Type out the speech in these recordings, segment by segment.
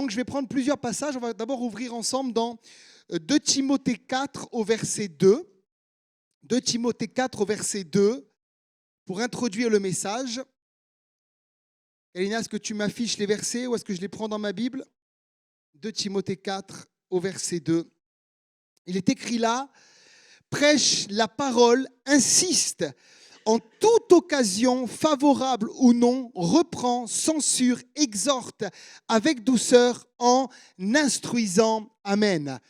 Donc je vais prendre plusieurs passages. On va d'abord ouvrir ensemble dans 2 Timothée 4 au verset 2. 2 Timothée 4 au verset 2 pour introduire le message. Elina, est-ce que tu m'affiches les versets ou est-ce que je les prends dans ma Bible? 2 Timothée 4 au verset 2. Il est écrit là, prêche la parole, insiste en toute occasion, favorable ou non, reprend, censure, exhorte avec douceur en instruisant. Amen.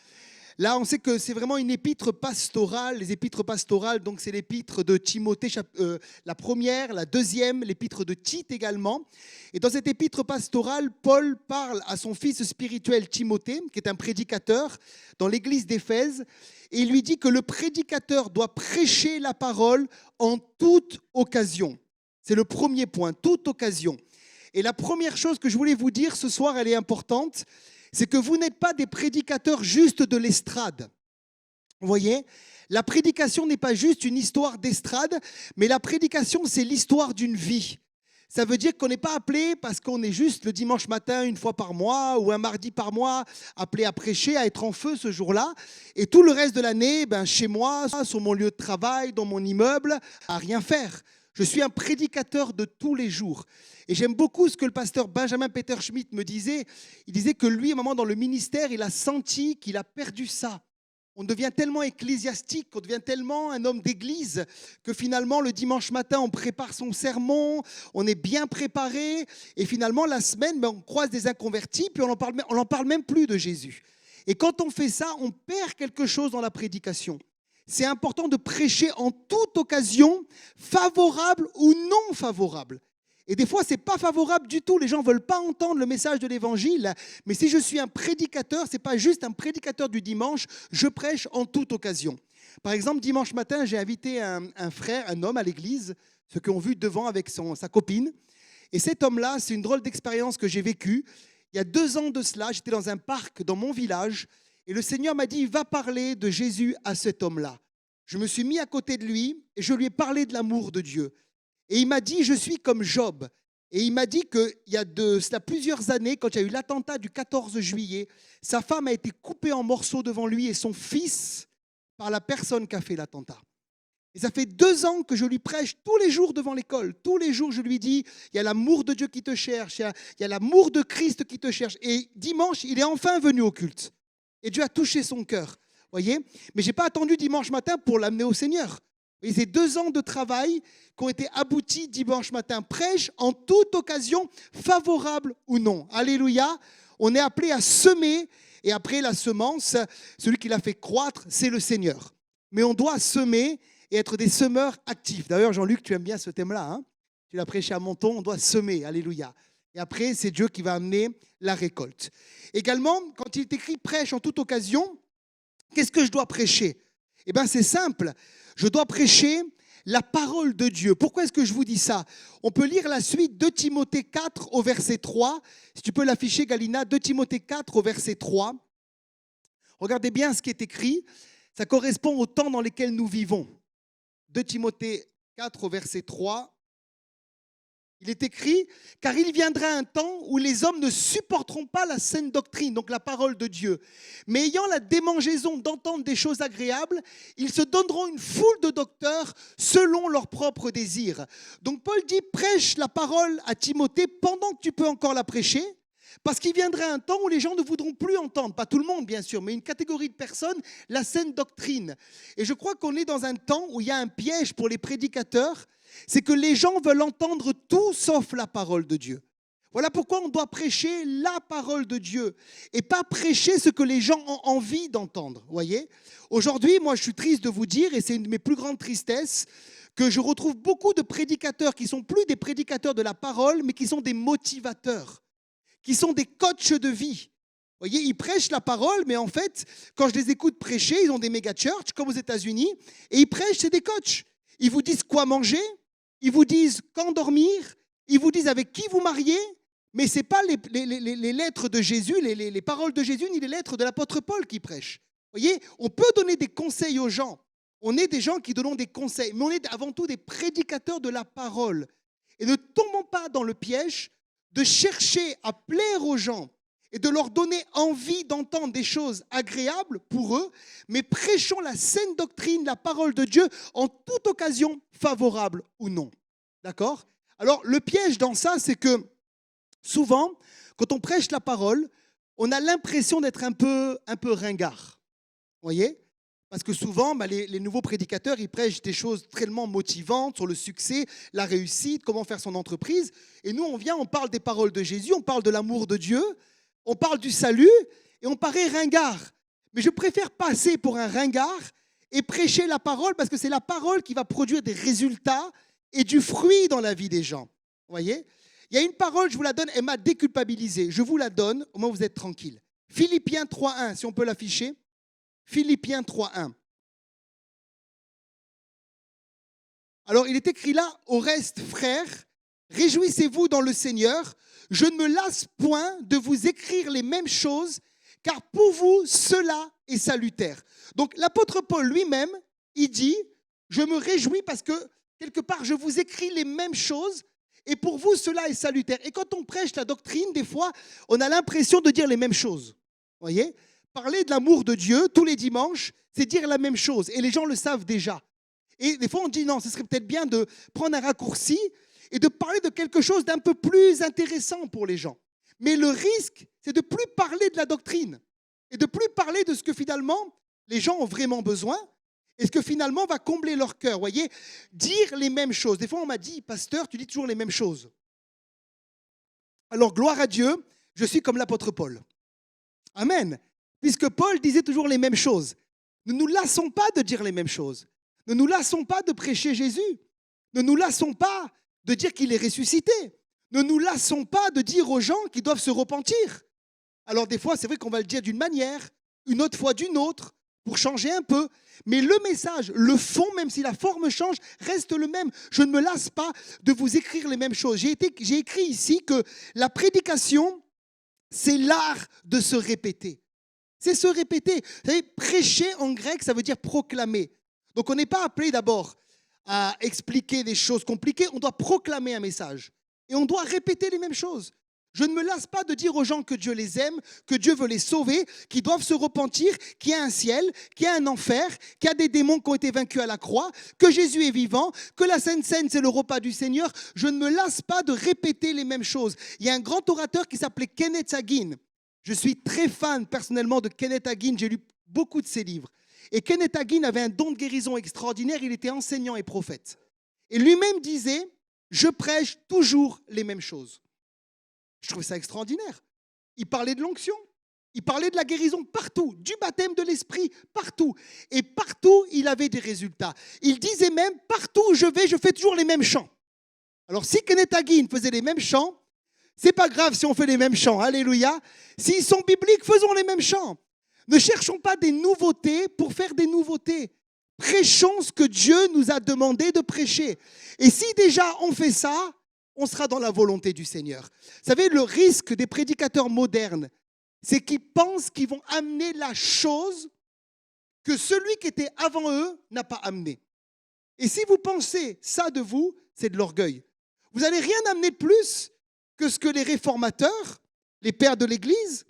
Là, on sait que c'est vraiment une épître pastorale. Les épîtres pastorales, donc c'est l'épître de Timothée, la première, la deuxième, l'épître de Tite également. Et dans cette épître pastorale, Paul parle à son fils spirituel Timothée, qui est un prédicateur dans l'église d'Éphèse, et il lui dit que le prédicateur doit prêcher la parole en toute occasion. C'est le premier point, toute occasion. Et la première chose que je voulais vous dire ce soir, elle est importante, c'est que vous n'êtes pas des prédicateurs juste de l'estrade. Vous voyez, la prédication n'est pas juste une histoire d'estrade, mais la prédication, c'est l'histoire d'une vie. Ça veut dire qu'on n'est pas appelé parce qu'on est juste le dimanche matin une fois par mois ou un mardi par mois appelé à prêcher, à être en feu ce jour-là. Et tout le reste de l'année, chez moi, sur mon lieu de travail, dans mon immeuble, à rien faire. Je suis un prédicateur de tous les jours. Et j'aime beaucoup ce que le pasteur Benjamin Peter Schmidt me disait. Il disait que lui, à un moment dans le ministère, il a senti qu'il a perdu ça. On devient tellement ecclésiastique, on devient tellement un homme d'église que finalement, le dimanche matin, on prépare son sermon, on est bien préparé. Et finalement, la semaine, on croise des inconvertis, puis on n'en parle même plus de Jésus. Et quand on fait ça, on perd quelque chose dans la prédication. C'est important de prêcher en toute occasion, favorable ou non favorable. Et des fois, ce n'est pas favorable du tout. Les gens ne veulent pas entendre le message de l'évangile. Mais si je suis un prédicateur, ce n'est pas juste un prédicateur du dimanche, je prêche en toute occasion. Par exemple, dimanche matin, j'ai invité un frère, un homme à l'église, ceux qui ont vu devant avec sa copine. Et cet homme-là, c'est une drôle d'expérience que j'ai vécue. Il y a 2 ans de cela, j'étais dans un parc dans mon village. Et le Seigneur m'a dit, va parler de Jésus à cet homme-là. Je me suis mis à côté de lui et je lui ai parlé de l'amour de Dieu. Et il m'a dit, je suis comme Job. Et il m'a dit qu'il y a cela plusieurs années, quand il y a eu l'attentat du 14 juillet, sa femme a été coupée en morceaux devant lui et son fils par la personne qui a fait l'attentat. Et ça fait 2 ans que je lui prêche tous les jours devant l'école. Tous les jours, je lui dis, il y a l'amour de Dieu qui te cherche, il y a l'amour de Christ qui te cherche. Et dimanche, il est enfin venu au culte. Et Dieu a touché son cœur. Voyez ? Mais je n'ai pas attendu dimanche matin pour l'amener au Seigneur. Et c'est 2 ans de travail qui ont été aboutis dimanche matin. Prêche en toute occasion, favorable ou non. Alléluia. On est appelé à semer. Et après la semence, celui qui l'a fait croître, c'est le Seigneur. Mais on doit semer et être des semeurs actifs. D'ailleurs, Jean-Luc, tu aimes bien ce thème-là. Hein? Tu l'as prêché à Menton, on doit semer. Alléluia. Et après, c'est Dieu qui va amener la récolte. Également, quand il est écrit prêche en toute occasion, qu'est-ce que je dois prêcher? Eh bien, c'est simple. Je dois prêcher la parole de Dieu. Pourquoi est-ce que je vous dis ça? On peut lire la suite de Timothée 4 au verset 3. Si tu peux l'afficher, Galina, 2 Timothée 4 au verset 3. Regardez bien ce qui est écrit. Ça correspond au temps dans lequel nous vivons. 2 Timothée 4 au verset 3. Il est écrit, car il viendra un temps où les hommes ne supporteront pas la saine doctrine, donc la parole de Dieu. Mais ayant la démangeaison d'entendre des choses agréables, ils se donneront une foule de docteurs selon leurs propres désirs. Donc Paul dit, prêche la parole à Timothée pendant que tu peux encore la prêcher, parce qu'il viendra un temps où les gens ne voudront plus entendre, pas tout le monde bien sûr, mais une catégorie de personnes, la saine doctrine. Et je crois qu'on est dans un temps où il y a un piège pour les prédicateurs, c'est que les gens veulent entendre tout sauf la parole de Dieu. Voilà pourquoi on doit prêcher la parole de Dieu et pas prêcher ce que les gens ont envie d'entendre. Voyez ? Aujourd'hui, moi, je suis triste de vous dire, et c'est une de mes plus grandes tristesses, que je retrouve beaucoup de prédicateurs qui ne sont plus des prédicateurs de la parole, mais qui sont des motivateurs, qui sont des coachs de vie. Vous voyez, ils prêchent la parole, mais en fait, quand je les écoute prêcher, ils ont des méga-churches, comme aux États-Unis, et ils prêchent, c'est des coachs. Ils vous disent quoi manger, ils vous disent quand dormir, ils vous disent avec qui vous marier, mais ce n'est pas les lettres de Jésus, les paroles de Jésus, ni les lettres de l'apôtre Paul qui prêchent. Vous voyez, on peut donner des conseils aux gens. On est des gens qui donnons des conseils, mais on est avant tout des prédicateurs de la parole. Et ne tombons pas dans le piège de chercher à plaire aux gens et de leur donner envie d'entendre des choses agréables pour eux, mais prêchons la saine doctrine, la parole de Dieu, en toute occasion, favorable ou non. D'accord? Alors, le piège dans ça, c'est que souvent, quand on prêche la parole, on a l'impression d'être un peu ringard. Vous voyez? Parce que souvent, les nouveaux prédicateurs, ils prêchent des choses tellement motivantes sur le succès, la réussite, comment faire son entreprise. Et nous, on parle des paroles de Jésus, on parle de l'amour de Dieu, on parle du salut, et on paraît ringard. Mais je préfère passer pour un ringard et prêcher la parole, parce que c'est la parole qui va produire des résultats et du fruit dans la vie des gens. Vous voyez? Il y a une parole, je vous la donne, elle m'a déculpabilisé. Je vous la donne, au moins vous êtes tranquille. Philippiens 3.1, si on peut l'afficher. Philippiens 3.1. Alors, il est écrit là, au reste, frères, réjouissez-vous dans le Seigneur. Je ne me lasse point de vous écrire les mêmes choses, car pour vous, cela est salutaire. Donc, l'apôtre Paul lui-même, il dit, je me réjouis parce que, quelque part, je vous écris les mêmes choses, et pour vous, cela est salutaire. Et quand on prêche la doctrine, des fois, on a l'impression de dire les mêmes choses. Vous voyez ? Parler de l'amour de Dieu tous les dimanches, c'est dire la même chose. Et les gens le savent déjà. Et des fois, on dit non, ce serait peut-être bien de prendre un raccourci et de parler de quelque chose d'un peu plus intéressant pour les gens. Mais le risque, c'est de ne plus parler de la doctrine et de ne plus parler de ce que finalement les gens ont vraiment besoin et ce que finalement va combler leur cœur. Vous voyez, dire les mêmes choses. Des fois, on m'a dit, pasteur, tu dis toujours les mêmes choses. Alors, gloire à Dieu, je suis comme l'apôtre Paul. Amen. Puisque Paul disait toujours les mêmes choses. Ne nous lassons pas de dire les mêmes choses. Ne nous lassons pas de prêcher Jésus. Ne nous lassons pas de dire qu'il est ressuscité. Ne nous lassons pas de dire aux gens qu'ils doivent se repentir. Alors des fois, c'est vrai qu'on va le dire d'une manière, une autre fois d'une autre, pour changer un peu. Mais le message, le fond, même si la forme change, reste le même. Je ne me lasse pas de vous écrire les mêmes choses. J'ai écrit ici que la prédication, c'est l'art de se répéter. C'est se répéter. Vous savez, prêcher en grec, ça veut dire proclamer. Donc on n'est pas appelé d'abord à expliquer des choses compliquées, on doit proclamer un message. Et on doit répéter les mêmes choses. Je ne me lasse pas de dire aux gens que Dieu les aime, que Dieu veut les sauver, qu'ils doivent se repentir, qu'il y a un ciel, qu'il y a un enfer, qu'il y a des démons qui ont été vaincus à la croix, que Jésus est vivant, que la Sainte Seine, c'est le repas du Seigneur. Je ne me lasse pas de répéter les mêmes choses. Il y a un grand orateur qui s'appelait Kenneth Hagin. Je suis très fan personnellement de Kenneth Hagin, j'ai lu beaucoup de ses livres. Et Kenneth Hagin avait un don de guérison extraordinaire, il était enseignant et prophète. Et lui-même disait, je prêche toujours les mêmes choses. Je trouve ça extraordinaire. Il parlait de l'onction, il parlait de la guérison partout, du baptême de l'esprit partout. Et partout, il avait des résultats. Il disait même, partout où je vais, je fais toujours les mêmes chants. Alors si Kenneth Hagin faisait les mêmes chants, c'est pas grave si on fait les mêmes chants, alléluia. S'ils sont bibliques, faisons les mêmes chants. Ne cherchons pas des nouveautés pour faire des nouveautés. Prêchons ce que Dieu nous a demandé de prêcher. Et si déjà on fait ça, on sera dans la volonté du Seigneur. Vous savez, le risque des prédicateurs modernes, c'est qu'ils pensent qu'ils vont amener la chose que celui qui était avant eux n'a pas amené. Et si vous pensez ça de vous, c'est de l'orgueil. Vous n'allez rien amener de plus que ce que les réformateurs, les pères de l'Église,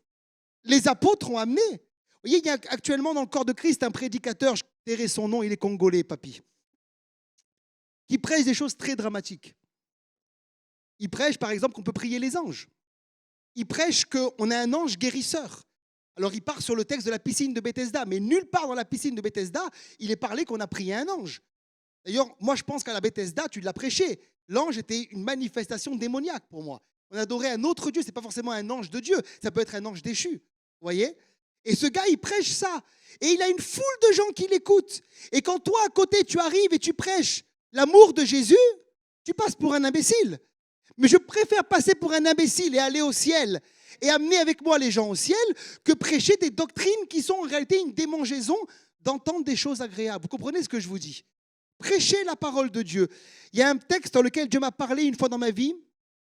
les apôtres ont amené. Vous voyez, il y a actuellement dans le corps de Christ un prédicateur, je tairai son nom, il est congolais, papy, qui prêche des choses très dramatiques. Il prêche, par exemple, qu'on peut prier les anges. Il prêche qu'on a un ange guérisseur. Alors, il part sur le texte de la piscine de Bethesda, mais nulle part dans la piscine de Bethesda, il est parlé qu'on a prié un ange. D'ailleurs, moi, je pense qu'à la Bethesda, tu l'as prêché. L'ange était une manifestation démoniaque pour moi. On adorait un autre Dieu, ce n'est pas forcément un ange de Dieu, ça peut être un ange déchu. Vous voyez ? Et ce gars, il prêche ça. Et il a une foule de gens qui l'écoutent. Et quand toi, à côté, tu arrives et tu prêches l'amour de Jésus, tu passes pour un imbécile. Mais je préfère passer pour un imbécile et aller au ciel et amener avec moi les gens au ciel que prêcher des doctrines qui sont en réalité une démangeaison d'entendre des choses agréables. Vous comprenez ce que je vous dis ? Prêchez la parole de Dieu. Il y a un texte dans lequel Dieu m'a parlé une fois dans ma vie.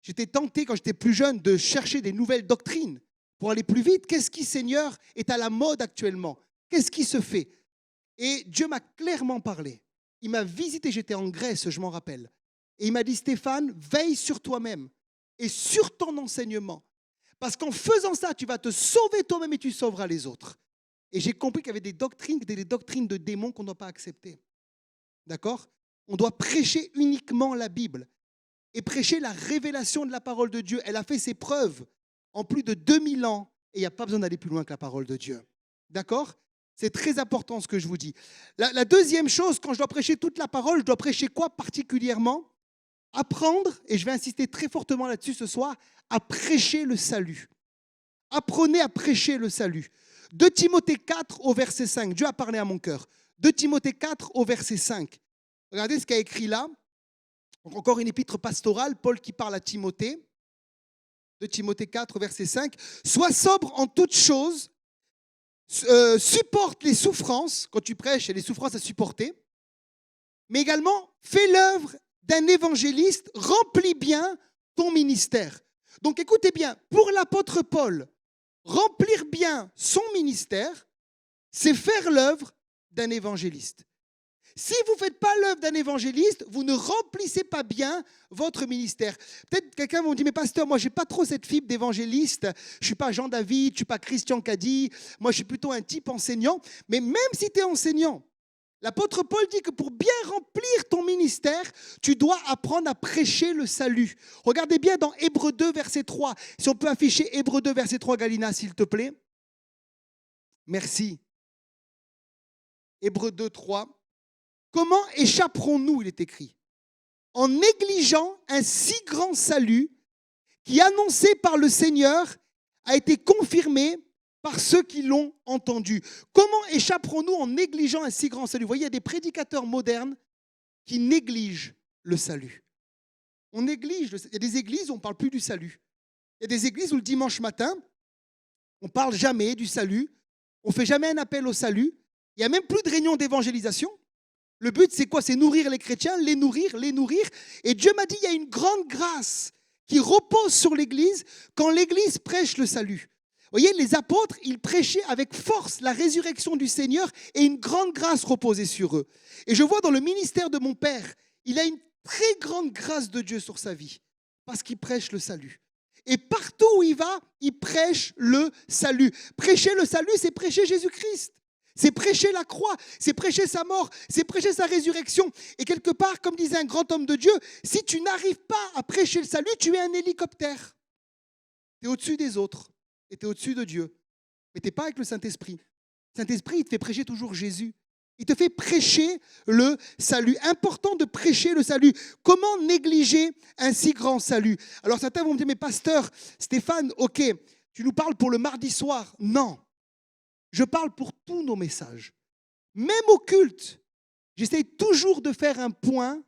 J'étais tenté quand j'étais plus jeune de chercher des nouvelles doctrines pour aller plus vite. Qu'est-ce qui, Seigneur, est à la mode actuellement ? Qu'est-ce qui se fait ? Et Dieu m'a clairement parlé. Il m'a visité, j'étais en Grèce, je m'en rappelle. Et il m'a dit, Stéphane, veille sur toi-même et sur ton enseignement. Parce qu'en faisant ça, tu vas te sauver toi-même et tu sauveras les autres. Et j'ai compris qu'il y avait des doctrines de démons qu'on ne doit pas accepter. D'accord? On doit prêcher uniquement la Bible et prêcher la révélation de la parole de Dieu. Elle a fait ses preuves en plus de 2000 ans et il n'y a pas besoin d'aller plus loin que la parole de Dieu. D'accord? C'est très important ce que je vous dis. La deuxième chose, quand je dois prêcher toute la parole, je dois prêcher quoi particulièrement? Apprendre, et je vais insister très fortement là-dessus ce soir, à prêcher le salut. Apprenez à prêcher le salut. 2 Timothée 4 au verset 5. Dieu a parlé à mon cœur. 2 Timothée 4 au verset 5. Regardez ce qu'il y a écrit là. Donc encore une épître pastorale, Paul qui parle à Timothée. 2 Timothée 4 verset 5. Sois sobre en toutes choses. Supporte les souffrances. Quand tu prêches, il y a des souffrances à supporter. Mais également, fais l'œuvre d'un évangéliste. Remplis bien ton ministère. Donc écoutez bien, pour l'apôtre Paul, remplir bien son ministère, c'est faire l'œuvre d'un évangéliste. Si vous ne faites pas l'œuvre d'un évangéliste, vous ne remplissez pas bien votre ministère. Peut-être quelqu'un va me dire, mais pasteur, moi, je n'ai pas trop cette fibre d'évangéliste. Je ne suis pas Jean-David, je ne suis pas Christian Cady. Moi, je suis plutôt un type enseignant. Mais même si tu es enseignant, l'apôtre Paul dit que pour bien remplir ton ministère, tu dois apprendre à prêcher le salut. Regardez bien dans Hébreux 2, verset 3. Si on peut afficher Hébreux 2, verset 3, Galina, s'il te plaît. Merci. Hébreux 2, 3. Comment échapperons-nous, il est écrit, en négligeant un si grand salut qui, annoncé par le Seigneur, a été confirmé par ceux qui l'ont entendu. Comment échapperons-nous en négligeant un si grand salut? Vous voyez, il y a des prédicateurs modernes qui négligent le salut. On néglige, il y a des églises où on ne parle plus du salut. Il y a des églises où le dimanche matin, on ne parle jamais du salut, on ne fait jamais un appel au salut. Il n'y a même plus de réunion d'évangélisation. Le but, c'est quoi? C'est nourrir les chrétiens, les nourrir. Et Dieu m'a dit, il y a une grande grâce qui repose sur l'Église quand l'Église prêche le salut. Vous voyez, les apôtres, ils prêchaient avec force la résurrection du Seigneur et une grande grâce reposait sur eux. Et je vois dans le ministère de mon père, il a une très grande grâce de Dieu sur sa vie parce qu'il prêche le salut. Et partout où il va, il prêche le salut. Prêcher le salut, c'est prêcher Jésus-Christ. C'est prêcher la croix, c'est prêcher sa mort, c'est prêcher sa résurrection. Et quelque part, comme disait un grand homme de Dieu, si tu n'arrives pas à prêcher le salut, tu es un hélicoptère. Tu es au-dessus des autres et tu es au-dessus de Dieu. Mais tu n'es pas avec le Saint-Esprit. Le Saint-Esprit, il te fait prêcher toujours Jésus. Il te fait prêcher le salut. Important de prêcher le salut. Comment négliger un si grand salut? Alors certains vont me dire, mais pasteur, Stéphane, ok, tu nous parles pour le mardi soir. Non. Je parle pour tous nos messages. Même au culte, j'essaie toujours de faire un point,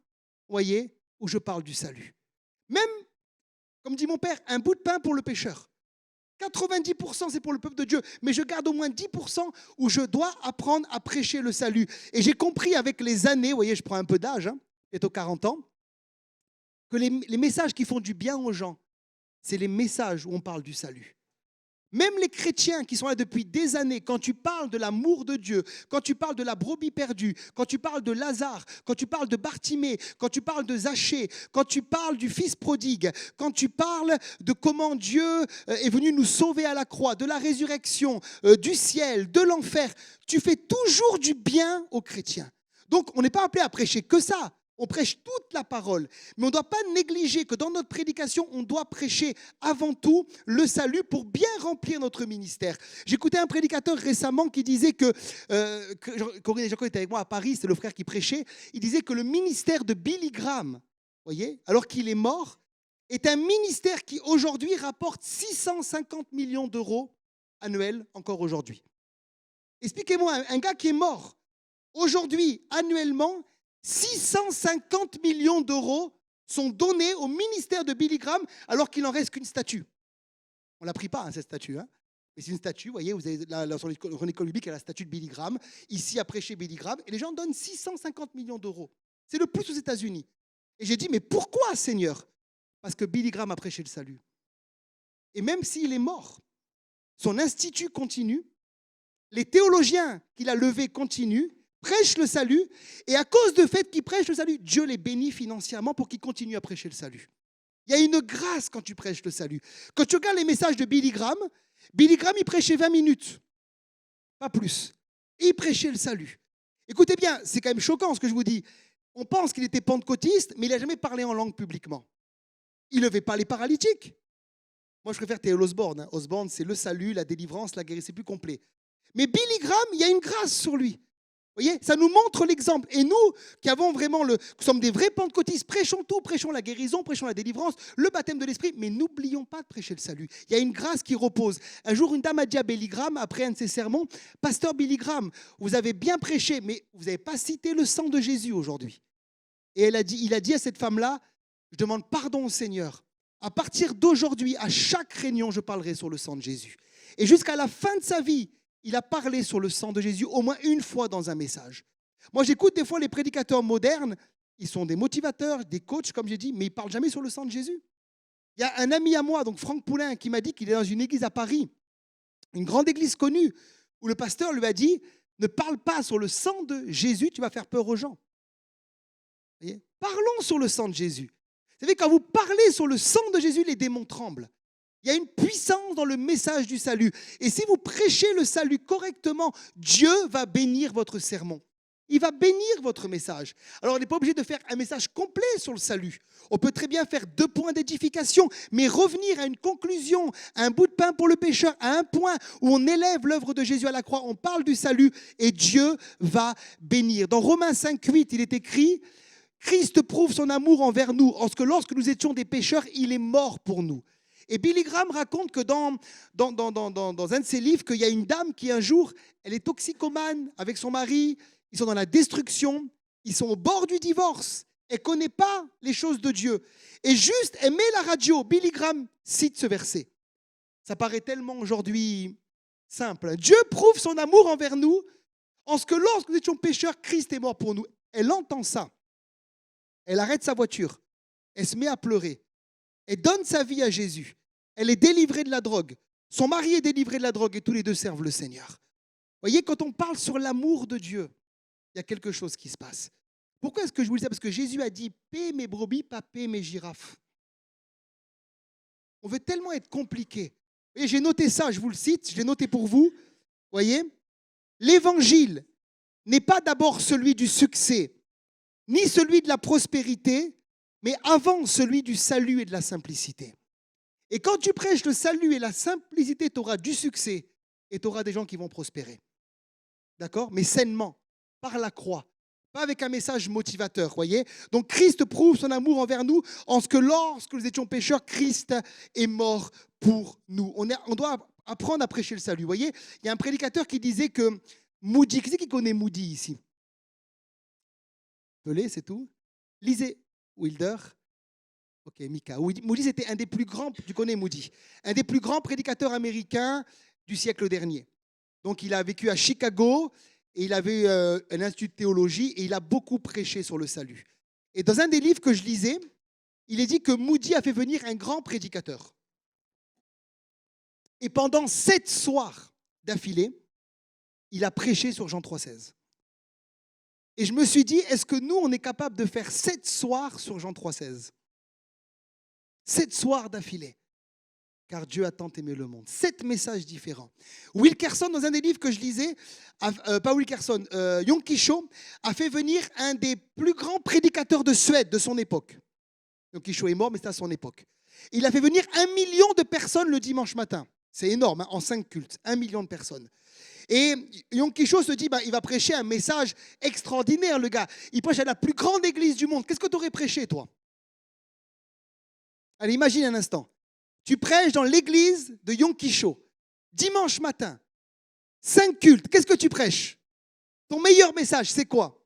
voyez, où je parle du salut. Même, comme dit mon père, un bout de pain pour le pécheur. 90% c'est pour le peuple de Dieu, mais je garde au moins 10% où je dois apprendre à prêcher le salut. Et j'ai compris avec les années, vous voyez, je prends un peu d'âge, bientôt 40 ans, que les messages qui font du bien aux gens, c'est les messages où on parle du salut. Même les chrétiens qui sont là depuis des années, quand tu parles de l'amour de Dieu, quand tu parles de la brebis perdue, quand tu parles de Lazare, quand tu parles de Bartimée, quand tu parles de Zachée, quand tu parles du fils prodigue, quand tu parles de comment Dieu est venu nous sauver à la croix, de la résurrection, du ciel, de l'enfer, tu fais toujours du bien aux chrétiens. Donc, on n'est pas appelé à prêcher que ça. On prêche toute la parole, mais on ne doit pas négliger que dans notre prédication, on doit prêcher avant tout le salut pour bien remplir notre ministère. J'écoutais un prédicateur récemment qui disait que Corinne et Jacob étaient avec moi à Paris, c'est le frère qui prêchait, il disait que le ministère de Billy Graham, voyez, alors qu'il est mort, est un ministère qui aujourd'hui rapporte 650 millions d'euros annuels encore aujourd'hui. Expliquez-moi, un gars qui est mort, aujourd'hui, annuellement, 650 millions d'euros sont donnés au ministère de Billy Graham alors qu'il n'en reste qu'une statue. On ne l'a pris pas, cette statue. Mais c'est une statue, vous voyez, vous avez sur René Colubic, il y a la statue de Billy Graham, ici à prêcher Billy Graham, et les gens donnent 650 millions d'euros. C'est le plus aux États-Unis. Et j'ai dit, mais pourquoi, Seigneur? Parce que Billy Graham a prêché le salut. Et même s'il est mort, son institut continue, les théologiens qu'il a levés continuent, prêche le salut, et à cause du fait qu'ils prêchent le salut, Dieu les bénit financièrement pour qu'ils continuent à prêcher le salut. Il y a une grâce quand tu prêches le salut. Quand tu regardes les messages de Billy Graham, il prêchait 20 minutes, pas plus. Et il prêchait le salut. Écoutez bien, c'est quand même choquant ce que je vous dis. On pense qu'il était pentecôtiste, mais il n'a jamais parlé en langue publiquement. Il ne levait pas les paralytiques. Moi, je préfère T.L. Osborne. Osborne, c'est le salut, la délivrance, la guérison, c'est plus complet. Mais Billy Graham, il y a une grâce sur lui. Vous voyez, ça nous montre l'exemple. Et nous, qui avons vraiment qui sommes des vrais pentecôtistes, prêchons tout, prêchons la guérison, prêchons la délivrance, le baptême de l'esprit, mais n'oublions pas de prêcher le salut. Il y a une grâce qui repose. Un jour, une dame a dit à Billy Graham, après un de ses sermons, Pasteur Billy Graham, vous avez bien prêché, mais vous n'avez pas cité le sang de Jésus aujourd'hui. Et il a dit à cette femme-là, je demande pardon au Seigneur. À partir d'aujourd'hui, à chaque réunion, je parlerai sur le sang de Jésus. Et jusqu'à la fin de sa vie, il a parlé sur le sang de Jésus au moins une fois dans un message. Moi, j'écoute des fois les prédicateurs modernes, ils sont des motivateurs, des coachs, comme j'ai dit, mais ils ne parlent jamais sur le sang de Jésus. Il y a un ami à moi, donc Franck Poulain, qui m'a dit qu'il est dans une église à Paris, une grande église connue, où le pasteur lui a dit, ne parle pas sur le sang de Jésus, tu vas faire peur aux gens. Vous voyez ? Parlons sur le sang de Jésus. Vous savez, quand vous parlez sur le sang de Jésus, les démons tremblent. Il y a une puissance dans le message du salut. Et si vous prêchez le salut correctement, Dieu va bénir votre sermon. Il va bénir votre message. Alors, on n'est pas obligé de faire un message complet sur le salut. On peut très bien faire 2 points d'édification, mais revenir à une conclusion, à un bout de pain pour le pécheur, à un point où on élève l'œuvre de Jésus à la croix, on parle du salut et Dieu va bénir. Dans Romains 5,8, il est écrit « Christ prouve son amour envers nous, parce que lorsque nous étions des pécheurs, il est mort pour nous. » Et Billy Graham raconte que dans un de ses livres, qu'il y a une dame qui un jour, elle est toxicomane avec son mari, ils sont dans la destruction, ils sont au bord du divorce, elle ne connaît pas les choses de Dieu. Et juste, elle met la radio, Billy Graham cite ce verset. Ça paraît tellement aujourd'hui simple. Dieu prouve son amour envers nous, en ce que lorsque nous étions pécheurs, Christ est mort pour nous. Elle entend ça. Elle arrête sa voiture, elle se met à pleurer, elle donne sa vie à Jésus, elle est délivrée de la drogue, son mari est délivré de la drogue et tous les deux servent le Seigneur. Vous voyez, quand on parle sur l'amour de Dieu, il y a quelque chose qui se passe. Pourquoi est-ce que je vous dis ça ? Parce que Jésus a dit « paix mes brebis, pas paix mes girafes ». On veut tellement être compliqué. Et j'ai noté ça, je vous le cite, je l'ai noté pour vous. Vous voyez, l'évangile n'est pas d'abord celui du succès, ni celui de la prospérité, mais avant celui du salut et de la simplicité. Et quand tu prêches le salut et la simplicité, tu auras du succès et tu auras des gens qui vont prospérer. D'accord ? Mais sainement, par la croix, pas avec un message motivateur, voyez ? Donc Christ prouve son amour envers nous en ce que lorsque nous étions pécheurs, Christ est mort pour nous. On doit apprendre à prêcher le salut, voyez ? Il y a un prédicateur qui disait que Moody, qui c'est qui connaît Moody ici ? Pelé, c'est tout. Lisez Wilder. Ok, Mika. Moody, c'était un des plus grands, tu connais Moody, un des plus grands prédicateurs américains du siècle dernier. Donc, il a vécu à Chicago et il avait un institut de théologie et il a beaucoup prêché sur le salut. Et dans un des livres que je lisais, il est dit que Moody a fait venir un grand prédicateur. Et pendant 7 soirs d'affilée, il a prêché sur Jean 3,16. Et je me suis dit, est-ce que nous, on est capable de faire 7 soirs sur Jean 3,16 ? 7 soirs d'affilée. Car Dieu a tant aimé le monde. 7 messages différents. Wilkerson, dans un des livres que je lisais, pas Wilkerson, Yonggi Cho, a fait venir un des plus grands prédicateurs de Suède de son époque. Yonggi Cho est mort, mais c'était à son époque. Il a fait venir 1 million de personnes le dimanche matin. C'est énorme, hein, en 5 cultes. 1 million de personnes. Et Yonggi Cho se dit, il va prêcher un message extraordinaire, le gars. Il prêche à la plus grande église du monde. Qu'est-ce que tu aurais prêché, toi ? Allez, imagine un instant. Tu prêches dans l'église de Yonggi Cho, dimanche matin, 5 cultes. Qu'est-ce que tu prêches ? Ton meilleur message, c'est quoi ?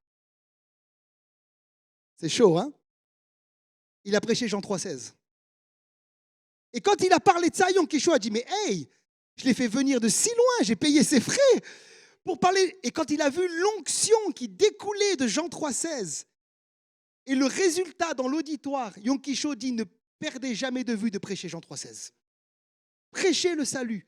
C'est chaud, hein ? Il a prêché Jean 3,16. Et quand il a parlé de ça, Yonggi Cho a dit, mais hey, je l'ai fait venir de si loin, j'ai payé ses frais pour parler. Et quand il a vu l'onction qui découlait de Jean 3,16 et le résultat dans l'auditoire, Yonggi Cho dit, ne perdez jamais de vue de prêcher Jean 3,16. Prêchez le salut.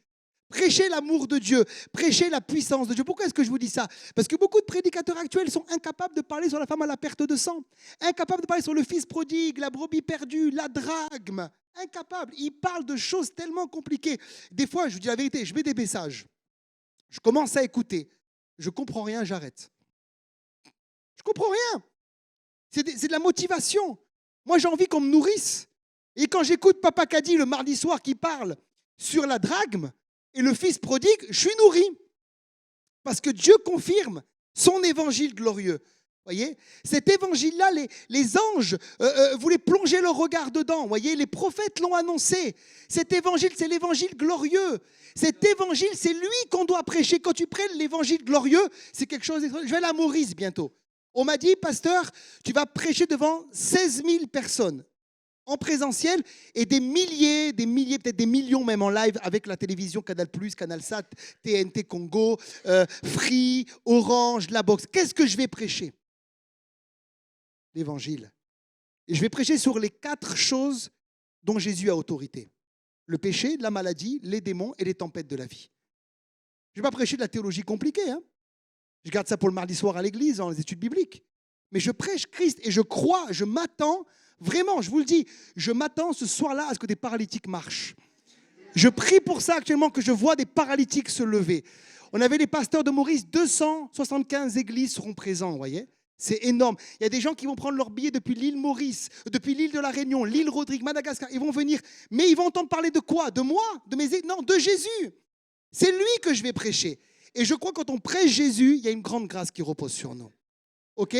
Prêchez l'amour de Dieu, prêchez la puissance de Dieu. Pourquoi est-ce que je vous dis ça? Parce que beaucoup de prédicateurs actuels sont incapables de parler sur la femme à la perte de sang, incapables de parler sur le fils prodigue, la brebis perdue, la drachme. Incapables. Ils parlent de choses tellement compliquées. Des fois, je vous dis la vérité, je mets des messages. Je commence à écouter. Je ne comprends rien, j'arrête. Je ne comprends rien. C'est de la motivation. Moi, j'ai envie qu'on me nourrisse. Et quand j'écoute Papa Kadi le mardi soir qui parle sur la drachme et le fils prodigue, je suis nourri. Parce que Dieu confirme son évangile glorieux. Voyez, cet évangile-là, les anges voulaient plonger leur regard dedans. Voyez, les prophètes l'ont annoncé. Cet évangile, c'est l'évangile glorieux. Cet évangile, c'est lui qu'on doit prêcher. Quand tu prêches l'évangile glorieux, c'est quelque chose d'extraordinaire. Je vais aller à Maurice bientôt. On m'a dit, pasteur, tu vas prêcher devant 16 000 personnes en présentiel et des milliers, peut-être des millions même en live avec la télévision Canal+, Canalsat, TNT Congo, Free, Orange, La Box. Qu'est-ce que je vais prêcher? L'évangile. Et je vais prêcher sur les 4 choses dont Jésus a autorité. Le péché, la maladie, les démons et les tempêtes de la vie. Je ne vais pas prêcher de la théologie compliquée. Je garde ça pour le mardi soir à l'église, dans les études bibliques. Mais je prêche Christ et je crois, je m'attends, vraiment, je vous le dis, je m'attends ce soir-là à ce que des paralytiques marchent. Je prie pour ça actuellement, que je vois des paralytiques se lever. On avait les pasteurs de Maurice, 275 églises seront présents, vous voyez. C'est énorme. Il y a des gens qui vont prendre leur billet depuis l'île Maurice, depuis l'île de la Réunion, l'île Rodrigue, Madagascar. Ils vont venir, mais ils vont entendre parler de quoi? De moi? Non, de Jésus. C'est lui que je vais prêcher. Et je crois que quand on prêche Jésus, il y a une grande grâce qui repose sur nous. OK?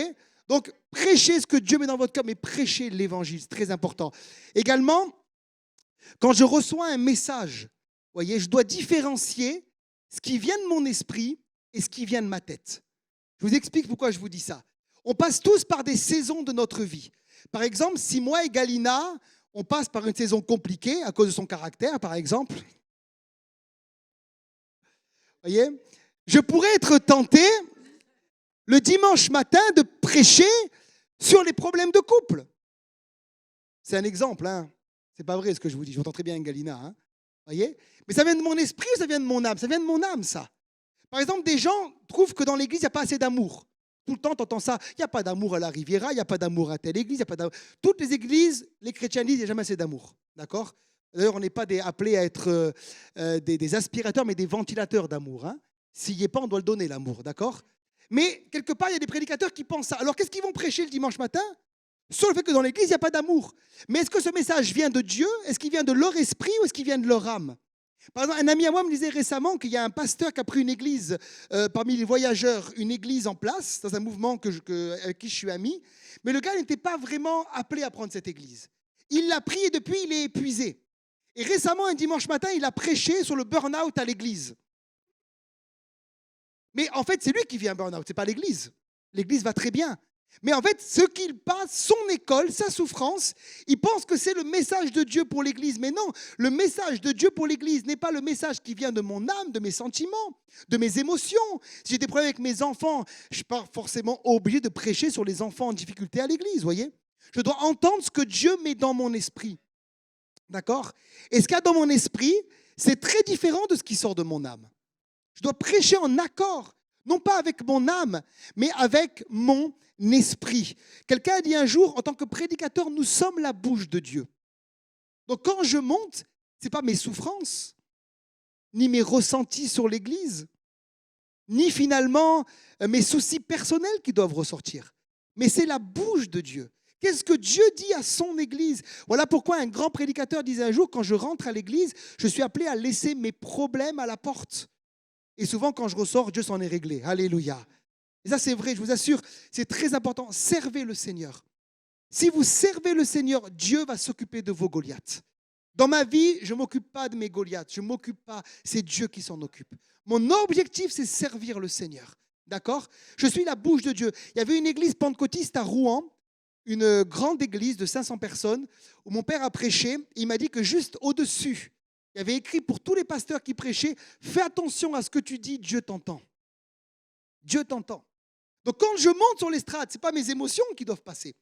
Donc, prêchez ce que Dieu met dans votre cœur, mais prêchez l'évangile, c'est très important. Également, quand je reçois un message, voyez, je dois différencier ce qui vient de mon esprit et ce qui vient de ma tête. Je vous explique pourquoi je vous dis ça. On passe tous par des saisons de notre vie. Par exemple, si moi et Galina, on passe par une saison compliquée à cause de son caractère, par exemple, voyez, je pourrais être tenté le dimanche matin de prêcher sur les problèmes de couple. C'est un exemple, hein. C'est pas vrai ce que je vous dis. Je m'entends très bien avec Galina, hein. Voyez, mais ça vient de mon esprit ou ça vient de mon âme? Ça vient de mon âme, ça. Par exemple, des gens trouvent que dans l'église, il n'y a pas assez d'amour. Tout le temps, tu entends ça. Il n'y a pas d'amour à la Riviera, il n'y a pas d'amour à telle église, il n'y a pas d'amour. Toutes les églises, les chrétiens disent qu'il n'y a jamais assez d'amour. D'accord? D'ailleurs, on n'est pas appelés à être des aspirateurs, mais des ventilateurs d'amour. Hein. S'il n'y est pas, on doit le donner, l'amour. D'accord? Mais quelque part, il y a des prédicateurs qui pensent ça. Alors, qu'est-ce qu'ils vont prêcher le dimanche matin? Sur le fait que dans l'église, il n'y a pas d'amour. Mais est-ce que ce message vient de Dieu? Est-ce qu'il vient de leur esprit ou est-ce qu'il vient de leur âme? Par exemple, un ami à moi me disait récemment qu'il y a un pasteur qui a pris une église, parmi les voyageurs, une église en place, dans un mouvement avec qui je suis ami, mais le gars n'était pas vraiment appelé à prendre cette église. Il l'a pris et depuis, il est épuisé. Et récemment, un dimanche matin, il a prêché sur le burn-out à l'église. Mais en fait, c'est lui qui vit un burn-out, ce n'est pas l'église. L'église va très bien. Mais en fait, ce qu'il passe, son école, sa souffrance, il pense que c'est le message de Dieu pour l'Église. Mais non, le message de Dieu pour l'Église n'est pas le message qui vient de mon âme, de mes sentiments, de mes émotions. Si j'ai des problèmes avec mes enfants, je ne suis pas forcément obligé de prêcher sur les enfants en difficulté à l'Église, voyez. Je dois entendre ce que Dieu met dans mon esprit. D'accord? Et ce qu'il y a dans mon esprit, c'est très différent de ce qui sort de mon âme. Je dois prêcher en accord, non pas avec mon âme, mais avec mon esprit. Quelqu'un a dit un jour, en tant que prédicateur, nous sommes la bouche de Dieu. Donc quand je monte, ce n'est pas mes souffrances, ni mes ressentis sur l'Église, ni finalement mes soucis personnels qui doivent ressortir, mais c'est la bouche de Dieu. Qu'est-ce que Dieu dit à son Église? Voilà pourquoi un grand prédicateur disait un jour, quand je rentre à l'Église, je suis appelé à laisser mes problèmes à la porte. Et souvent, quand je ressors, Dieu s'en est réglé. Alléluia. Et ça, c'est vrai, je vous assure, c'est très important. Servez le Seigneur. Si vous servez le Seigneur, Dieu va s'occuper de vos Goliaths. Dans ma vie, je ne m'occupe pas de mes Goliaths. Je ne m'occupe pas, c'est Dieu qui s'en occupe. Mon objectif, c'est servir le Seigneur. D'accord? Je suis la bouche de Dieu. Il y avait une église pentecôtiste à Rouen, une grande église de 500 personnes, où mon père a prêché. Il m'a dit que juste au-dessus, il y avait écrit pour tous les pasteurs qui prêchaient, fais attention à ce que tu dis, Dieu t'entend. Dieu t'entend. Donc quand je monte sur l'estrade, ce n'est pas mes émotions qui doivent passer,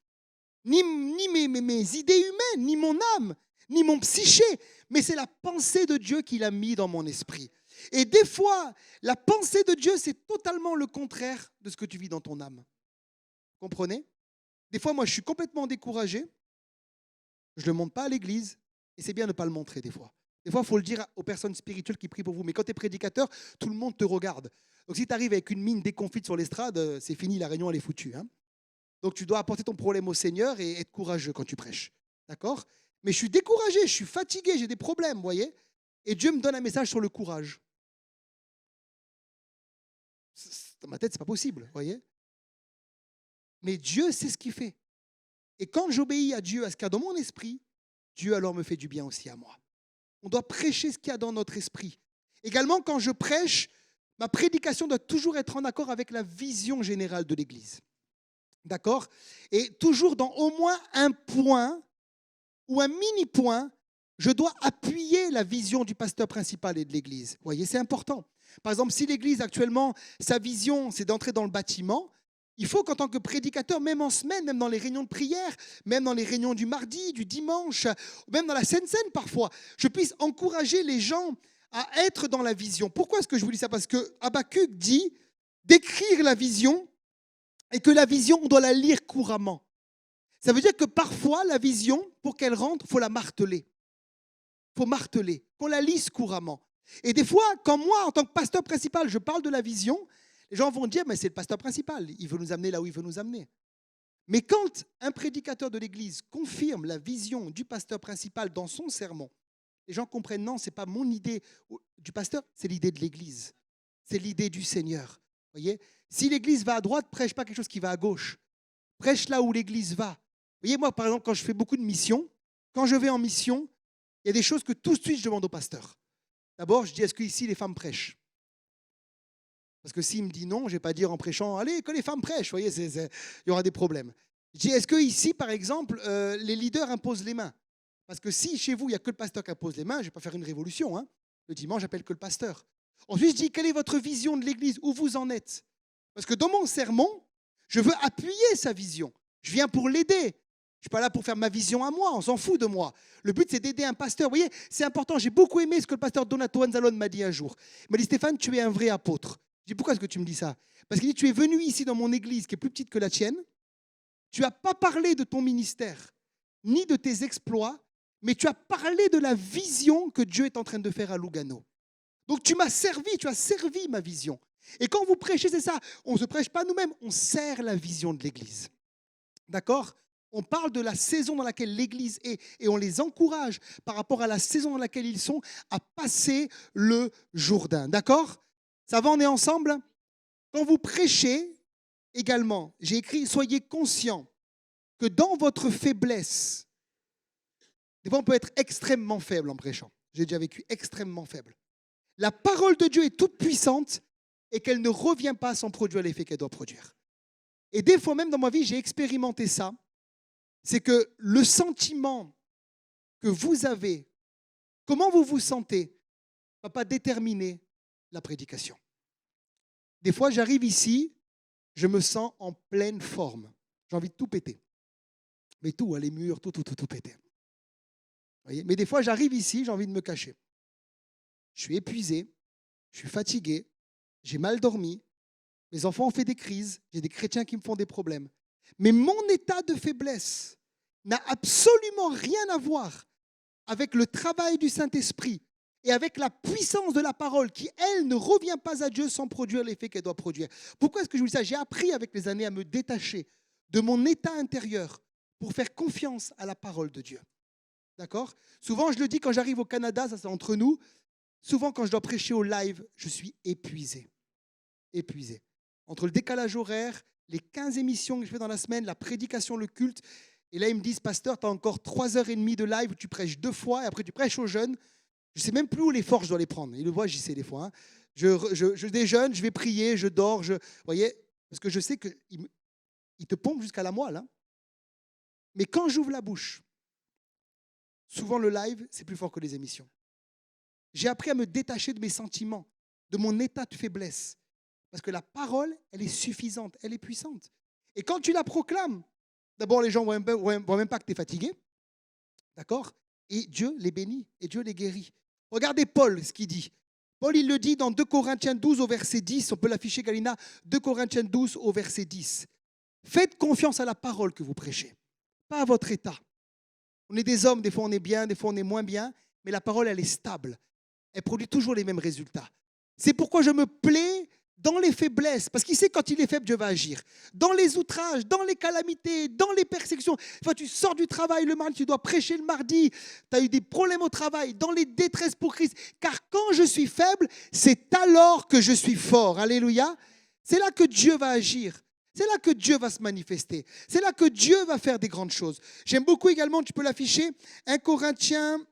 ni mes idées humaines, ni mon âme, ni mon psyché, mais c'est la pensée de Dieu qu'il a mis dans mon esprit. Et des fois, la pensée de Dieu, c'est totalement le contraire de ce que tu vis dans ton âme. Comprenez? Des fois, moi, je suis complètement découragé. Je ne le montre pas à l'église. Et c'est bien de ne pas le montrer des fois. Des fois, il faut le dire aux personnes spirituelles qui prient pour vous. Mais quand tu es prédicateur, tout le monde te regarde. Donc si tu arrives avec une mine déconfite sur l'estrade, c'est fini, la réunion, elle est foutue. Hein. Donc tu dois apporter ton problème au Seigneur et être courageux quand tu prêches. D'accord? Mais je suis découragé, je suis fatigué, j'ai des problèmes, vous voyez? Et Dieu me donne un message sur le courage. Dans ma tête, ce n'est pas possible, vous voyez? Mais Dieu sait ce qu'il fait. Et quand j'obéis à Dieu, à ce qu'il y a dans mon esprit, Dieu alors me fait du bien aussi à moi. On doit prêcher ce qu'il y a dans notre esprit. Également, quand je prêche, ma prédication doit toujours être en accord avec la vision générale de l'Église. D'accord? Et toujours dans au moins un point ou un mini-point, je dois appuyer la vision du pasteur principal et de l'Église. Vous voyez, c'est important. Par exemple, si l'Église actuellement, sa vision, c'est d'entrer dans le bâtiment, il faut qu'en tant que prédicateur, même en semaine, même dans les réunions de prière, même dans les réunions du mardi, du dimanche, même dans la Sainte-Seine parfois, je puisse encourager les gens à être dans la vision. Pourquoi est-ce que je vous dis ça? Parce que Habakkuk dit d'écrire la vision et que la vision, on doit la lire couramment. Ça veut dire que parfois, la vision, pour qu'elle rentre, il faut la marteler. Il faut marteler, qu'on la lise couramment. Et des fois, quand moi, en tant que pasteur principal, je parle de la vision, les gens vont dire, mais c'est le pasteur principal, il veut nous amener là où il veut nous amener. Mais quand un prédicateur de l'Église confirme la vision du pasteur principal dans son sermon, les gens comprennent, non, ce n'est pas mon idée du pasteur, c'est l'idée de l'Église. C'est l'idée du Seigneur. Voyez, si l'Église va à droite, prêche pas quelque chose qui va à gauche. Prêche là où l'Église va. Vous voyez, moi, par exemple, quand je fais beaucoup de missions, quand je vais en mission, il y a des choses que tout de suite, je demande au pasteur. D'abord, je dis, est-ce qu'ici, les femmes prêchent? Parce que s'il me dit non, je ne vais pas dire en prêchant, allez, que les femmes prêchent. Vous voyez, il y aura des problèmes. Je dis, est-ce qu'ici, par exemple, les leaders imposent les mains? Parce que si chez vous, il n'y a que le pasteur qui impose les mains, je ne vais pas faire une révolution. Hein. Le dimanche, j'appelle que le pasteur. Ensuite, je dis, quelle est votre vision de l'Église? Où vous en êtes? Parce que dans mon sermon, je veux appuyer sa vision. Je viens pour l'aider. Je ne suis pas là pour faire ma vision à moi, on s'en fout de moi. Le but, c'est d'aider un pasteur. Vous voyez, c'est important. J'ai beaucoup aimé ce que le pasteur Donato Anzalone m'a dit un jour. Il m'a dit, Stéphane, tu es un vrai apôtre. Je dis, pourquoi est-ce que tu me dis ça? Parce qu'il dit, tu es venu ici dans mon église qui est plus petite que la tienne. Tu n'as pas parlé de ton ministère, ni de tes exploits, mais tu as parlé de la vision que Dieu est en train de faire à Lugano. Donc tu m'as servi, tu as servi ma vision. Et quand vous prêchez, c'est ça. On ne se prêche pas nous-mêmes, on sert la vision de l'Église. D'accord? On parle de la saison dans laquelle l'Église est et on les encourage par rapport à la saison dans laquelle ils sont à passer le Jourdain. D'accord? Ça va, on est ensemble? Quand vous prêchez, également, j'ai écrit, soyez conscients que dans votre faiblesse, des fois on peut être extrêmement faible en prêchant. J'ai déjà vécu extrêmement faible. La parole de Dieu est toute puissante et qu'elle ne revient pas sans produire l'effet qu'elle doit produire. Et des fois même dans ma vie, j'ai expérimenté ça. C'est que le sentiment que vous avez, comment vous vous sentez, ne va pas déterminer la prédication. Des fois, j'arrive ici, je me sens en pleine forme. J'ai envie de tout péter. Mais tout, les murs, tout péter. Voyez, mais des fois, j'arrive ici, j'ai envie de me cacher. Je suis épuisé, je suis fatigué, j'ai mal dormi, mes enfants ont fait des crises, j'ai des chrétiens qui me font des problèmes. Mais mon état de faiblesse n'a absolument rien à voir avec le travail du Saint-Esprit et avec la puissance de la parole qui, elle, ne revient pas à Dieu sans produire l'effet qu'elle doit produire. Pourquoi est-ce que je vous dis ça? J'ai appris avec les années à me détacher de mon état intérieur pour faire confiance à la parole de Dieu. D'accord? Souvent, je le dis quand j'arrive au Canada, ça c'est entre nous, souvent quand je dois prêcher au live, je suis épuisé. Épuisé. Entre le décalage horaire, les 15 émissions que je fais dans la semaine, la prédication, le culte, et là ils me disent, pasteur, tu as encore 3h30 de live où tu prêches 2 fois et après tu prêches aux jeunes. Je ne sais même plus où les forces je dois les prendre. Ils le voient, j'y sais des fois. Hein. Je déjeune, je vais prier, je dors. Vous voyez, parce que je sais qu'ils te pompent jusqu'à la moelle. Hein. Mais quand j'ouvre la bouche, souvent le live, c'est plus fort que les émissions. J'ai appris à me détacher de mes sentiments, de mon état de faiblesse. Parce que la parole, elle est suffisante, elle est puissante. Et quand tu la proclames, d'abord les gens ne voient même pas que tu es fatigué. D'accord? Et Dieu les bénit et Dieu les guérit. Regardez Paul, ce qu'il dit. Paul, il le dit dans 2 Corinthiens 12 au verset 10. On peut l'afficher, Galina. 2 Corinthiens 12 au verset 10. Faites confiance à la parole que vous prêchez, pas à votre état. On est des hommes, des fois on est bien, des fois on est moins bien, mais la parole, elle est stable. Elle produit toujours les mêmes résultats. C'est pourquoi je me plais dans les faiblesses, parce qu'il sait quand il est faible, Dieu va agir. Dans les outrages, dans les calamités, dans les persécutions. Enfin, tu sors du travail le mardi, tu dois prêcher le mardi, tu as eu des problèmes au travail, dans les détresses pour Christ. Car quand je suis faible, c'est alors que je suis fort. Alléluia. C'est là que Dieu va agir. C'est là que Dieu va se manifester. C'est là que Dieu va faire des grandes choses. J'aime beaucoup également, tu peux l'afficher, 1 Corinthiens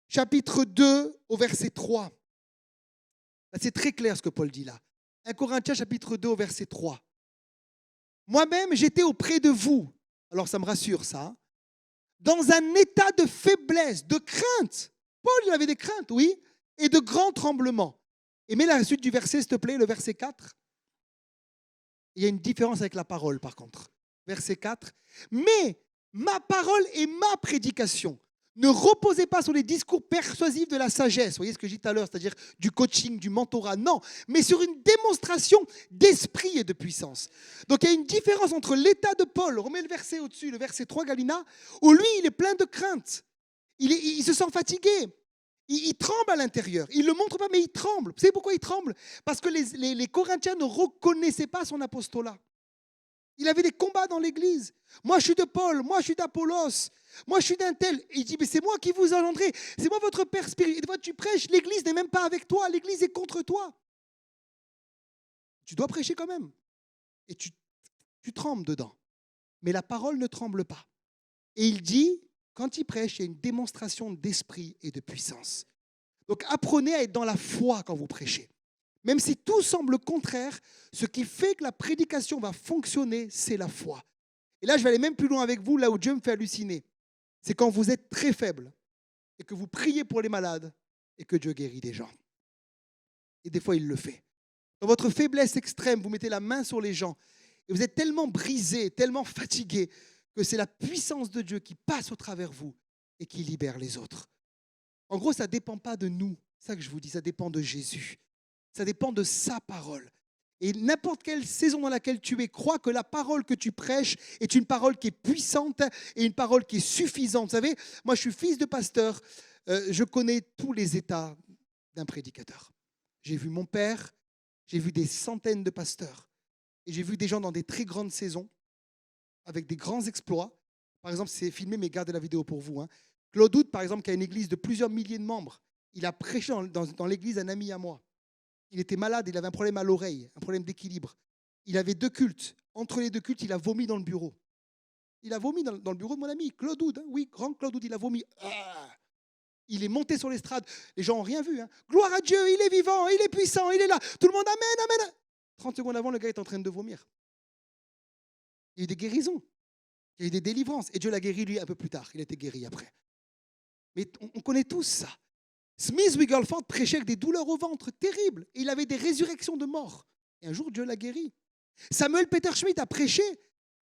chapitre 2 au verset 3. C'est très clair ce que Paul dit là. 1 Corinthiens chapitre 2 au verset 3. Moi-même, j'étais auprès de vous. Alors ça me rassure ça. Hein. Dans un état de faiblesse, de crainte. Paul, il avait des craintes, oui. Et de grands tremblements. Et mets la suite du verset, s'il te plaît, le verset 4. Il y a une différence avec la parole, par contre. Verset 4. Mais ma parole et ma prédication ne reposez pas sur les discours persuasifs de la sagesse. Vous voyez ce que j'ai dit tout à l'heure, c'est-à-dire du coaching, du mentorat. Non, mais sur une démonstration d'esprit et de puissance. Donc il y a une différence entre l'état de Paul, remets le verset au-dessus, le verset 3, Galina, où lui, il est plein de crainte. Il se sent fatigué. Il tremble à l'intérieur. Il ne le montre pas, mais il tremble. Vous savez pourquoi il tremble? Parce que les Corinthiens ne reconnaissaient pas son apostolat. Il avait des combats dans l'église. Moi, je suis de Paul. Moi, je suis d'Apollos. Moi, je suis d'un tel. Il dit, mais c'est moi qui vous engendrez. C'est moi votre père spirituel. Et toi, tu prêches. L'église n'est même pas avec toi. L'église est contre toi. Tu dois prêcher quand même. Et tu trembles dedans. Mais la parole ne tremble pas. Et il dit, quand il prêche, il y a une démonstration d'esprit et de puissance. Donc, apprenez à être dans la foi quand vous prêchez. Même si tout semble contraire, ce qui fait que la prédication va fonctionner, c'est la foi. Et là, je vais aller même plus loin avec vous, là où Dieu me fait halluciner. C'est quand vous êtes très faible et que vous priez pour les malades et que Dieu guérit des gens. Et des fois, il le fait. Dans votre faiblesse extrême, vous mettez la main sur les gens et vous êtes tellement brisé, tellement fatigué que c'est la puissance de Dieu qui passe au travers vous et qui libère les autres. En gros, ça ne dépend pas de nous. C'est ça que je vous dis, ça dépend de Jésus. Ça dépend de sa parole. Et n'importe quelle saison dans laquelle tu es, crois que la parole que tu prêches est une parole qui est puissante et une parole qui est suffisante. Vous savez, moi je suis fils de pasteur, je connais tous les états d'un prédicateur. J'ai vu mon père, j'ai vu des centaines de pasteurs et j'ai vu des gens dans des très grandes saisons avec des grands exploits. Par exemple, c'est filmé, mais gardez la vidéo pour vous. Hein. Claude Hout, par exemple, qui a une église de plusieurs milliers de membres, il a prêché dans l'église un ami à moi. Il était malade, il avait un problème à l'oreille, un problème d'équilibre. Il avait 2 cultes. Entre les 2 cultes, il a vomi dans le bureau. Il a vomi dans le bureau de mon ami, Claude Houd. Hein, oui, grand Claude Houd, il a vomi. Ah, il est monté sur l'estrade. Les gens n'ont rien vu. Hein. Gloire à Dieu, il est vivant, il est puissant, il est là. Tout le monde, amen, amen. 30 secondes avant, le gars est en train de vomir. Il y a eu des guérisons. Il y a eu des délivrances. Et Dieu l'a guéri, lui, un peu plus tard. Il a été guéri après. Mais on connaît tous ça. Smith Wigglesworth prêchait avec des douleurs au ventre terribles. Et il avait des résurrections de morts. Et un jour, Dieu l'a guéri. Samuel Peter Schmidt a prêché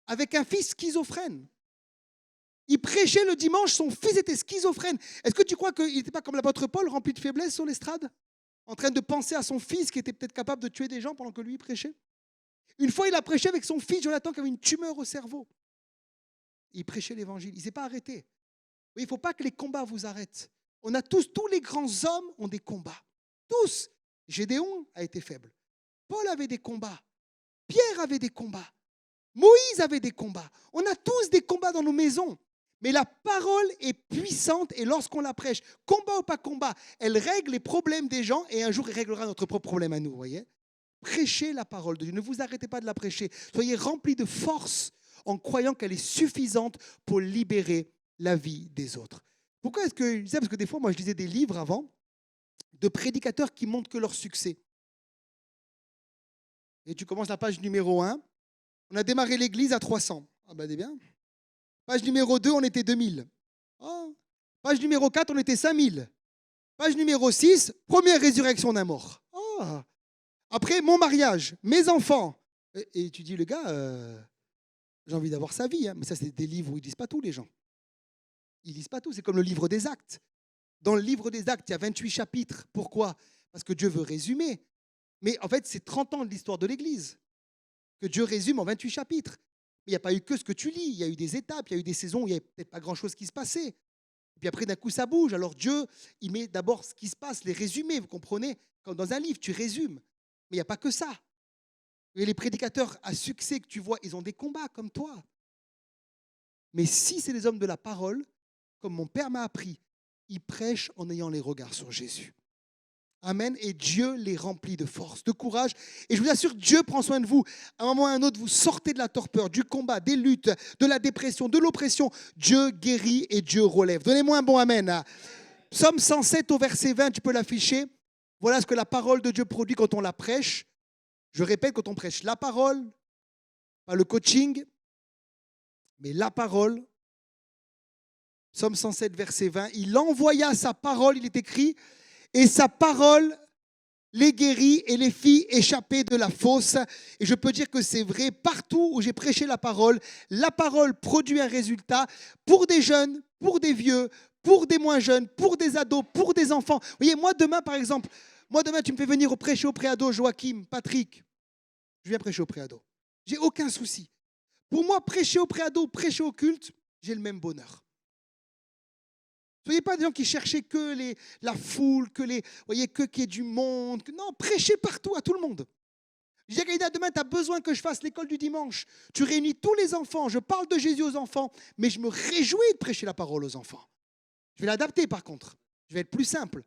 avec un fils schizophrène. Il prêchait le dimanche, son fils était schizophrène. Est-ce que tu crois qu'il n'était pas comme l'apôtre Paul, rempli de faiblesse sur l'estrade, en train de penser à son fils qui était peut-être capable de tuer des gens pendant que lui prêchait? Une fois, il a prêché avec son fils Jonathan qui avait une tumeur au cerveau. Il prêchait l'évangile. Il ne s'est pas arrêté. Il ne faut pas que les combats vous arrêtent. On a tous les grands hommes ont des combats. Tous. Gédéon a été faible. Paul avait des combats. Pierre avait des combats. Moïse avait des combats. On a tous des combats dans nos maisons. Mais la parole est puissante et lorsqu'on la prêche, combat ou pas combat, elle règle les problèmes des gens et un jour, elle réglera notre propre problème à nous. Voyez ? Prêchez la parole de Dieu. Ne vous arrêtez pas de la prêcher. Soyez remplis de force en croyant qu'elle est suffisante pour libérer la vie des autres. Pourquoi est-ce que je disais? Parce que des fois, moi, je lisais des livres avant de prédicateurs qui montrent que leur succès. Et tu commences la page numéro 1. On a démarré l'église à 300. Ah ben, c'est bien. Page numéro 2, on était 2000. Oh. Page numéro 4, on était 5000. Page numéro 6, première résurrection d'un mort. Oh. Après, mon mariage, mes enfants. Et tu dis, le gars, j'ai envie d'avoir sa vie. Hein. Mais ça, c'est des livres où ils ne disent pas tout, les gens. Ils ne lisent pas tout. C'est comme le livre des actes. Dans le livre des Actes, il y a 28 chapitres. Pourquoi? Parce que Dieu veut résumer. Mais en fait, c'est 30 ans de l'histoire de l'Église que Dieu résume en 28 chapitres. Mais il n'y a pas eu que ce que tu lis. Il y a eu des étapes, il y a eu des saisons où il n'y avait peut-être pas grand-chose qui se passait. Et puis après, d'un coup, ça bouge. Alors Dieu, il met d'abord ce qui se passe, les résumés, vous comprenez? Comme dans un livre, tu résumes. Mais il n'y a pas que ça. Et les prédicateurs à succès que tu vois, ils ont des combats comme toi. Mais si c'est les hommes de la parole, comme mon père m'a appris, ils prêchent en ayant les regards sur Jésus. Amen. Et Dieu les remplit de force, de courage. Et je vous assure, Dieu prend soin de vous. À un moment ou à un autre, vous sortez de la torpeur, du combat, des luttes, de la dépression, de l'oppression. Dieu guérit et Dieu relève. Donnez-moi un bon amen. Psaume 107 au verset 20, tu peux l'afficher. Voilà ce que la parole de Dieu produit quand on la prêche. Je répète, quand on prêche la parole, pas le coaching, mais la parole. Psaume 107, verset 20. Il envoya sa parole, il est écrit, et sa parole les guérit et les fit échapper de la fosse. Et je peux dire que c'est vrai, partout où j'ai prêché la parole produit un résultat pour des jeunes, pour des vieux, pour des moins jeunes, pour des ados, pour des enfants. Vous voyez, moi demain, par exemple, tu me fais venir prêcher au préado, Joachim, Patrick, je viens prêcher au préado. J'ai aucun souci. Pour moi, prêcher au préado, prêcher au culte, j'ai le même bonheur. Soyez pas des gens qui cherchaient que la foule, qu'il y ait du monde. Non, prêchez partout à tout le monde. Je dis à Gaïda, demain, tu as besoin que je fasse l'école du dimanche. Tu réunis tous les enfants, je parle de Jésus aux enfants, mais je me réjouis de prêcher la parole aux enfants. Je vais l'adapter par contre. Je vais être plus simple.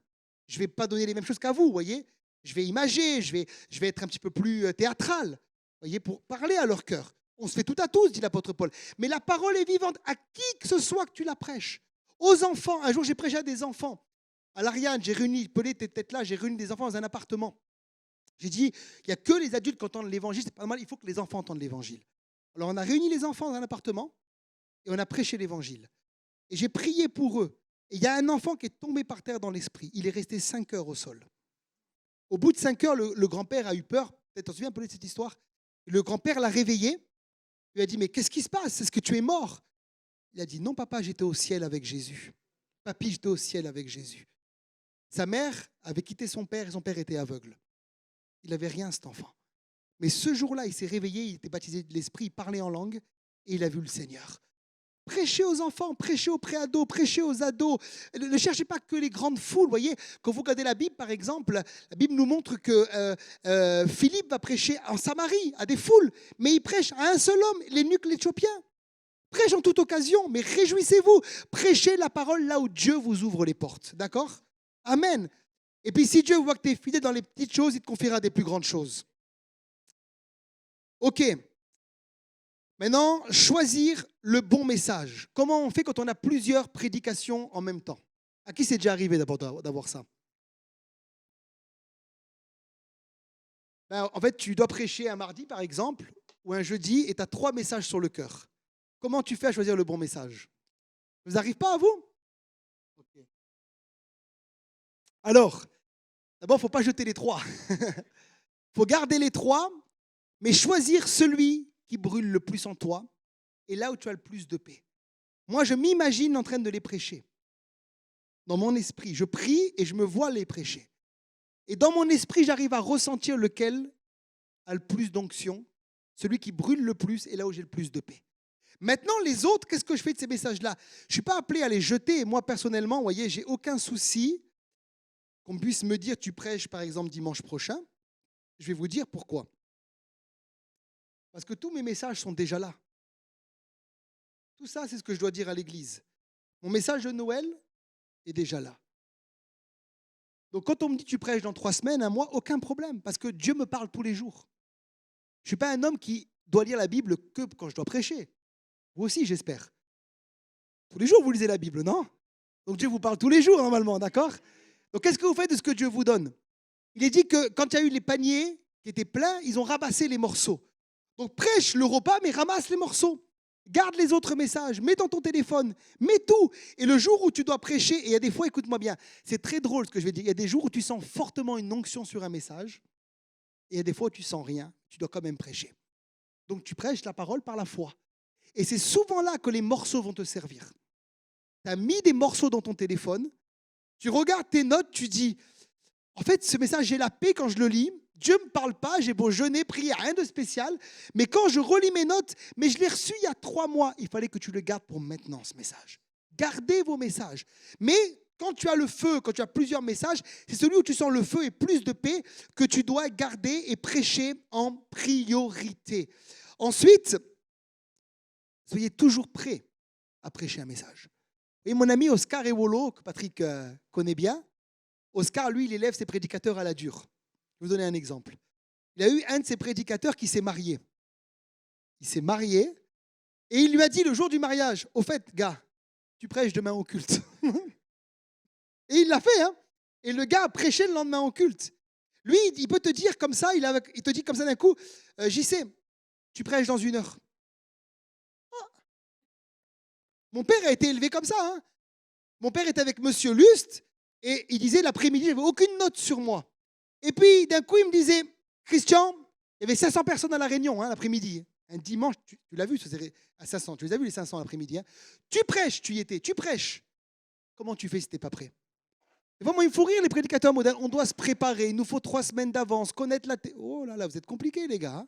Je ne vais pas donner les mêmes choses qu'à vous, voyez. Je vais imager, je vais être un petit peu plus théâtral, voyez, pour parler à leur cœur. On se fait tout à tous, dit l'apôtre Paul. Mais la parole est vivante à qui que ce soit que tu la prêches. Aux enfants, un jour j'ai prêché à des enfants. À l'Ariane, j'ai réuni, Pelé était peut-être là, j'ai réuni des enfants dans un appartement. J'ai dit, il n'y a que les adultes qui entendent l'évangile, c'est pas mal, il faut que les enfants entendent l'évangile. Alors on a réuni les enfants dans un appartement et on a prêché l'évangile. Et j'ai prié pour eux. Et il y a un enfant qui est tombé par terre dans l'esprit. Il est resté 5 heures au sol. Au bout de 5 heures, le grand-père a eu peur. Peut-être tu te souviens un peu de cette histoire. Le grand-père l'a réveillé. Il lui a dit, mais qu'est-ce qui se passe? Est-ce que tu es mort? Il a dit, non papa, j'étais au ciel avec Jésus. Papy, j'étais au ciel avec Jésus. Sa mère avait quitté son père et son père était aveugle. Il n'avait rien, cet enfant. Mais ce jour-là, il s'est réveillé, il était baptisé de l'esprit, il parlait en langue et il a vu le Seigneur. Prêchez aux enfants, prêchez aux préados, prêchez aux ados. Ne cherchez pas que les grandes foules. Vous voyez, quand vous regardez la Bible, par exemple, la Bible nous montre que Philippe va prêcher en Samarie à des foules, mais il prêche à un seul homme, l'eunuque l'Éthiopien. Prêche en toute occasion, mais réjouissez-vous. Prêchez la parole là où Dieu vous ouvre les portes. D'accord? Amen. Et puis si Dieu voit que tu es fidèle dans les petites choses, il te confiera des plus grandes choses. Ok. Maintenant, choisir le bon message. Comment on fait quand on a plusieurs prédications en même temps? À qui c'est déjà arrivé d'avoir ça? En fait, tu dois prêcher un mardi, par exemple, ou un jeudi, et tu as 3 messages sur le cœur. Comment tu fais à choisir le bon message? Ça vous arrive pas à vous? Okay. Alors, d'abord, il ne faut pas jeter les 3. Il faut garder les 3, mais choisir celui qui brûle le plus en toi et là où tu as le plus de paix. Moi, je m'imagine en train de les prêcher. Dans mon esprit, je prie et je me vois les prêcher. Et dans mon esprit, j'arrive à ressentir lequel a le plus d'onction, celui qui brûle le plus et là où j'ai le plus de paix. Maintenant, les autres, qu'est-ce que je fais de ces messages-là? Je ne suis pas appelé à les jeter. Et moi, personnellement, vous voyez, j'ai aucun souci qu'on puisse me dire, tu prêches, par exemple, dimanche prochain. Je vais vous dire pourquoi. Parce que tous mes messages sont déjà là. Tout ça, c'est ce que je dois dire à l'Église. Mon message de Noël est déjà là. Donc, quand on me dit, tu prêches dans 3 semaines, un mois, aucun problème. Parce que Dieu me parle tous les jours. Je ne suis pas un homme qui doit lire la Bible que quand je dois prêcher. Vous aussi, j'espère. Tous les jours, vous lisez la Bible, non? Donc Dieu vous parle tous les jours, normalement, d'accord? Donc qu'est-ce que vous faites de ce que Dieu vous donne? Il est dit que quand il y a eu les paniers qui étaient pleins, ils ont ramassé les morceaux. Donc prêche le repas, mais ramasse les morceaux. Garde les autres messages, mets dans ton téléphone, mets tout. Et le jour où tu dois prêcher, et il y a des fois, écoute-moi bien, c'est très drôle ce que je vais dire, il y a des jours où tu sens fortement une onction sur un message, et il y a des fois où tu sens rien, tu dois quand même prêcher. Donc tu prêches la parole par la foi. Et c'est souvent là que les morceaux vont te servir. Tu as mis des morceaux dans ton téléphone, Tu regardes tes notes, tu dis, en fait, ce message, j'ai la paix quand je le lis. Dieu ne me parle pas, j'ai beau jeûner, prier, rien de spécial. Mais quand je relis mes notes, mais je l'ai reçu il y a 3 mois, il fallait que tu le gardes pour maintenant, ce message. Gardez vos messages. Mais quand tu as le feu, quand tu as plusieurs messages, c'est celui où tu sens le feu et plus de paix que tu dois garder et prêcher en priorité. Ensuite, soyez toujours prêts à prêcher un message. Et mon ami Oscar Ewolo, que Patrick connaît bien, Oscar, lui, il élève ses prédicateurs à la dure. Je vais vous donner un exemple. Il a eu un de ses prédicateurs qui s'est marié. Il s'est marié et il lui a dit le jour du mariage, au fait, gars, tu prêches demain au culte. Et il l'a fait, hein. Et le gars a prêché le lendemain au culte. Lui, il peut te dire comme ça, il te dit comme ça d'un coup, JC, tu prêches dans 1 heure. Ah. Mon père a été élevé comme ça, hein. Mon père était avec Monsieur Lust et il disait l'après-midi, je n'avais aucune note sur moi. Et puis d'un coup, il me disait, Christian, il y avait 500 personnes à la réunion l'après-midi. Un dimanche, tu l'as vu, à 500, tu les as vus les 500 l'après-midi. Tu prêches, tu y étais, tu prêches. Comment tu fais si tu n'es pas prêt? Vraiment, il faut rire les prédicateurs modernes. On doit se préparer, il nous faut 3 semaines d'avance, connaître Oh là là, vous êtes compliqués les gars.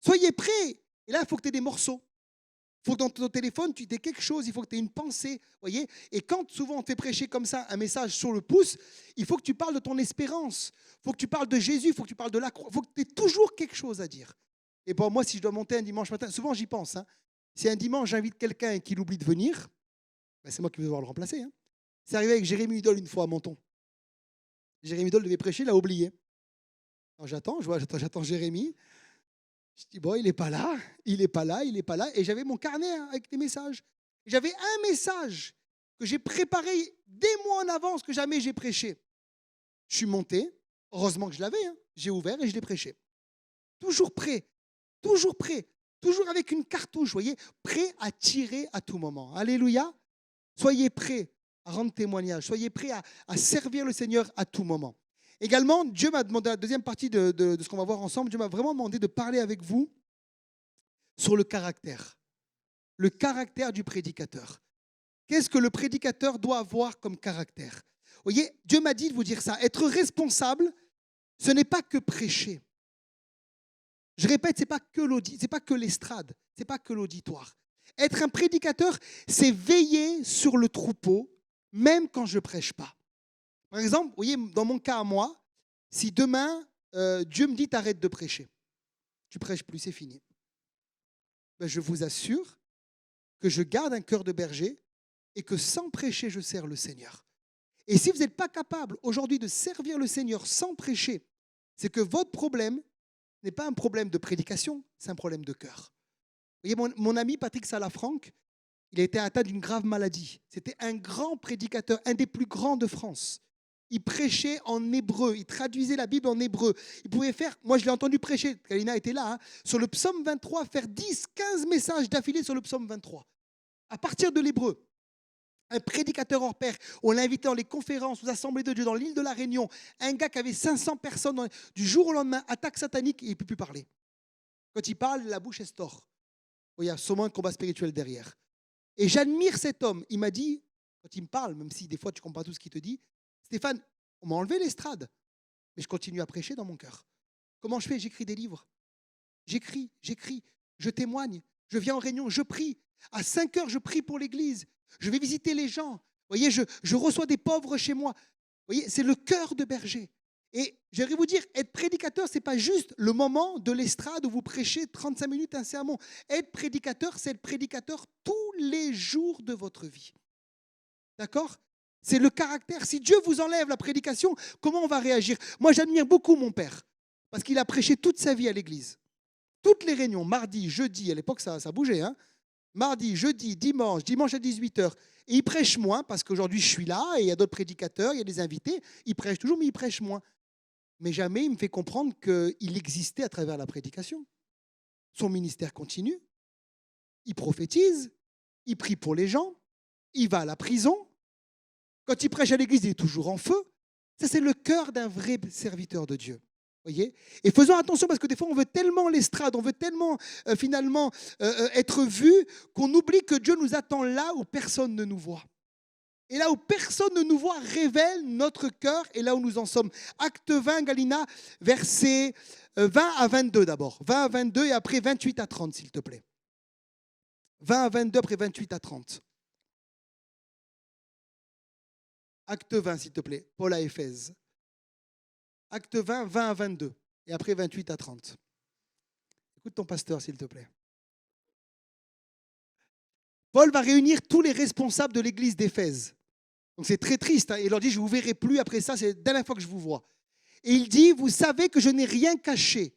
Soyez prêts. Et là, il faut que tu aies des morceaux. Il faut que dans ton téléphone, tu aies quelque chose, il faut que tu aies une pensée. Voyez. Et quand souvent on te fait prêcher comme ça un message sur le pouce, il faut que tu parles de ton espérance. Il faut que tu parles de Jésus, il faut que tu parles de la croix. Il faut que tu aies toujours quelque chose à dire. Et bon, moi, si je dois monter un dimanche matin, souvent j'y pense. Si un dimanche j'invite quelqu'un et qu'il oublie de venir, ben, c'est moi qui vais devoir le remplacer. C'est arrivé avec Jérémy Hudol une fois à Menton. Jérémy Hudol devait prêcher, il a oublié. Alors j'attends Jérémy. Je dis, bon, il n'est pas là, il n'est pas là, il n'est pas là. Et j'avais mon carnet avec des messages. J'avais un message que j'ai préparé des mois en avance que jamais j'ai prêché. Je suis monté, heureusement que je l'avais, j'ai ouvert et je l'ai prêché. Toujours prêt, toujours avec une cartouche, voyez, prêt à tirer à tout moment. Alléluia. Soyez prêts à rendre témoignage, soyez prêts à servir le Seigneur à tout moment. Également, Dieu m'a demandé, la deuxième partie de ce qu'on va voir ensemble, Dieu m'a vraiment demandé de parler avec vous sur le caractère du prédicateur. Qu'est-ce que le prédicateur doit avoir comme caractère? Vous voyez, Dieu m'a dit de vous dire ça. Être responsable, ce n'est pas que prêcher. Je répète, ce n'est pas que l'estrade, ce n'est pas que l'auditoire. Être un prédicateur, c'est veiller sur le troupeau, même quand je ne prêche pas. Par exemple, vous voyez, dans mon cas à moi, si demain, Dieu me dit t'arrêtes de prêcher, tu ne prêches plus, c'est fini. Ben, je vous assure que je garde un cœur de berger et que sans prêcher, je sers le Seigneur. Et si vous n'êtes pas capable aujourd'hui de servir le Seigneur sans prêcher, c'est que votre problème n'est pas un problème de prédication, c'est un problème de cœur. Vous voyez, mon ami Patrick Salafranc, il a été atteint d'une grave maladie. C'était un grand prédicateur, un des plus grands de France. Il prêchait en hébreu, il traduisait la Bible en hébreu. Il pouvait faire, moi je l'ai entendu prêcher, Kalina était là, sur le psaume 23, faire 10, 15 messages d'affilée sur le psaume 23. À partir de l'hébreu. Un prédicateur hors pair, on l'a invité dans les conférences, aux assemblées de Dieu, dans l'île de la Réunion. Un gars qui avait 500 personnes, du jour au lendemain, attaque satanique, il ne peut plus parler. Quand il parle, la bouche est store. Il y a sûrement un combat spirituel derrière. Et j'admire cet homme. Il m'a dit, quand il me parle, même si des fois tu ne comprends pas tout ce qu'il te dit, Stéphane, on m'a enlevé l'estrade, mais je continue à prêcher dans mon cœur. Comment je fais? J'écris des livres. J'écris, je témoigne, je viens en réunion, je prie. À 5 heures, je prie pour l'église. Je vais visiter les gens. Vous voyez, je reçois des pauvres chez moi. Vous voyez, c'est le cœur de berger. Et j'aimerais vous dire, être prédicateur, ce n'est pas juste le moment de l'estrade où vous prêchez 35 minutes un sermon. Être prédicateur, c'est être prédicateur tous les jours de votre vie. D'accord? C'est le caractère. Si Dieu vous enlève la prédication, comment on va réagir? Moi, j'admire beaucoup mon père, parce qu'il a prêché toute sa vie à l'église. Toutes les réunions, mardi, jeudi, à l'époque, ça bougeait, mardi, jeudi, dimanche à 18h. Et il prêche moins, parce qu'aujourd'hui, je suis là, et il y a d'autres prédicateurs, il y a des invités. Il prêche toujours, mais il prêche moins. Mais jamais il me fait comprendre qu'il existait à travers la prédication. Son ministère continue. Il prophétise. Il prie pour les gens. Il va à la prison. Quand il prêche à l'église, il est toujours en feu. Ça, c'est le cœur d'un vrai serviteur de Dieu. Voyez. Et faisons attention parce que des fois, on veut tellement l'estrade, on veut tellement finalement être vu qu'on oublie que Dieu nous attend là où personne ne nous voit. Et là où personne ne nous voit, révèle notre cœur et là où nous en sommes. Acte 20, Galina, versets 20 à 22 d'abord. 20 à 22 et après 28 à 30, s'il te plaît. 20 à 22, après 28 à 30. Acte 20, s'il te plaît. Paul à Éphèse. Acte 20, 20 à 22. Et après 28 à 30. Écoute ton pasteur, s'il te plaît. Paul va réunir tous les responsables de l'église d'Éphèse. Donc c'est très triste. Hein. Il leur dit, je ne vous verrai plus après ça, c'est la dernière fois que je vous vois. Et il dit, vous savez que je n'ai rien caché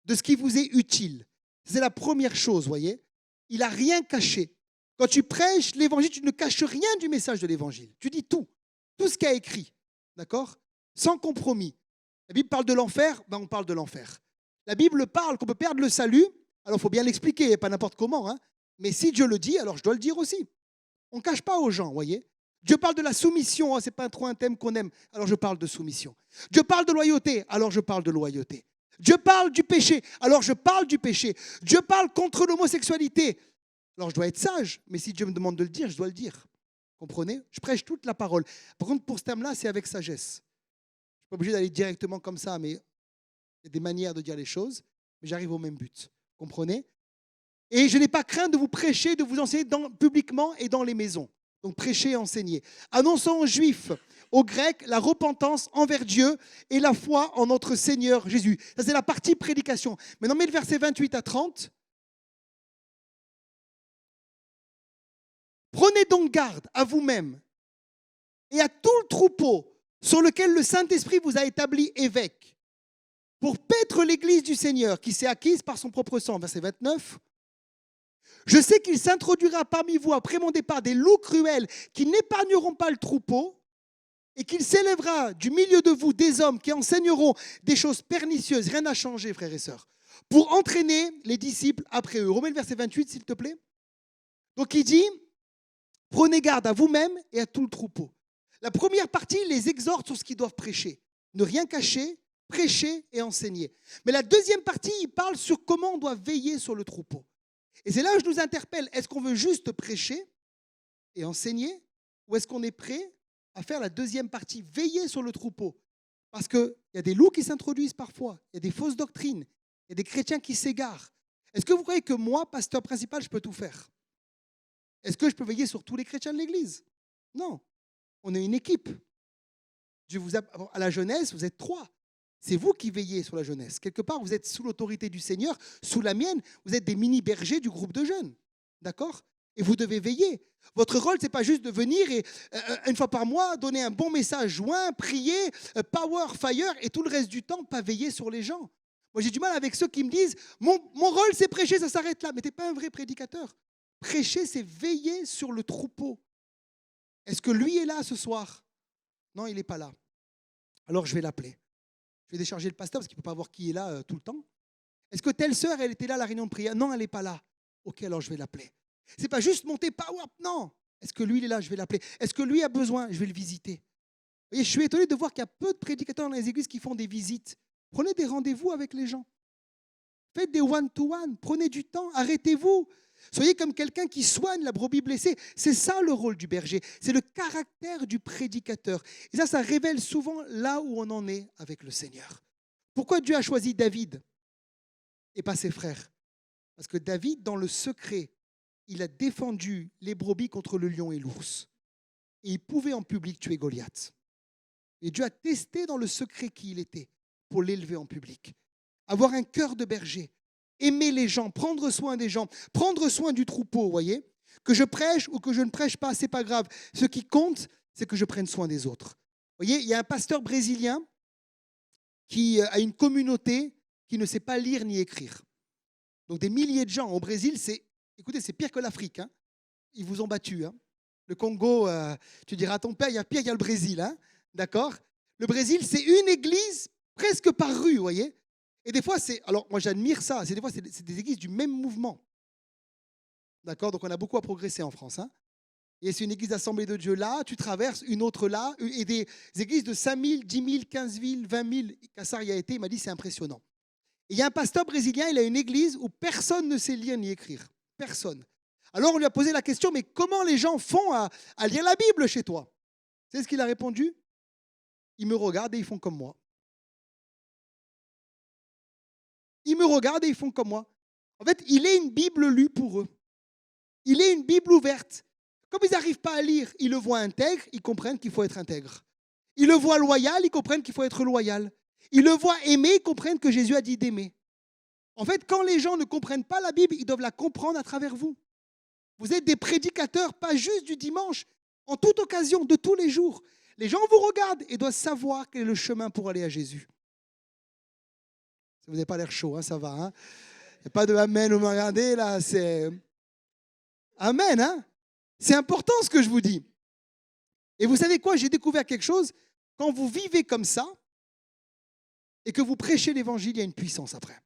de ce qui vous est utile. C'est la première chose, voyez. Il n'a rien caché. Quand tu prêches l'évangile, tu ne caches rien du message de l'évangile. Tu dis tout. Tout ce qu'il y a écrit. D'accord? Sans compromis. La Bible parle de l'enfer, ben on parle de l'enfer. La Bible parle qu'on peut perdre le salut. Alors il faut bien l'expliquer, pas n'importe comment. Hein. Mais si Dieu le dit, alors je dois le dire aussi. On ne cache pas aux gens, voyez. Dieu parle de la soumission, ce n'est pas trop un thème qu'on aime, alors je parle de soumission. Dieu parle de loyauté, alors je parle de loyauté. Dieu parle du péché, alors je parle du péché. Dieu parle contre l'homosexualité, alors je dois être sage, mais si Dieu me demande de le dire, je dois le dire. Comprenez? Je prêche toute la parole. Par contre, pour ce thème-là, c'est avec sagesse. Je ne suis pas obligé d'aller directement comme ça, mais il y a des manières de dire les choses, mais j'arrive au même but. Comprenez? Et je n'ai pas craint de vous prêcher, de vous enseigner publiquement et dans les maisons. Donc prêcher et enseigner. Annonçant aux Juifs, aux Grecs, la repentance envers Dieu et la foi en notre Seigneur Jésus. Ça, c'est la partie prédication. Maintenant, mets le verset 28 à 30. Prenez donc garde à vous-même et à tout le troupeau sur lequel le Saint-Esprit vous a établi évêque pour paître l'église du Seigneur qui s'est acquise par son propre sang. Verset 29. Je sais qu'il s'introduira parmi vous après mon départ des loups cruels qui n'épargneront pas le troupeau et qu'il s'élèvera du milieu de vous des hommes qui enseigneront des choses pernicieuses. Rien n'a changé, frères et sœurs. Pour entraîner les disciples après eux. Remets le verset 28, s'il te plaît. Donc il dit, prenez garde à vous-même et à tout le troupeau. La première partie les exhorte sur ce qu'ils doivent prêcher. Ne rien cacher, prêcher et enseigner. Mais la deuxième partie, il parle sur comment on doit veiller sur le troupeau. Et c'est là où je nous interpelle. Est-ce qu'on veut juste prêcher et enseigner ou est-ce qu'on est prêt à faire la deuxième partie, veiller sur le troupeau? Parce qu'il y a des loups qui s'introduisent parfois, il y a des fausses doctrines, il y a des chrétiens qui s'égarent. Est-ce que vous croyez que moi, pasteur principal, je peux tout faire? Est-ce que je peux veiller sur tous les chrétiens de l'Église? Non. On est une équipe. À la jeunesse, vous êtes 3. C'est vous qui veillez sur la jeunesse. Quelque part, vous êtes sous l'autorité du Seigneur, sous la mienne. Vous êtes des mini-bergers du groupe de jeunes. D'accord? Et vous devez veiller. Votre rôle, ce n'est pas juste de venir et une fois par mois, donner un bon message joint, prier, power, fire, et tout le reste du temps, pas veiller sur les gens. Moi, j'ai du mal avec ceux qui me disent, mon rôle, c'est prêcher, ça s'arrête là. Mais tu n'es pas un vrai prédicateur. Prêcher, c'est veiller sur le troupeau. Est-ce que lui est là ce soir? Non, il n'est pas là. Alors, je vais l'appeler. Je vais décharger le pasteur parce qu'il ne peut pas voir qui est là tout le temps. Est-ce que telle sœur, elle était là à la réunion de prière? Non, elle n'est pas là. Ok, alors je vais l'appeler. Ce n'est pas juste monter power, non. Est-ce que lui, il est là? Je vais l'appeler. Est-ce que lui a besoin? Je vais le visiter. Vous voyez, je suis étonné de voir qu'il y a peu de prédicateurs dans les églises qui font des visites. Prenez des rendez-vous avec les gens. Faites des one-to-one. Prenez du temps. Arrêtez-vous. Soyez comme quelqu'un qui soigne la brebis blessée. C'est ça le rôle du berger. C'est le caractère du prédicateur. Et ça révèle souvent là où on en est avec le Seigneur. Pourquoi Dieu a choisi David et pas ses frères? Parce que David, dans le secret, il a défendu les brebis contre le lion et l'ours. Et il pouvait en public tuer Goliath. Et Dieu a testé dans le secret qui il était pour l'élever en public. Avoir un cœur de berger. Aimer les gens, prendre soin des gens, prendre soin du troupeau, vous voyez. Que je prêche ou que je ne prêche pas, ce n'est pas grave. Ce qui compte, c'est que je prenne soin des autres. Vous voyez, il y a un pasteur brésilien qui a une communauté qui ne sait pas lire ni écrire. Donc des milliers de gens au Brésil, écoutez, c'est pire que l'Afrique. Hein. Ils vous ont battu. Hein. Le Congo, tu diras à ton père, il y a pire, il y a le Brésil. Hein. D'accord? Le Brésil, c'est une église presque par rue, vous voyez. Et des fois, alors moi j'admire ça, des fois c'est des églises du même mouvement. D'accord? Donc on a beaucoup à progresser en France. Hein? Et c'est une église d'Assemblée de Dieu là, tu traverses une autre là, et des églises de 5 000, 10 000, 15 000, 20 000. Kassar y a été, il m'a dit c'est impressionnant. Et il y a un pasteur brésilien, il a une église où personne ne sait lire ni écrire. Personne. Alors on lui a posé la question, mais comment les gens font à lire la Bible chez toi? C'est ce qu'il a répondu? Ils me regardent et ils font comme moi. Ils me regardent et ils font comme moi. En fait, il est une Bible lue pour eux. Il est une Bible ouverte. Comme ils n'arrivent pas à lire, ils le voient intègre, ils comprennent qu'il faut être intègre. Ils le voient loyal, ils comprennent qu'il faut être loyal. Ils le voient aimer, ils comprennent que Jésus a dit d'aimer. En fait, quand les gens ne comprennent pas la Bible, ils doivent la comprendre à travers vous. Vous êtes des prédicateurs, pas juste du dimanche, en toute occasion, de tous les jours. Les gens vous regardent et doivent savoir quel est le chemin pour aller à Jésus. Vous n'avez pas l'air chaud, hein, ça va. Hein. Il n'y a pas de amen, vous me regardez là, c'est... Amen, hein. C'est important ce que je vous dis. Et vous savez quoi, j'ai découvert quelque chose. Quand vous vivez comme ça et que vous prêchez l'évangile, il y a une puissance après.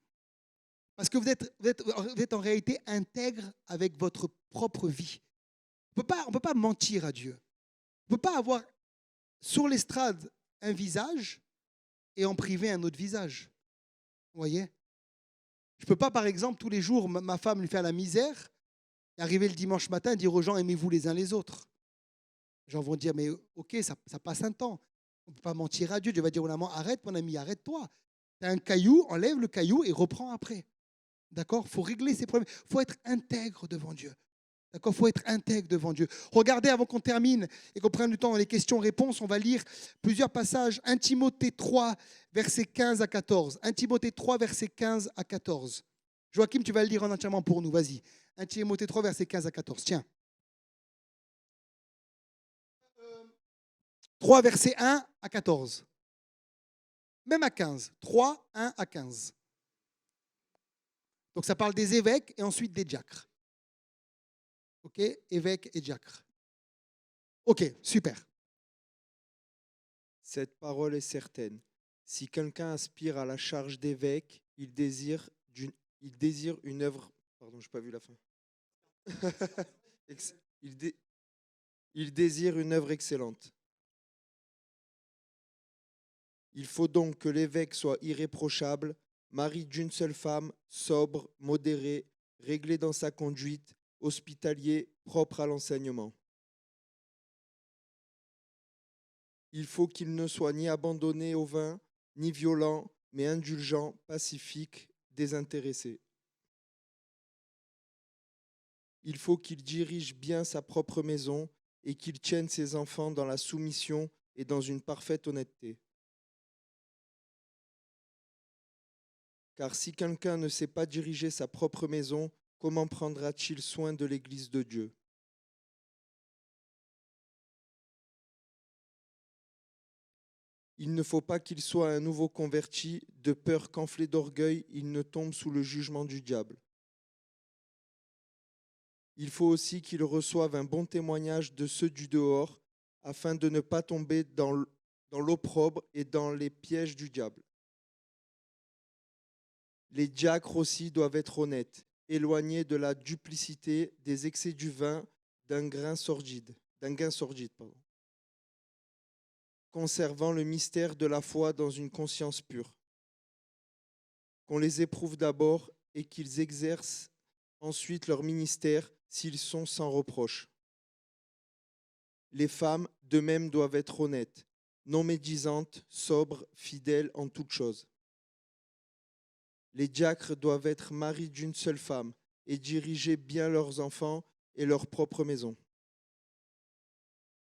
Parce que vous êtes en réalité intègre avec votre propre vie. On ne peut pas mentir à Dieu. On ne peut pas avoir sur l'estrade un visage et en privé un autre visage. Vous voyez? Je ne peux pas, par exemple, tous les jours, ma femme lui faire la misère et arriver le dimanche matin et dire aux gens, aimez-vous les uns les autres. Les gens vont dire, mais ok, ça passe un temps. On ne peut pas mentir à Dieu. Dieu va dire, arrête mon ami, arrête-toi. Tu as un caillou, enlève le caillou et reprends après. D'accord? Il faut régler ses problèmes. Il faut être intègre devant Dieu. D'accord? Il faut être intègre devant Dieu. Regardez, avant qu'on termine et qu'on prenne du temps dans les questions-réponses, on va lire plusieurs passages. 1 Timothée 3, versets 15 à 14. 1 Timothée 3, versets 15 à 14. Joachim, tu vas le lire en entièrement pour nous. Vas-y. 1 Timothée 3, versets 15 à 14. Tiens. 3, versets 1 à 14. Même à 15. 3, 1 à 15. Donc ça parle des évêques et ensuite des diacres. Ok? Évêques et diacres. Ok, super. Cette parole est certaine. Si quelqu'un aspire à la charge d'évêque, il désire une œuvre. Pardon, je n'ai pas vu la fin. Il désire une œuvre excellente. Il faut donc que l'évêque soit irréprochable, mari d'une seule femme, sobre, modéré, réglé dans sa conduite, hospitalier, propre à l'enseignement. Il faut qu'il ne soit ni abandonné au vin, ni violent, mais indulgent, pacifique, désintéressé. Il faut qu'il dirige bien sa propre maison et qu'il tienne ses enfants dans la soumission et dans une parfaite honnêteté. Car si quelqu'un ne sait pas diriger sa propre maison, comment prendra-t-il soin de l'Église de Dieu? Il ne faut pas qu'il soit un nouveau converti, de peur qu'enflé d'orgueil, il ne tombe sous le jugement du diable. Il faut aussi qu'il reçoive un bon témoignage de ceux du dehors, afin de ne pas tomber dans l'opprobre et dans les pièges du diable. Les diacres aussi doivent être honnêtes, éloignés de la duplicité, des excès du vin, d'un gain sordide, conservant le mystère de la foi dans une conscience pure. Qu'on les éprouve d'abord et qu'ils exercent ensuite leur ministère s'ils sont sans reproche. Les femmes, de même, doivent être honnêtes, non médisantes, sobres, fidèles en toutes choses. Les diacres doivent être maris d'une seule femme et diriger bien leurs enfants et leur propre maison.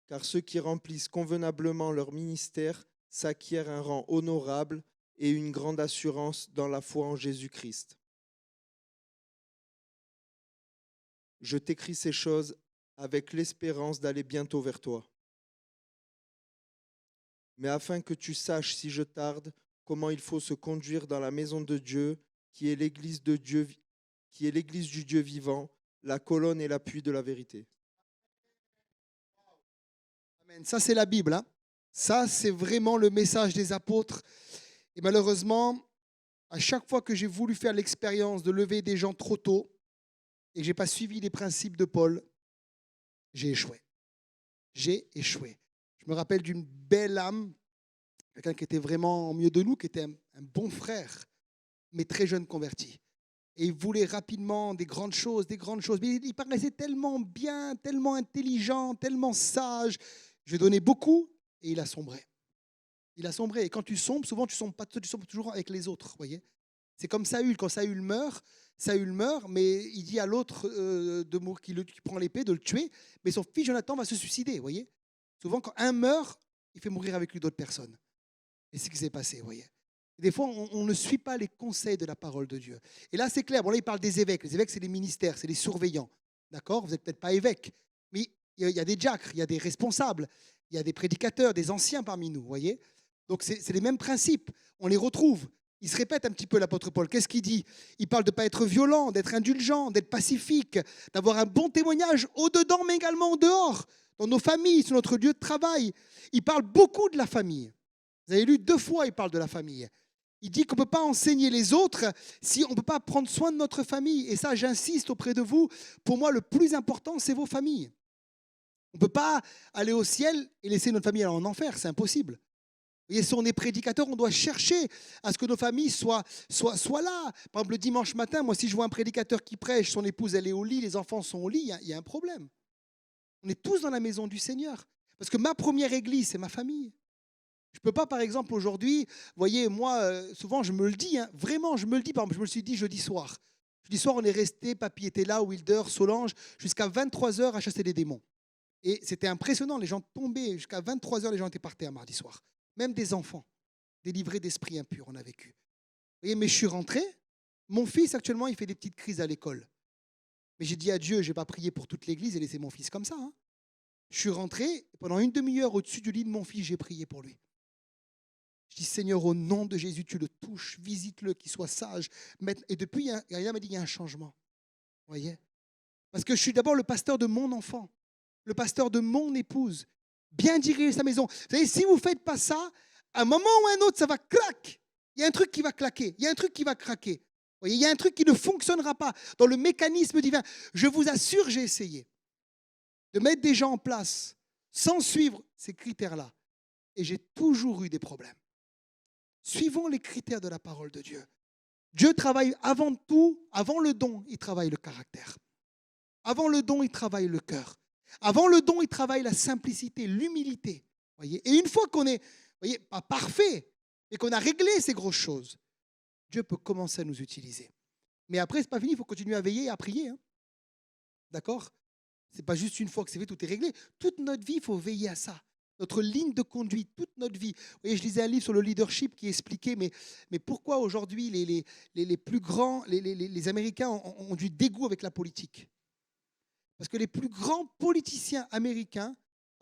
Car ceux qui remplissent convenablement leur ministère s'acquièrent un rang honorable et une grande assurance dans la foi en Jésus-Christ. Je t'écris ces choses avec l'espérance d'aller bientôt vers toi. Mais afin que tu saches, si je tarde, comment il faut se conduire dans la maison de Dieu, qui est l'église de Dieu, qui est l'église du Dieu vivant, la colonne et l'appui de la vérité. Amen. Ça, c'est la Bible. Hein. Ça, c'est vraiment le message des apôtres. Et malheureusement, à chaque fois que j'ai voulu faire l'expérience de lever des gens trop tôt et que je n'ai pas suivi les principes de Paul, j'ai échoué. J'ai échoué. Je me rappelle d'une belle âme, quelqu'un qui était vraiment au milieu de nous, qui était un bon frère, mais très jeune converti. et il voulait rapidement des grandes choses, des grandes choses. Mais il paraissait tellement bien, tellement intelligent, tellement sage. Je lui ai donné beaucoup et il a sombré. Il a sombré. Et quand tu sombres, souvent tu sombres pas, tu sombres toujours avec les autres, voyez. C'est comme Saül. Quand Saül meurt, mais il dit à l'autre qui prend l'épée de le tuer, mais son fils Jonathan va se suicider, voyez. Souvent, quand un meurt, il fait mourir avec lui d'autres personnes. Et c'est ce qui s'est passé, vous voyez. Des fois, on ne suit pas les conseils de la parole de Dieu. Et là, c'est clair. Bon, là, il parle des évêques. Les évêques, c'est les ministères, c'est les surveillants. D'accord. Vous n'êtes peut-être pas évêque, mais il y a des diacres, il y a des responsables, il y a des prédicateurs, des anciens parmi nous, vous voyez. Donc, c'est les mêmes principes. On les retrouve. Il se répète un petit peu, l'apôtre Paul. Qu'est-ce qu'il dit? Il parle de ne pas être violent, d'être indulgent, d'être pacifique, d'avoir un bon témoignage au-dedans, mais également au-dehors, dans nos familles, sur notre lieu de travail. Il parle beaucoup de la famille. Vous avez lu 2 fois, il parle de la famille. Il dit qu'on ne peut pas enseigner les autres si on ne peut pas prendre soin de notre famille. Et ça, j'insiste auprès de vous. Pour moi, le plus important, c'est vos familles. On ne peut pas aller au ciel et laisser notre famille aller en enfer. C'est impossible. Vous voyez, si on est prédicateur, on doit chercher à ce que nos familles soient là. Par exemple, le dimanche matin, moi, si je vois un prédicateur qui prêche, son épouse, elle est au lit, les enfants sont au lit, il y a un problème. On est tous dans la maison du Seigneur. Parce que ma première église, c'est ma famille. Je ne peux pas, par exemple, aujourd'hui, vous voyez, moi, souvent, je me le dis, hein, vraiment, je me le dis. Par exemple, je me le suis dit jeudi soir. Jeudi soir, on est resté, papy était là, Wilder, Solange, jusqu'à 23 heures à chasser les démons. Et c'était impressionnant, les gens tombaient, jusqu'à 23 heures, les gens étaient par terre mardi soir. Même des enfants, délivrés d'esprits impurs, on a vécu. Vous voyez, mais je suis rentré, mon fils, actuellement, il fait des petites crises à l'école. Mais j'ai dit à Dieu, je n'ai pas prié pour toute l'église et laissé mon fils comme ça. Hein. Je suis rentré, pendant une demi-heure au-dessus du lit de mon fils, j'ai prié pour lui. Je dis, Seigneur, au nom de Jésus, tu le touches, visite-le, qu'il soit sage. Et depuis, il m'a dit, il y a un changement. Vous voyez? Parce que je suis d'abord le pasteur de mon enfant, le pasteur de mon épouse. Bien diriger sa maison. Vous savez, si vous ne faites pas ça, à un moment ou à un autre, ça va claquer. Il y a un truc qui va claquer, il y a un truc qui va craquer. Vous voyez, il y a un truc qui ne fonctionnera pas dans le mécanisme divin. Je vous assure, j'ai essayé de mettre des gens en place sans suivre ces critères-là. Et j'ai toujours eu des problèmes. Suivons les critères de la parole de Dieu. Dieu travaille avant tout, avant le don, il travaille le caractère. Avant le don, il travaille le cœur. Avant le don, il travaille la simplicité, l'humilité. Voyez. Et une fois qu'on est, voyez, pas parfait, mais qu'on a réglé ces grosses choses, Dieu peut commencer à nous utiliser. Mais après, ce n'est pas fini, il faut continuer à veiller et à prier. Hein. D'accord? Ce n'est pas juste une fois que c'est fait, tout est réglé. Toute notre vie, il faut veiller à ça. Notre ligne de conduite, toute notre vie. Vous voyez, je lisais un livre sur le leadership qui expliquait, mais pourquoi aujourd'hui les plus grands, les Américains ont du dégoût avec la politique. Parce que les plus grands politiciens américains,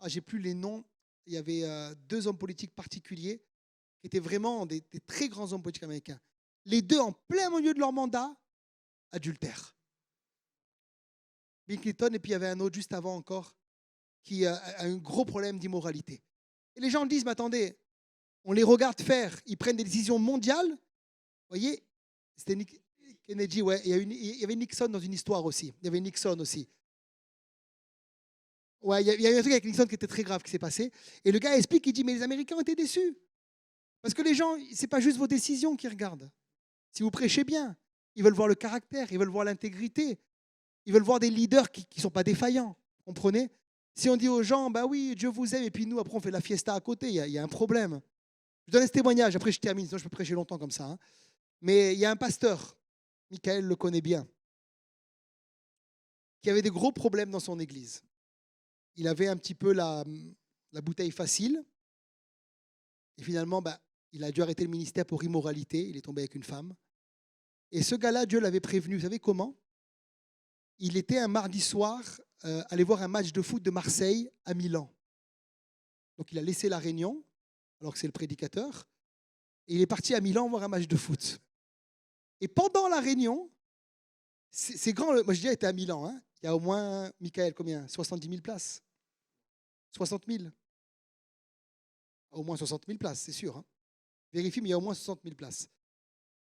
j'ai plus les noms, il y avait 2 hommes politiques particuliers qui étaient vraiment des très grands hommes politiques américains. Les 2, en plein milieu de leur mandat, adultères. Bill Clinton, et puis il y avait un autre juste avant encore, qui a un gros problème d'immoralité. Et les gens disent, mais attendez, on les regarde faire, ils prennent des décisions mondiales. Vous voyez, c'était Kennedy, ouais, il y avait Nixon dans une histoire aussi. Il y avait Nixon aussi. Ouais, il y a eu un truc avec Nixon qui était très grave qui s'est passé. Et le gars explique, il dit, mais les Américains ont été déçus. Parce que les gens, ce n'est pas juste vos décisions qu'ils regardent. Si vous prêchez bien, ils veulent voir le caractère, ils veulent voir l'intégrité, ils veulent voir des leaders qui ne sont pas défaillants. Vous comprenez? Si on dit aux gens, bah oui, Dieu vous aime, et puis nous, après, on fait la fiesta à côté, il y a un problème. Je donne ce témoignage, après je termine, sinon je peux prêcher longtemps comme ça. Hein. Mais il y a un pasteur, Michael le connaît bien, qui avait des gros problèmes dans son église. Il avait un petit peu la bouteille facile. Et finalement, il a dû arrêter le ministère pour immoralité. Il est tombé avec une femme. Et ce gars-là, Dieu l'avait prévenu. Vous savez comment? Il était un mardi soir allé voir un match de foot de Marseille à Milan. Donc il a laissé la Réunion, alors que c'est le prédicateur. Et il est parti à Milan voir un match de foot. Et pendant la réunion, c'est grand. Moi, je dis, il était à Milan. Hein. Il y a au moins, Michael, combien? 70 000 places. 60 000. Au moins 60 000 places, c'est sûr. Hein. Vérifie, mais il y a au moins 60 000 places.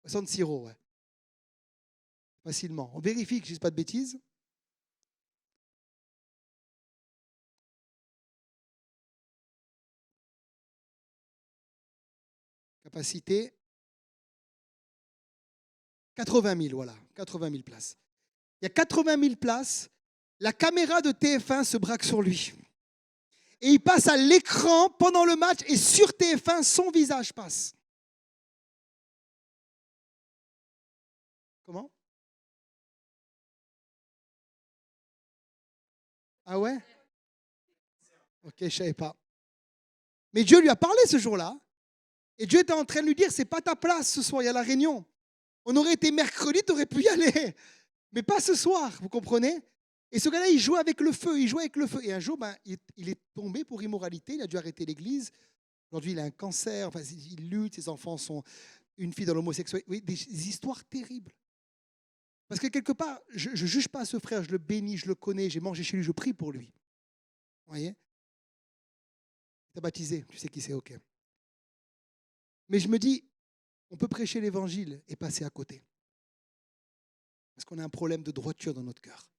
66 euros, ouais. Facilement. On vérifie que je ne dise pas de bêtises. Capacité. 80 000, voilà. 80 000 places. Il y a 80 000 places. La caméra de TF1 se braque sur lui. Et il passe à l'écran pendant le match et sur TF1, son visage passe. Comment? Ah ouais? Ok, je ne savais pas. Mais Dieu lui a parlé ce jour-là. Et Dieu était en train de lui dire, c'est pas ta place ce soir, il y a la réunion. On aurait été mercredi, tu aurais pu y aller. Mais pas ce soir, vous comprenez? Et ce gars-là, il jouait avec le feu, il jouait avec le feu. Et un jour, il est tombé pour immoralité, il a dû arrêter l'église. Aujourd'hui, il a un cancer, enfin, il lutte, ses enfants sont une fille dans l'homosexualité. Oui, des histoires terribles. Parce que quelque part, je ne juge pas ce frère, je le bénis, je le connais, j'ai mangé chez lui, je prie pour lui. Vous voyez? Tu es baptisé, tu sais qui c'est, ok. Mais je me dis, on peut prêcher l'évangile et passer à côté. Parce qu'on a un problème de droiture dans notre cœur.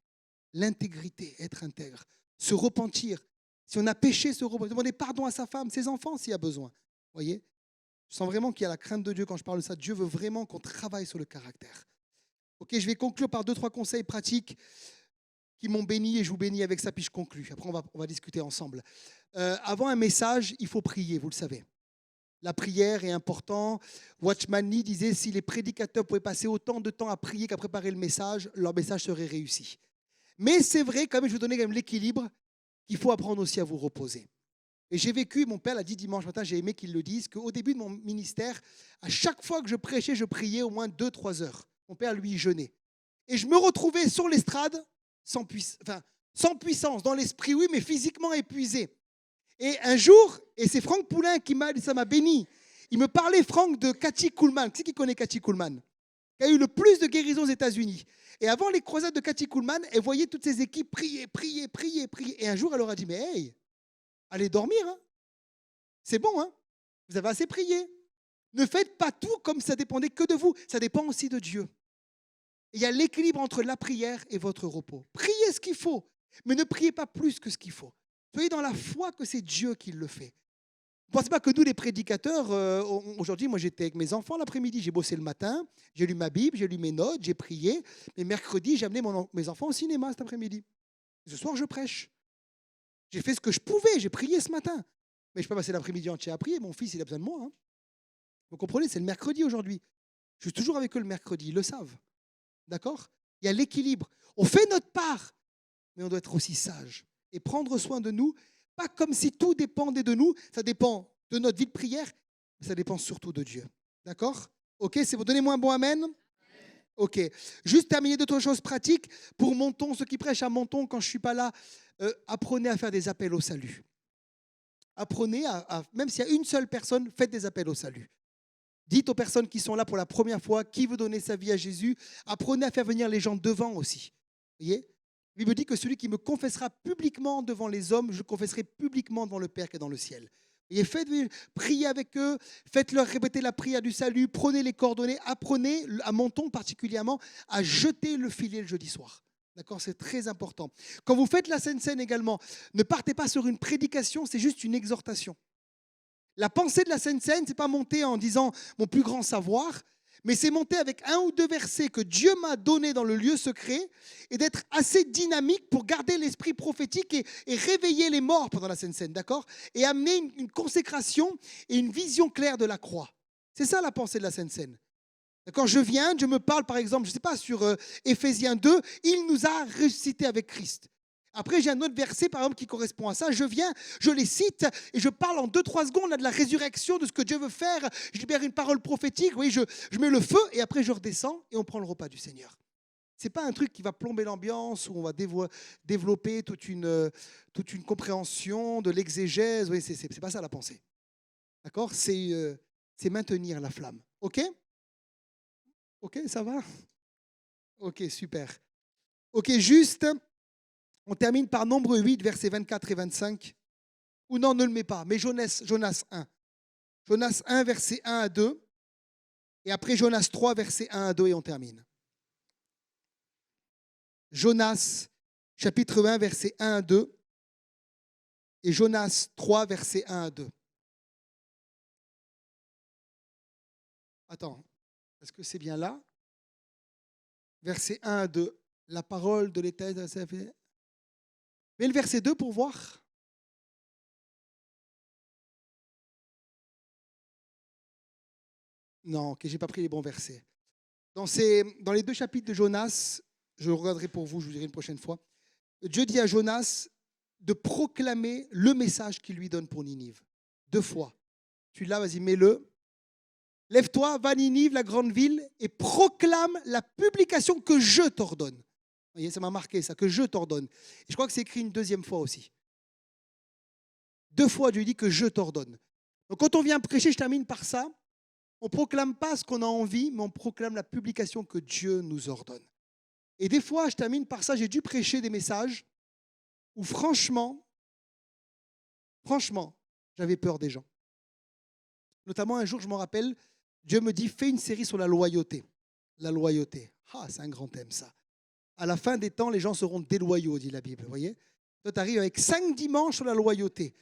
L'intégrité, être intègre, se repentir. Si on a péché, se repentir, demander pardon à sa femme, ses enfants s'il y a besoin. Vous voyez? Je sens vraiment qu'il y a la crainte de Dieu quand je parle de ça. Dieu veut vraiment qu'on travaille sur le caractère. Ok, je vais conclure par 2-3 conseils pratiques qui m'ont béni et je vous bénis avec ça, puis je conclue. Après, on va discuter ensemble. Avant un message, il faut prier, vous le savez. La prière est importante. Watchman Nee disait, si les prédicateurs pouvaient passer autant de temps à prier qu'à préparer le message, leur message serait réussi. Mais c'est vrai, quand même, je vous donner quand même l'équilibre, qu'il faut apprendre aussi à vous reposer. Et j'ai vécu, mon père l'a dit dimanche matin, j'ai aimé qu'il le dise, qu'au début de mon ministère, à chaque fois que je prêchais, je priais au moins 2-3 heures. Mon père, lui, jeûnait. Et je me retrouvais sur l'estrade, sans puissance, dans l'esprit, oui, mais physiquement épuisé. Et un jour, et c'est Franck Poulain qui ça m'a béni, il me parlait, Franck, de Cathy Kuhlman. Qui c'est qui connaît Cathy Kuhlman? Qui a eu le plus de guérisons aux États-Unis. Et avant les croisades de Cathy Kuhlman, elle voyait toutes ses équipes prier, prier, prier, prier. Et un jour, elle leur a dit, mais hey, allez dormir, hein. C'est bon, hein. Vous avez assez prié. Ne faites pas tout comme ça dépendait que de vous. Ça dépend aussi de Dieu. Il y a l'équilibre entre la prière et votre repos. Priez ce qu'il faut, mais ne priez pas plus que ce qu'il faut. Soyez dans la foi que c'est Dieu qui le fait. Ne pensez pas que nous, les prédicateurs, aujourd'hui, moi j'étais avec mes enfants l'après-midi, j'ai bossé le matin, j'ai lu ma Bible, j'ai lu mes notes, j'ai prié, mais mercredi, j'ai amené mes enfants au cinéma cet après-midi. Ce soir, je prêche. J'ai fait ce que je pouvais, j'ai prié ce matin. Mais je peux passer l'après-midi entier à prier, mon fils, il a besoin de moi. Hein. Vous comprenez, c'est le mercredi aujourd'hui. Je suis toujours avec eux le mercredi, ils le savent. D'accord? Il y a l'équilibre. On fait notre part, mais on doit être aussi sage et prendre soin de nous, pas comme si tout dépendait de nous. Ça dépend de notre vie de prière, mais ça dépend surtout de Dieu. D'accord? Ok, c'est bon. Donnez-moi un bon amen. Ok. Juste terminer d'autres choses pratiques. Pour Monton, ceux qui prêchent à Monton, quand je ne suis pas là, apprenez à faire des appels au salut. Apprenez même s'il y a une seule personne, faites des appels au salut. Dites aux personnes qui sont là pour la première fois, qui veut donner sa vie à Jésus, apprenez à faire venir les gens devant aussi. Vous voyez? Il me dit que celui qui me confessera publiquement devant les hommes, je le confesserai publiquement devant le Père qui est dans le ciel. Et priez avec eux, faites-leur répéter la prière du salut, prenez les coordonnées, apprenez, à Monton particulièrement, à jeter le filet le jeudi soir. D'accord? C'est très important. Quand vous faites la Sainte Seine également, ne partez pas sur une prédication, c'est juste une exhortation. La pensée de la Sainte Seine, ce n'est pas monter en disant mon plus grand savoir, mais c'est monter avec 1 ou 2 versets que Dieu m'a donnés dans le lieu secret et d'être assez dynamique pour garder l'esprit prophétique et réveiller les morts pendant la Sainte Seine, d'accord? Et amener une consécration et une vision claire de la croix. C'est ça la pensée de la Sainte Seine. D'accord? Dieu me parle par exemple, je ne sais pas, sur Éphésiens 2, il nous a ressuscités avec Christ. Après, j'ai un autre verset, par exemple, qui correspond à ça. Je viens, je les cite, et je parle en 2-3 secondes là, de la résurrection, de ce que Dieu veut faire. Je libère une parole prophétique, oui, je mets le feu, et après, je redescends, et on prend le repas du Seigneur. Ce n'est pas un truc qui va plomber l'ambiance, où on va développer toute une compréhension de l'exégèse. Oui, ce n'est pas ça la pensée. D'accord? C'est maintenir la flamme. OK? OK, ça va? OK, super. OK, juste... On termine par Nombre 8, versets 24 et 25. Ou non, ne le mets pas, mais Jonas 1. Jonas 1, versets 1 à 2. Et après Jonas 3, versets 1 à 2, et on termine. Jonas, chapitre 1, versets 1 à 2. Et Jonas 3, versets 1 à 2. Attends, est-ce que c'est bien là? Verset 1 à 2. La parole de l'Éternel. Mais le verset 2 pour voir. Non, ok, j'ai pas pris les bons versets. Dans les 2 chapitres de Jonas, je regarderai pour vous, je vous dirai une prochaine fois. Dieu dit à Jonas de proclamer le message qu'il lui donne pour Ninive. 2 fois. Celui-là, vas-y, mets-le. Lève-toi, va à Ninive, la grande ville, et proclame la publication que je t'ordonne. Vous voyez, ça m'a marqué ça, que je t'ordonne. Et je crois que c'est écrit une 2e fois aussi. 2 fois, Dieu dit que je t'ordonne. Donc quand on vient prêcher, je termine par ça, on ne proclame pas ce qu'on a envie, mais on proclame la publication que Dieu nous ordonne. Et des fois, je termine par ça, j'ai dû prêcher des messages où franchement, j'avais peur des gens. Notamment un jour, je me rappelle, Dieu me dit, fais une série sur la loyauté. La loyauté. Ah, c'est un grand thème ça. À la fin des temps, les gens seront déloyaux, dit la Bible. Vous voyez ? Toi, tu arrives avec 5 dimanches sur la loyauté.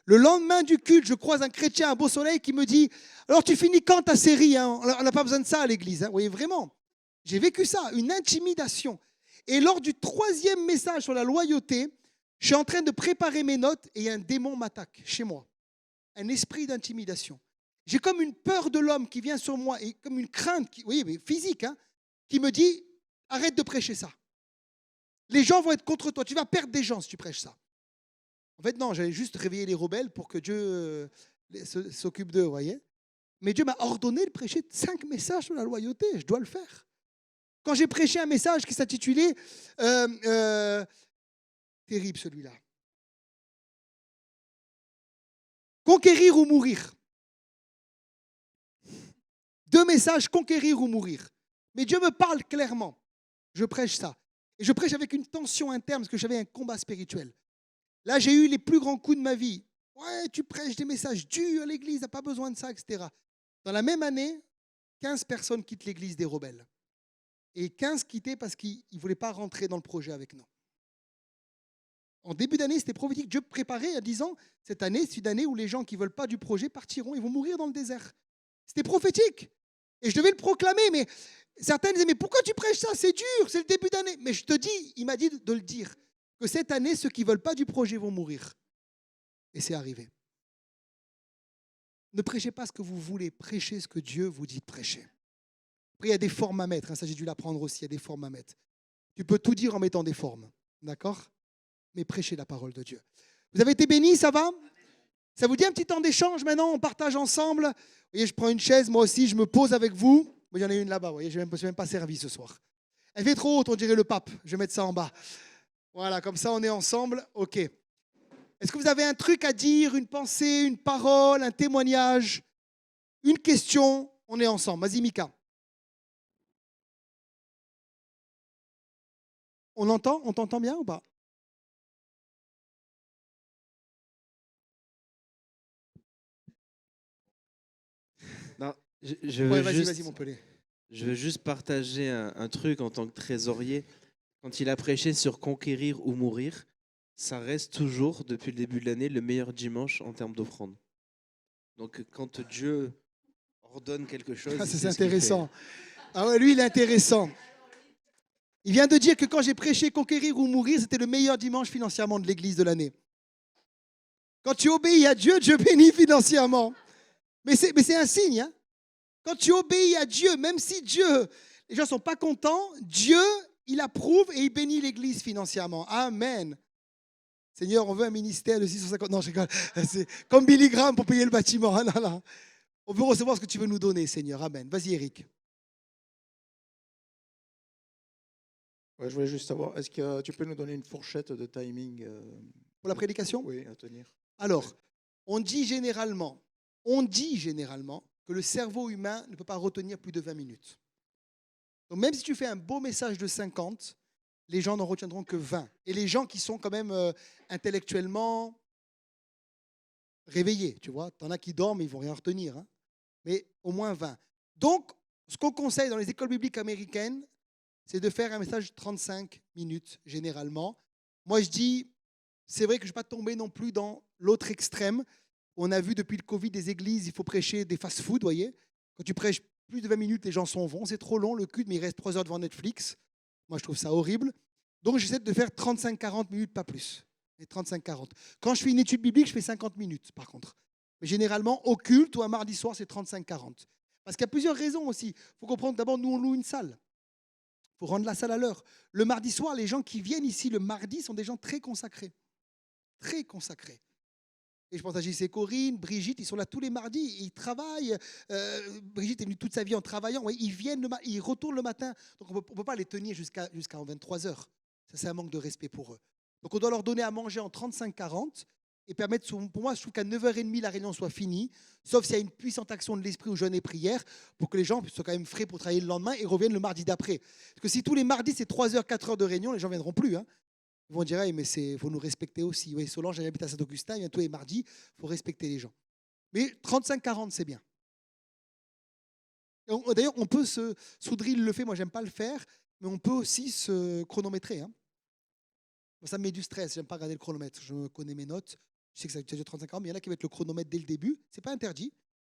Le lendemain du culte, je croise un chrétien à Beau Soleil qui me dit, alors tu finis quand ta série, hein? On n'a pas besoin de ça à l'église. Hein? Vous voyez, vraiment. J'ai vécu ça, une intimidation. Et lors du 3e message sur la loyauté, je suis en train de préparer mes notes et un démon m'attaque chez moi. Un esprit d'intimidation. J'ai comme une peur de l'homme qui vient sur moi et comme une crainte, mais physique, hein, qui me dit, arrête de prêcher ça. Les gens vont être contre toi. Tu vas perdre des gens si tu prêches ça. En fait, non, j'allais juste réveiller les rebelles pour que Dieu s'occupe d'eux, vous voyez. Mais Dieu m'a ordonné de prêcher 5 messages sur la loyauté. Je dois le faire. Quand j'ai prêché un message qui s'intitulait terrible celui-là. Conquérir ou mourir. 2 messages, conquérir ou mourir. Mais Dieu me parle clairement. Je prêche ça. Et je prêche avec une tension interne parce que j'avais un combat spirituel. Là, j'ai eu les plus grands coups de ma vie. Ouais, tu prêches des messages durs à l'église, tu n'as pas besoin de ça, etc. Dans la même année, 15 personnes quittent l'église des rebelles. Et 15 quittaient parce qu'ils ne voulaient pas rentrer dans le projet avec nous. En début d'année, c'était prophétique. Dieu préparait en disant, cette année, c'est une année où les gens qui ne veulent pas du projet partiront, ils vont mourir dans le désert. C'était prophétique. Et je devais le proclamer, mais certains disaient, mais pourquoi tu prêches ça? C'est dur, c'est le début d'année. Mais je te dis, il m'a dit de le dire, que cette année, ceux qui ne veulent pas du projet vont mourir. Et c'est arrivé. Ne prêchez pas ce que vous voulez, prêchez ce que Dieu vous dit de prêcher. Après, il y a des formes à mettre, hein, ça j'ai dû l'apprendre aussi, il y a des formes à mettre. Tu peux tout dire en mettant des formes, d'accord? Mais prêchez la parole de Dieu. Vous avez été bénis, ça va? Ça vous dit un petit temps d'échange maintenant? On partage ensemble. Vous voyez, je prends une chaise, moi aussi, je me pose avec vous. Moi, il y en a une là-bas, vous voyez, je ne suis même pas servi ce soir. Elle fait trop haute, on dirait le pape. Je vais mettre ça en bas. Voilà, comme ça, on est ensemble. OK. Est-ce que vous avez un truc à dire, une pensée, une parole, un témoignage, une question? On est ensemble. Vas-y, Mika. On entend? On t'entend bien ou pas? Non, je Ouais, veux vas-y, juste, vas-y, Montpellier. je veux juste partager un truc en tant que trésorier. Quand il a prêché sur conquérir ou mourir, ça reste toujours, depuis le début de l'année, le meilleur dimanche en termes d'offrande. Donc, quand Dieu ordonne quelque chose, Ah, c'est c'est ce qu'il fait. intéressant. Ah ouais, lui, il est intéressant. Il vient de dire que quand j'ai prêché conquérir ou mourir, c'était le meilleur dimanche financièrement de l'église de l'année. Quand tu obéis à Dieu, Dieu bénit financièrement. Mais c'est un signe. Hein. Quand tu obéis à Dieu, même si les gens ne sont pas contents, Dieu, il approuve et il bénit l'église financièrement. Amen. Seigneur, on veut un ministère de 650. Non, je rigole. C'est comme Billy Graham pour payer le bâtiment. Non, non. On veut recevoir ce que tu veux nous donner, Seigneur. Amen. Vas-y, Eric. Ouais, je voulais juste savoir, est-ce que tu peux nous donner une fourchette de timing Pour la prédication? Oui, à tenir. Alors, on dit généralement que le cerveau humain ne peut pas retenir plus de 20 minutes. Donc même si tu fais un beau message de 50, les gens n'en retiendront que 20. Et les gens qui sont quand même intellectuellement réveillés, tu vois, t'en as qui dorment, ils ne vont rien retenir, hein. Mais au moins 20. Donc, ce qu'on conseille dans les écoles bibliques américaines, c'est de faire un message de 35 minutes généralement. Moi, je dis, c'est vrai que je ne vais pas tomber non plus dans l'autre extrême. On a vu depuis le Covid des églises, il faut prêcher des fast-food, vous voyez. Quand tu prêches plus de 20 minutes, les gens s'en vont. C'est trop long, le culte, mais il reste 3 heures devant Netflix. Moi, je trouve ça horrible. Donc, j'essaie de faire 35-40 minutes, pas plus. Et 35-40. Quand je fais une étude biblique, je fais 50 minutes, par contre. Mais généralement, au culte ou un mardi soir, c'est 35-40. Parce qu'il y a plusieurs raisons aussi. Il faut comprendre, d'abord, nous, on loue une salle. Il faut rendre la salle à l'heure. Le mardi soir, les gens qui viennent ici le mardi sont des gens très consacrés. Très consacrés. Et je pense à JC Corinne, Brigitte, ils sont là tous les mardis, ils travaillent. Brigitte est venue toute sa vie en travaillant. Ouais, ils viennent, ils retournent le matin. Donc on ne peut pas les tenir jusqu'à 23 heures. Ça, c'est un manque de respect pour eux. Donc on doit leur donner à manger en 35-40 et permettre, pour moi, je trouve qu'à 9h30, la réunion soit finie, sauf s'il y a une puissante action de l'esprit ou jeûne et prière, pour que les gens soient quand même frais pour travailler le lendemain et reviennent le mardi d'après. Parce que si tous les mardis, c'est 3 heures, 4 heures de réunion, les gens ne viendront plus. Hein. Ils vont dire, hey, mais il faut nous respecter aussi. Oui, Solange, elle habite à Saint-Augustin, il vient tous les mardis, il faut respecter les gens. Mais 35-40, c'est bien. D'ailleurs, on peut Soudril le fait, moi, j'aime pas le faire, mais on peut aussi se chronométrer. Hein. Ça me met du stress, j'aime pas regarder le chronomètre. Je connais mes notes, je sais que ça dure 35-40, mais il y en a qui mettent le chronomètre dès le début. C'est pas interdit.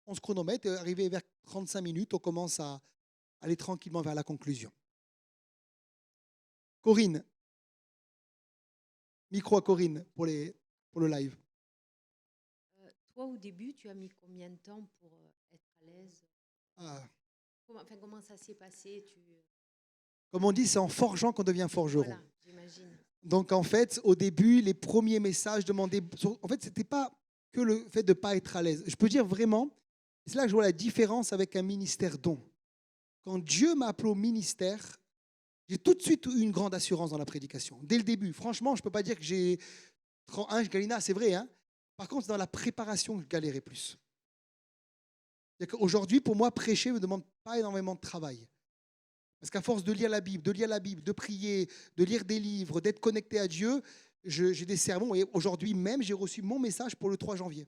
On se chronomètre, arrivé vers 35 minutes, on commence à aller tranquillement vers la conclusion. Corinne. Micro à Corinne pour le live. Toi, au début, tu as mis combien de temps pour être à l'aise? Comment ça s'est passé? Comme on dit, c'est en forgeant qu'on devient forgeron. Voilà, j'imagine. Donc, en fait, au début, les premiers messages demandaient... En fait, ce n'était pas que le fait de ne pas être à l'aise. Je peux dire vraiment, c'est là que je vois la différence avec un ministère don. Quand Dieu m'a appelé au ministère, j'ai tout de suite eu une grande assurance dans la prédication. Dès le début. Franchement, je ne peux pas dire que j'ai... je galérais, c'est vrai. Hein. Par contre, dans la préparation, je galérais plus. Aujourd'hui, pour moi, prêcher ne me demande pas énormément de travail. Parce qu'à force de lire la Bible, de prier, de lire des livres, d'être connecté à Dieu, j'ai des sermons. Et aujourd'hui même, j'ai reçu mon message pour le 3 janvier.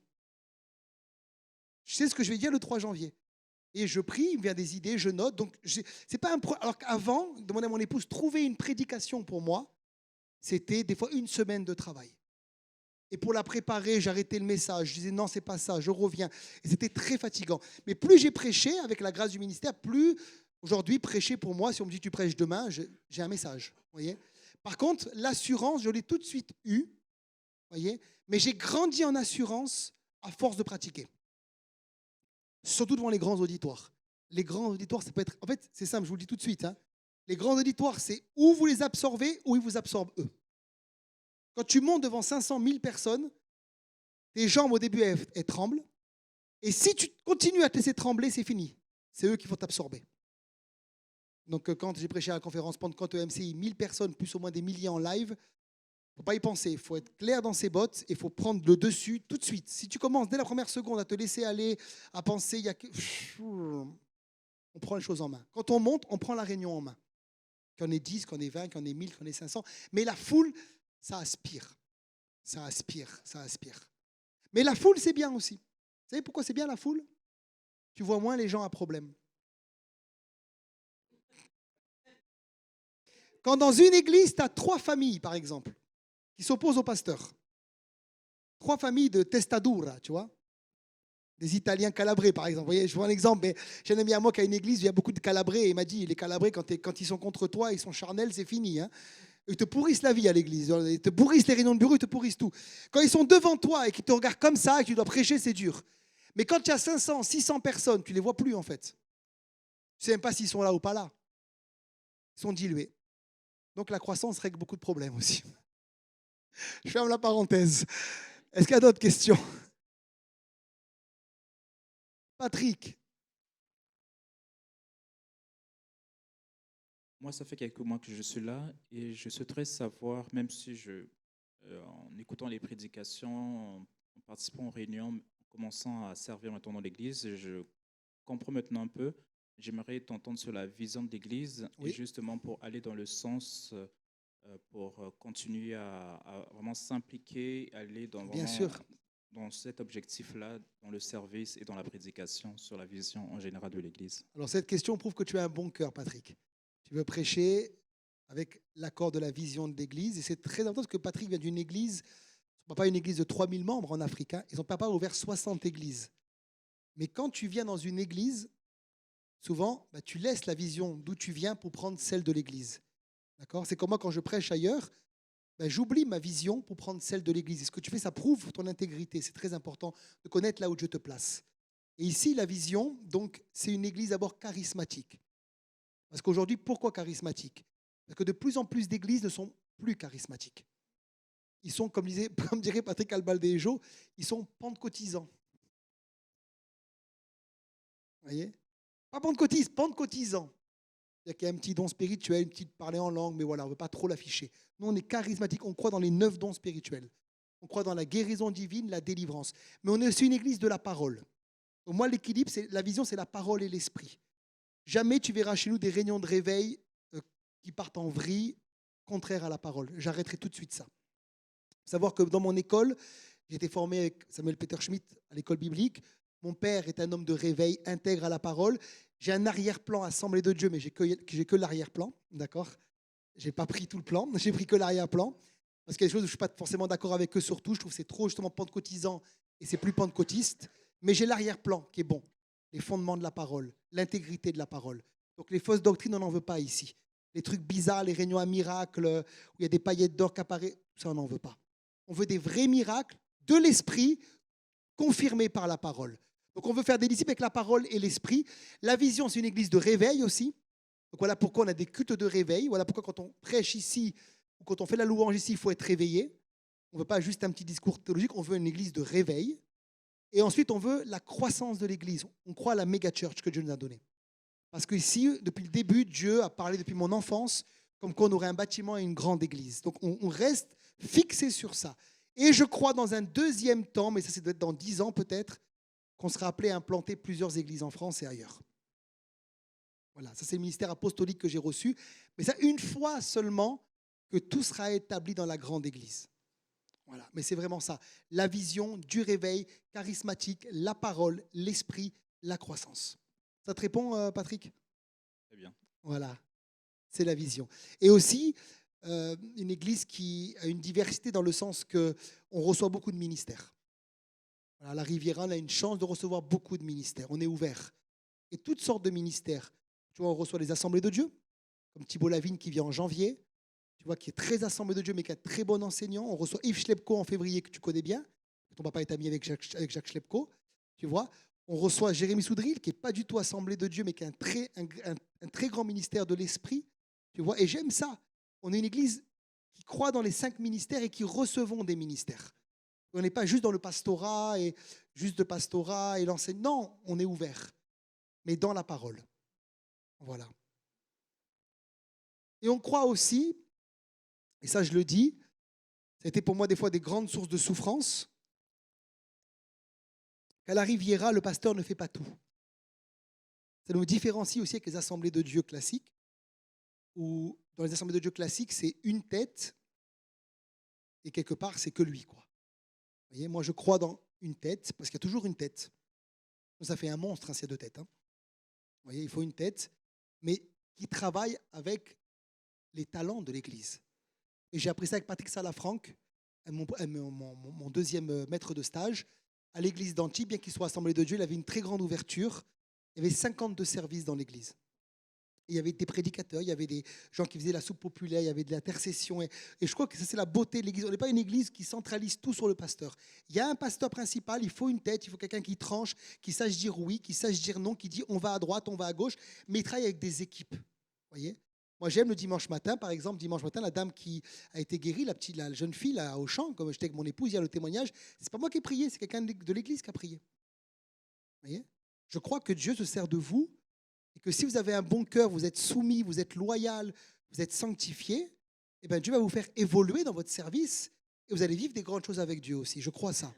Je sais ce que je vais dire le 3 janvier. Et je prie, il me vient des idées, je note. Donc, c'est pas alors qu'avant, demander à mon épouse, trouver une prédication pour moi, c'était des fois une semaine de travail. Et pour la préparer, j'arrêtais le message. Je disais non, c'est pas ça, je reviens. Et c'était très fatigant. Mais plus j'ai prêché, avec la grâce du ministère, plus aujourd'hui, prêcher pour moi, si on me dit tu prêches demain, j'ai un message. Voyez. Par contre, l'assurance, je l'ai tout de suite eue. Voyez. Mais j'ai grandi en assurance à force de pratiquer. Surtout devant les grands auditoires. Les grands auditoires, ça peut être... En fait, c'est simple, je vous le dis tout de suite. Hein. Les grands auditoires, c'est où vous les absorbez, ou ils vous absorbent eux. Quand tu montes devant 500 000 personnes, tes jambes au début, elles tremblent. Et si tu continues à te laisser trembler, c'est fini. C'est eux qui vont t'absorber. Donc, quand j'ai prêché à la conférence Pentecôte EMCI, 1000 personnes, plus ou moins des milliers en live, il ne faut pas y penser. Il faut être clair dans ses bottes et il faut prendre le dessus tout de suite. Si tu commences dès la première seconde à te laisser aller, à penser, on prend les choses en main. Quand on monte, on prend la réunion en main. Qu'il y en ait 10, qu'il y en ait 20, qu'il y en ait 1000, qu'il y en ait 500. Mais la foule, ça aspire. Ça aspire, ça aspire. Mais la foule, c'est bien aussi. Vous savez pourquoi c'est bien la foule? Tu vois moins les gens à problème. Quand dans une église, tu as 3 familles, par exemple, qui s'opposent au pasteur. 3 familles de testadura, tu vois. Des Italiens calabrés, par exemple. Vous voyez, je vois un exemple, mais j'ai un ami à moi qui a une église où il y a beaucoup de calabrés. Et il m'a dit, les calabrés, quand ils sont contre toi, ils sont charnels, c'est fini. Hein. Ils te pourrissent la vie à l'église. Ils te pourrissent les réunions de bureau, ils te pourrissent tout. Quand ils sont devant toi et qu'ils te regardent comme ça et que tu dois prêcher, c'est dur. Mais quand tu as 500, 600 personnes, tu ne les vois plus, en fait. Tu ne sais même pas s'ils sont là ou pas là. Ils sont dilués. Donc la croissance règle beaucoup de problèmes aussi. Je ferme la parenthèse. Est-ce qu'il y a d'autres questions? Patrick. Moi, ça fait quelques mois que je suis là et je souhaiterais savoir, même si en écoutant les prédications, en participant aux réunions, en commençant à servir maintenant dans l'église, je comprends maintenant un peu. J'aimerais t'entendre sur la vision de l'église Oui. et justement pour aller dans le sens, pour continuer à vraiment s'impliquer, aller dans, Bien vraiment sûr. dans cet objectif-là, dans le service et dans la prédication, sur la vision en général de l'église. Alors cette question prouve que tu as un bon cœur, Patrick. Tu veux prêcher avec l'accord de la vision de l'église. Et c'est très important parce que Patrick vient d'une église, pas une église de 3000 membres en Afrique. Hein. Ils n'ont pas ouvert 60 églises. Mais quand tu viens dans une église, souvent, bah, tu laisses la vision d'où tu viens pour prendre celle de l'Église. D'accord? C'est comme moi, quand je prêche ailleurs, bah, j'oublie ma vision pour prendre celle de l'Église. Et ce que tu fais, ça prouve ton intégrité. C'est très important de connaître là où Dieu te place. Et ici, la vision, donc, c'est une Église d'abord charismatique. Parce qu'aujourd'hui, pourquoi charismatique? Parce que de plus en plus d'églises ne sont plus charismatiques. Ils sont, comme dirait Patrick Albaldejo, ils sont pentecôtisants. Vous voyez? Pas pentecôtisants. Il y a un petit don spirituel, une petite parler en langue, mais voilà, on ne veut pas trop l'afficher. Nous, on est charismatique, on croit dans les 9 dons spirituels. On croit dans la guérison divine, la délivrance. Mais on est aussi une église de la parole. Donc moi, l'équilibre, la vision, c'est la parole et l'esprit. Jamais tu verras chez nous des réunions de réveil qui partent en vrille, contraire à la parole. J'arrêterai tout de suite ça. Il faut savoir que dans mon école, j'ai été formé avec Samuel Peter Schmidt à l'école biblique. Mon père est un homme de réveil, intègre à la parole. J'ai un arrière-plan Assemblée de Dieu, mais j'ai que l'arrière-plan, d'accord? J'ai pas pris tout le plan, j'ai pris que l'arrière-plan. Parce qu'il y a des choses où je ne suis pas forcément d'accord avec eux surtout. Je trouve que c'est trop justement pentecôtisant et c'est plus pentecôtiste. Mais j'ai l'arrière-plan qui est bon. Les fondements de la parole, l'intégrité de la parole. Donc les fausses doctrines, on n'en veut pas ici. Les trucs bizarres, les réunions à miracles, où il y a des paillettes d'or qui apparaissent, ça, on n'en veut pas. On veut des vrais miracles de l'esprit confirmés par la parole. Donc on veut faire des disciples avec la parole et l'esprit. La vision, c'est une église de réveil aussi. Donc voilà pourquoi on a des cultes de réveil. Voilà pourquoi quand on prêche ici ou quand on fait la louange ici, il faut être réveillé. On ne veut pas juste un petit discours théologique, on veut une église de réveil. Et ensuite, on veut la croissance de l'église. On croit à la méga church que Dieu nous a donnée. Parce qu'ici, depuis le début, Dieu a parlé depuis mon enfance comme qu'on aurait un bâtiment et une grande église. Donc on reste fixé sur ça. Et je crois dans un deuxième temps, mais ça doit être dans 10 ans peut-être, qu'on sera appelé à implanter plusieurs églises en France et ailleurs. Voilà, ça c'est le ministère apostolique que j'ai reçu. Mais ça, une fois seulement que tout sera établi dans la grande église. Voilà, mais c'est vraiment ça. La vision du réveil charismatique, la parole, l'esprit, la croissance. Ça te répond, Patrick? Très bien. Voilà, c'est la vision. Et aussi, une église qui a une diversité dans le sens qu'on reçoit beaucoup de ministères. Voilà, la Riviera, on a une chance de recevoir beaucoup de ministères. On est ouvert. Et toutes sortes de ministères. Tu vois, on reçoit les assemblées de Dieu, comme Thibault Lavigne qui vient en janvier. Tu vois, qui est très assemblée de Dieu, mais qui est un très bon enseignant. On reçoit Yves Schlepko en février, que tu connais bien. Ton papa est ami avec Jacques Schlepko. Tu vois, on reçoit Jérémy Soudril, qui n'est pas du tout assemblée de Dieu, mais qui a un très grand ministère de l'esprit. Tu vois, et j'aime ça. On est une église qui croit dans les 5 ministères et qui recevons des ministères. On n'est pas juste dans le pastorat et juste de pastorat et l'enseignement. Non, on est ouvert, mais dans la parole. Voilà. Et on croit aussi, et ça je le dis, ça a été pour moi des fois des grandes sources de souffrance, qu'à la Riviera, le pasteur ne fait pas tout. Ça nous différencie aussi avec les assemblées de Dieu classiques, où dans les assemblées de Dieu classiques, c'est une tête, et quelque part, c'est que lui, quoi. Vous voyez, moi, je crois dans une tête, parce qu'il y a toujours une tête. Ça fait un monstre, hein, s'il y a 2 têtes. Hein. Vous voyez, il faut une tête, mais qui travaille avec les talents de l'Église. Et j'ai appris ça avec Patrick Salafranc, mon deuxième maître de stage, à l'église d'Antibes, bien qu'il soit assemblé de Dieu, il avait une très grande ouverture. Il y avait 52 services dans l'église. Il y avait des prédicateurs, il y avait des gens qui faisaient la soupe populaire, il y avait de l'intercession. Et je crois que ça, c'est la beauté de l'église. On n'est pas une église qui centralise tout sur le pasteur. Il y a un pasteur principal, il faut une tête, il faut quelqu'un qui tranche, qui sache dire oui, qui sache dire non, qui dit on va à droite, on va à gauche, mais il travaille avec des équipes. Voyez. Moi, j'aime le dimanche matin, par exemple, dimanche matin, la dame qui a été guérie, la jeune fille là, au champ, comme j'étais avec mon épouse hier, le témoignage, c'est pas moi qui ai prié, c'est quelqu'un de l'église qui a prié. Voyez. Je crois que Dieu se sert de vous et que si vous avez un bon cœur, vous êtes soumis, vous êtes loyal, vous êtes sanctifié, eh bien Dieu va vous faire évoluer dans votre service et vous allez vivre des grandes choses avec Dieu aussi. Je crois ça.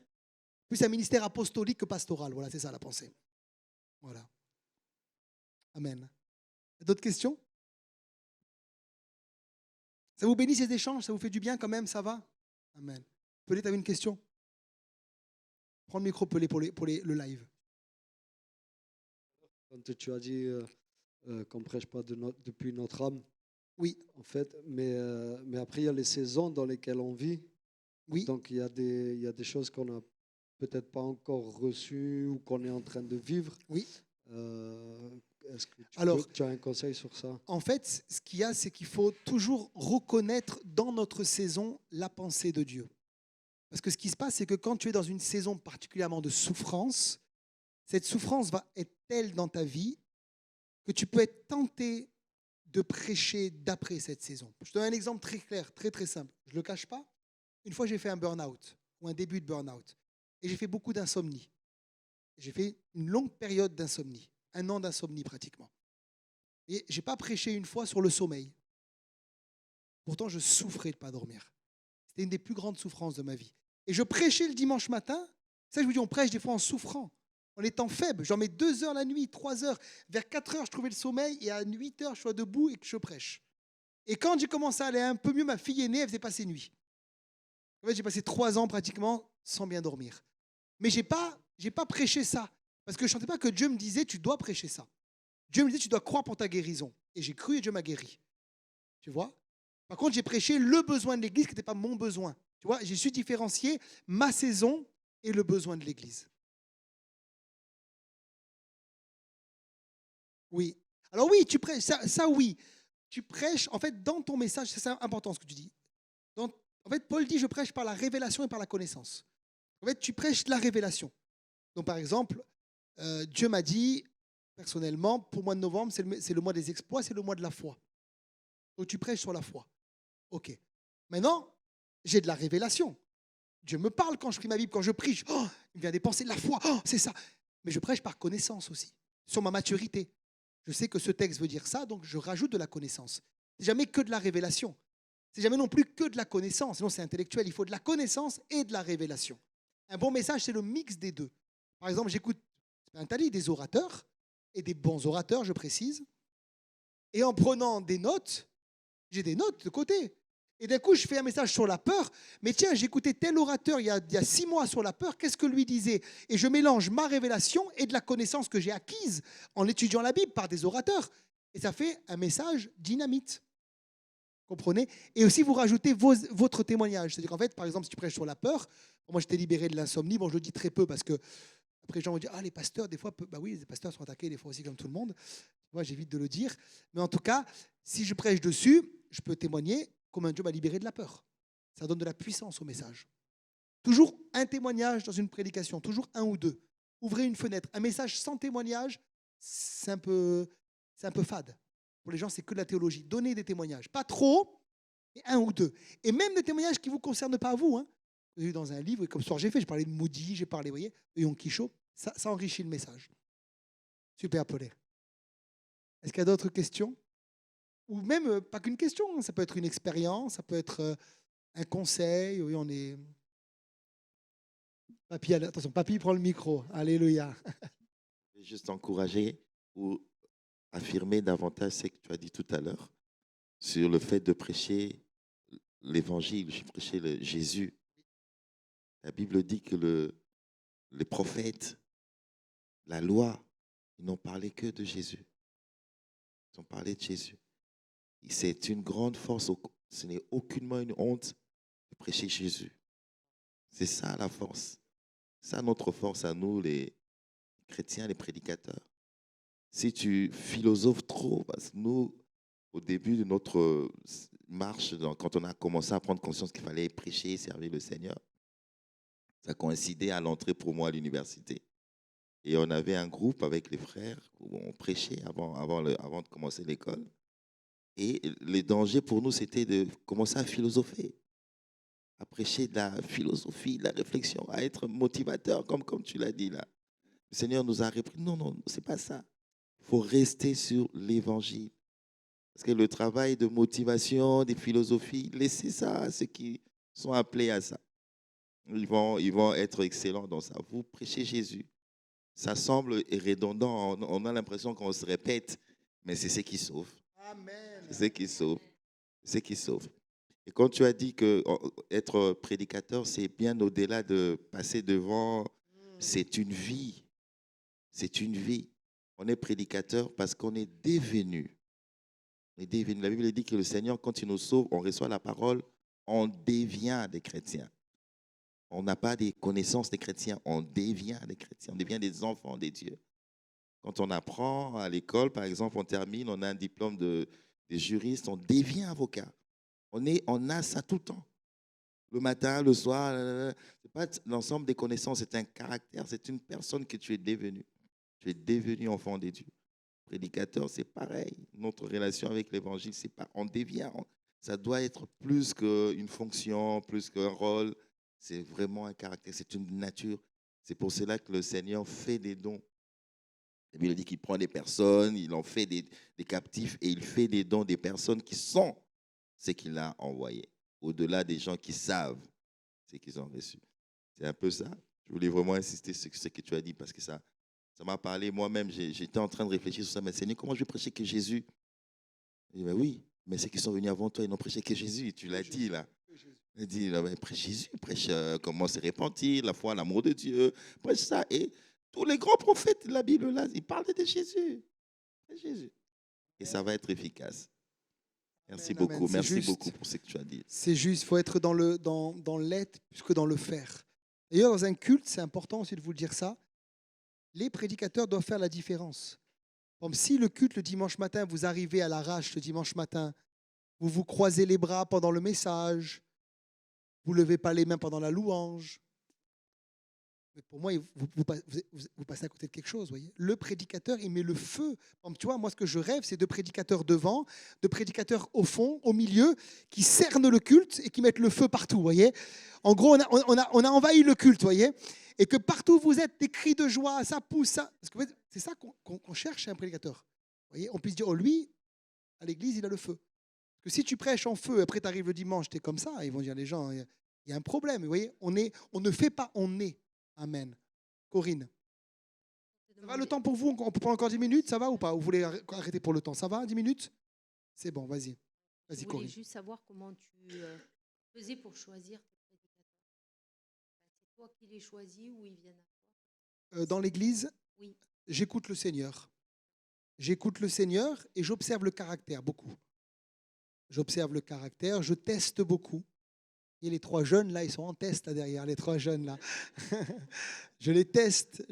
Plus un ministère apostolique que pastoral. Voilà, c'est ça la pensée. Voilà. Amen. D'autres questions? Ça vous bénit ces échanges? Ça vous fait du bien quand même? Ça va? Amen. Pelé, tu avais une question? Prends le micro, Pelé, pour le live. Quand tu as dit qu'on ne prêche pas depuis notre âme, oui, en fait, mais après, il y a les saisons dans lesquelles on vit. Oui. Donc, il y a des choses qu'on n'a peut-être pas encore reçues ou qu'on est en train de vivre. Oui. Est-ce que Alors, tu as un conseil sur ça? En fait, ce qu'il y a, c'est qu'il faut toujours reconnaître dans notre saison la pensée de Dieu. Parce que ce qui se passe, c'est que quand tu es dans une saison particulièrement de souffrance, cette souffrance va être telle dans ta vie que tu peux être tenté de prêcher d'après cette saison. Je te donne un exemple très clair, très très simple. Je ne le cache pas. Une fois, j'ai fait un burn-out ou un début de burn-out. Et j'ai fait beaucoup d'insomnie. J'ai fait une longue période d'insomnie, 1 an d'insomnie pratiquement. Et je n'ai pas prêché une fois sur le sommeil. Pourtant, je souffrais de ne pas dormir. C'était une des plus grandes souffrances de ma vie. Et je prêchais le dimanche matin. Ça, je vous dis, on prêche des fois en souffrant, en étant faible. J'en mets 2 heures la nuit, 3 heures. Vers 4 heures, je trouvais le sommeil. Et à 8 heures, je suis debout et que je prêche. Et quand j'ai commencé à aller un peu mieux, ma fille aînée, elle faisait passer nuit. En fait, j'ai passé 3 ans pratiquement sans bien dormir. Mais je n'ai pas prêché ça. Parce que je ne sentais pas que Dieu me disait, tu dois prêcher ça. Dieu me disait, tu dois croire pour ta guérison. Et j'ai cru et Dieu m'a guéri. Tu vois? Par contre, j'ai prêché le besoin de l'Église qui n'était pas mon besoin. Tu vois? J'ai su différencier ma saison et le besoin de l'Église. Oui. Alors oui, tu prêches, ça oui. Tu prêches, en fait, dans ton message, c'est important ce que tu dis. En fait, Paul dit, je prêche par la révélation et par la connaissance. En fait, tu prêches la révélation. Donc, par exemple, Dieu m'a dit, personnellement, pour le mois de novembre, c'est le mois des exploits, c'est le mois de la foi. Donc, tu prêches sur la foi. OK. Maintenant, j'ai de la révélation. Dieu me parle quand je prie ma Bible, quand je prie, il me vient des pensées de la foi, c'est ça. Mais je prêche par connaissance aussi, sur ma maturité. Je sais que ce texte veut dire ça, donc je rajoute de la connaissance. C'est jamais que de la révélation. C'est jamais non plus que de la connaissance. Sinon, c'est intellectuel. Il faut de la connaissance et de la révélation. Un bon message, c'est le mix des deux. Par exemple, j'écoute un tali des orateurs, et des bons orateurs, je précise. Et en prenant des notes, j'ai des notes de côté. Et d'un coup, je fais un message sur la peur. Mais tiens, j'écoutais tel orateur il y a 6 mois sur la peur. Qu'est-ce que lui disait? Et je mélange ma révélation et de la connaissance que j'ai acquise en étudiant la Bible par des orateurs. Et ça fait un message dynamite. Comprenez? Et aussi, vous rajoutez votre témoignage. C'est-à-dire qu'en fait, par exemple, si tu prêches sur la peur, moi, j'étais libéré de l'insomnie. Bon, je le dis très peu parce que après, les gens vont dire, les pasteurs, des fois, bah oui, les pasteurs sont attaqués des fois aussi comme tout le monde. Moi, j'évite de le dire. Mais en tout cas, si je prêche dessus, je peux témoigner comment Dieu m'a libéré de la peur. Ça donne de la puissance au message. Toujours un témoignage dans une prédication, toujours 1 ou 2. Ouvrez une fenêtre. Un message sans témoignage, c'est un peu fade. Pour les gens, c'est que de la théologie. Donnez des témoignages. Pas trop, mais 1 ou 2. Et même des témoignages qui ne vous concernent pas à vous. Vous avez vu dans un livre, et comme ce soir j'ai fait, j'ai parlé de Moody, j'ai parlé, vous voyez, de Yom Kippur. Ça enrichit le message. Super, Paulé. Est-ce qu'il y a d'autres questions? Ou même, pas qu'une question, ça peut être une expérience, ça peut être un conseil. Oui, on est... Papy, attention, Papy prend le micro. Alléluia. Je vais juste encourager ou affirmer davantage ce que tu as dit tout à l'heure sur le fait de prêcher l'évangile, prêcher Jésus. La Bible dit que les prophètes, la loi, ils n'ont parlé que de Jésus. Ils ont parlé de Jésus. C'est une grande force. Ce n'est aucunement une honte de prêcher Jésus. C'est ça la force. C'est ça notre force à nous, les chrétiens, les prédicateurs. Si tu philosophes trop, parce que nous, au début de notre marche, quand on a commencé à prendre conscience qu'il fallait prêcher et servir le Seigneur, ça coïncidait à l'entrée pour moi à l'université. Et on avait un groupe avec les frères où on prêchait avant de commencer l'école. Et le danger pour nous, c'était de commencer à philosopher, à prêcher de la philosophie, de la réflexion, à être motivateur, comme tu l'as dit là. Le Seigneur nous a repris. Non, c'est pas ça. Il faut rester sur l'évangile. Parce que le travail de motivation, des philosophies, laissez ça à ceux qui sont appelés à ça. Ils vont être excellents dans ça. Vous prêchez Jésus. Ça semble redondant. On a l'impression qu'on se répète, mais c'est ce qui sauve. Amen. C'est ce qui sauve. C'est ce qui sauve. Et quand tu as dit que être prédicateur, c'est bien au-delà de passer devant, c'est une vie. C'est une vie. On est prédicateur parce qu'on est devenu. La Bible dit que le Seigneur, quand il nous sauve, on reçoit la parole, on devient des chrétiens. On n'a pas des connaissances des chrétiens, on devient des chrétiens, on devient des enfants de Dieu. Quand on apprend à l'école, par exemple, on termine, on a un diplôme des juristes, on devient avocat. On a ça tout le temps. Le matin, le soir, ce n'est pas l'ensemble des connaissances, c'est un caractère, c'est une personne que tu es devenu. Tu es devenu enfant de Dieu. Prédicateur, c'est pareil. Notre relation avec l'évangile, c'est pas, on devient. Ça doit être plus qu'une fonction, plus qu'un rôle. C'est vraiment un caractère, c'est une nature. C'est pour cela que le Seigneur fait des dons. La Bible dit qu'il prend des personnes, il en fait des captifs et il fait des dons des personnes qui sont ce qu'il a envoyé, au-delà des gens qui savent ce qu'ils ont reçu. C'est un peu ça. Je voulais vraiment insister sur ce que tu as dit parce que ça m'a parlé. Moi-même, j'étais en train de réfléchir sur ça. Mais Seigneur, comment je vais prêcher que Jésus? Il dit, ben oui, mais ceux qui sont venus avant toi, ils n'ont prêché que Jésus. Tu l'as dit là. Il dit, ben, prêche Jésus, prêche comment se repentir, la foi, l'amour de Dieu. Prêche ça. Et tous les grands prophètes de la Bible, là, ils parlent de Jésus. Jésus. Et ça va être efficace. Merci Amen, beaucoup. amen. Merci Juste. beaucoup pour ce que tu as dit. C'est juste, il faut être dans l'être plus que dans le faire. D'ailleurs, dans un culte, c'est important aussi de vous dire ça. Les prédicateurs doivent faire la différence. Comme si le culte le dimanche matin, vous arrivez à l'arrache le dimanche matin, vous vous croisez les bras pendant le message, vous ne levez pas les mains pendant la louange. Mais pour moi, vous passez à côté de quelque chose. Voyez. Le prédicateur, il met le feu. Tu vois, moi, ce que je rêve, c'est de prédicateurs devant, de prédicateurs au fond, au milieu, qui cernent le culte et qui mettent le feu partout. Voyez. En gros, on a envahi le culte. Voyez. Et que partout où vous êtes, des cris de joie, ça pousse. Ça. Parce que c'est ça qu'on cherche chez un prédicateur. Voyez. On puisse dire, oh, lui, à l'église, il a le feu. Parce que si tu prêches en feu, après tu arrives le dimanche, tu es comme ça, ils vont dire, les gens, il y a un problème. Vous voyez, on ne fait pas, on est. Amen. Corinne. Ça va le temps pour vous? On peut prendre encore 10 minutes? Ça va ou pas? Vous voulez arrêter pour le temps? Ça va, 10 minutes? C'est bon, vas-y. Vas-y, Je voulais Corinne. juste savoir comment tu faisais pour choisir tes prédicateurs. C'est toi qui les choisis ou ils viennent à toi? Dans l'église, Oui. j'écoute le Seigneur. J'écoute le Seigneur et j'observe le caractère beaucoup. J'observe le caractère, je teste beaucoup. Et les 3 jeunes, là, ils sont en test là derrière, les 3 jeunes, là. Je les teste.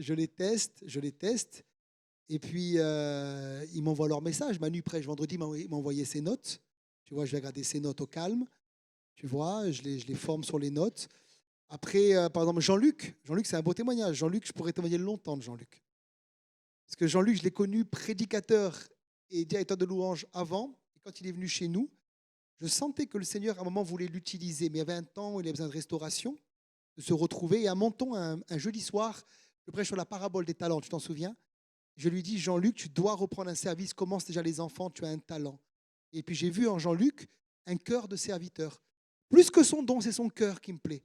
Et puis, ils m'envoient leur message. Manu prêche vendredi, il m'a envoyé ses notes. Tu vois, je vais regarder ses notes au calme. Tu vois, je les forme sur les notes. Après, par exemple, Jean-Luc, c'est un beau témoignage. Jean-Luc, je pourrais témoigner longtemps de Jean-Luc. Parce que Jean-Luc, je l'ai connu prédicateur et directeur de louange avant. Et quand il est venu chez nous, je sentais que le Seigneur, à un moment, voulait l'utiliser. Mais il y avait un temps où il avait besoin de restauration, de se retrouver. Et à Menton, un jeudi soir, je prêche sur la parabole des talents, tu t'en souviens? Je lui dis, Jean-Luc, tu dois reprendre un service. Commence déjà les enfants, tu as un talent. Et puis j'ai vu en Jean-Luc un cœur de serviteur. Plus que son don, c'est son cœur qui me plaît.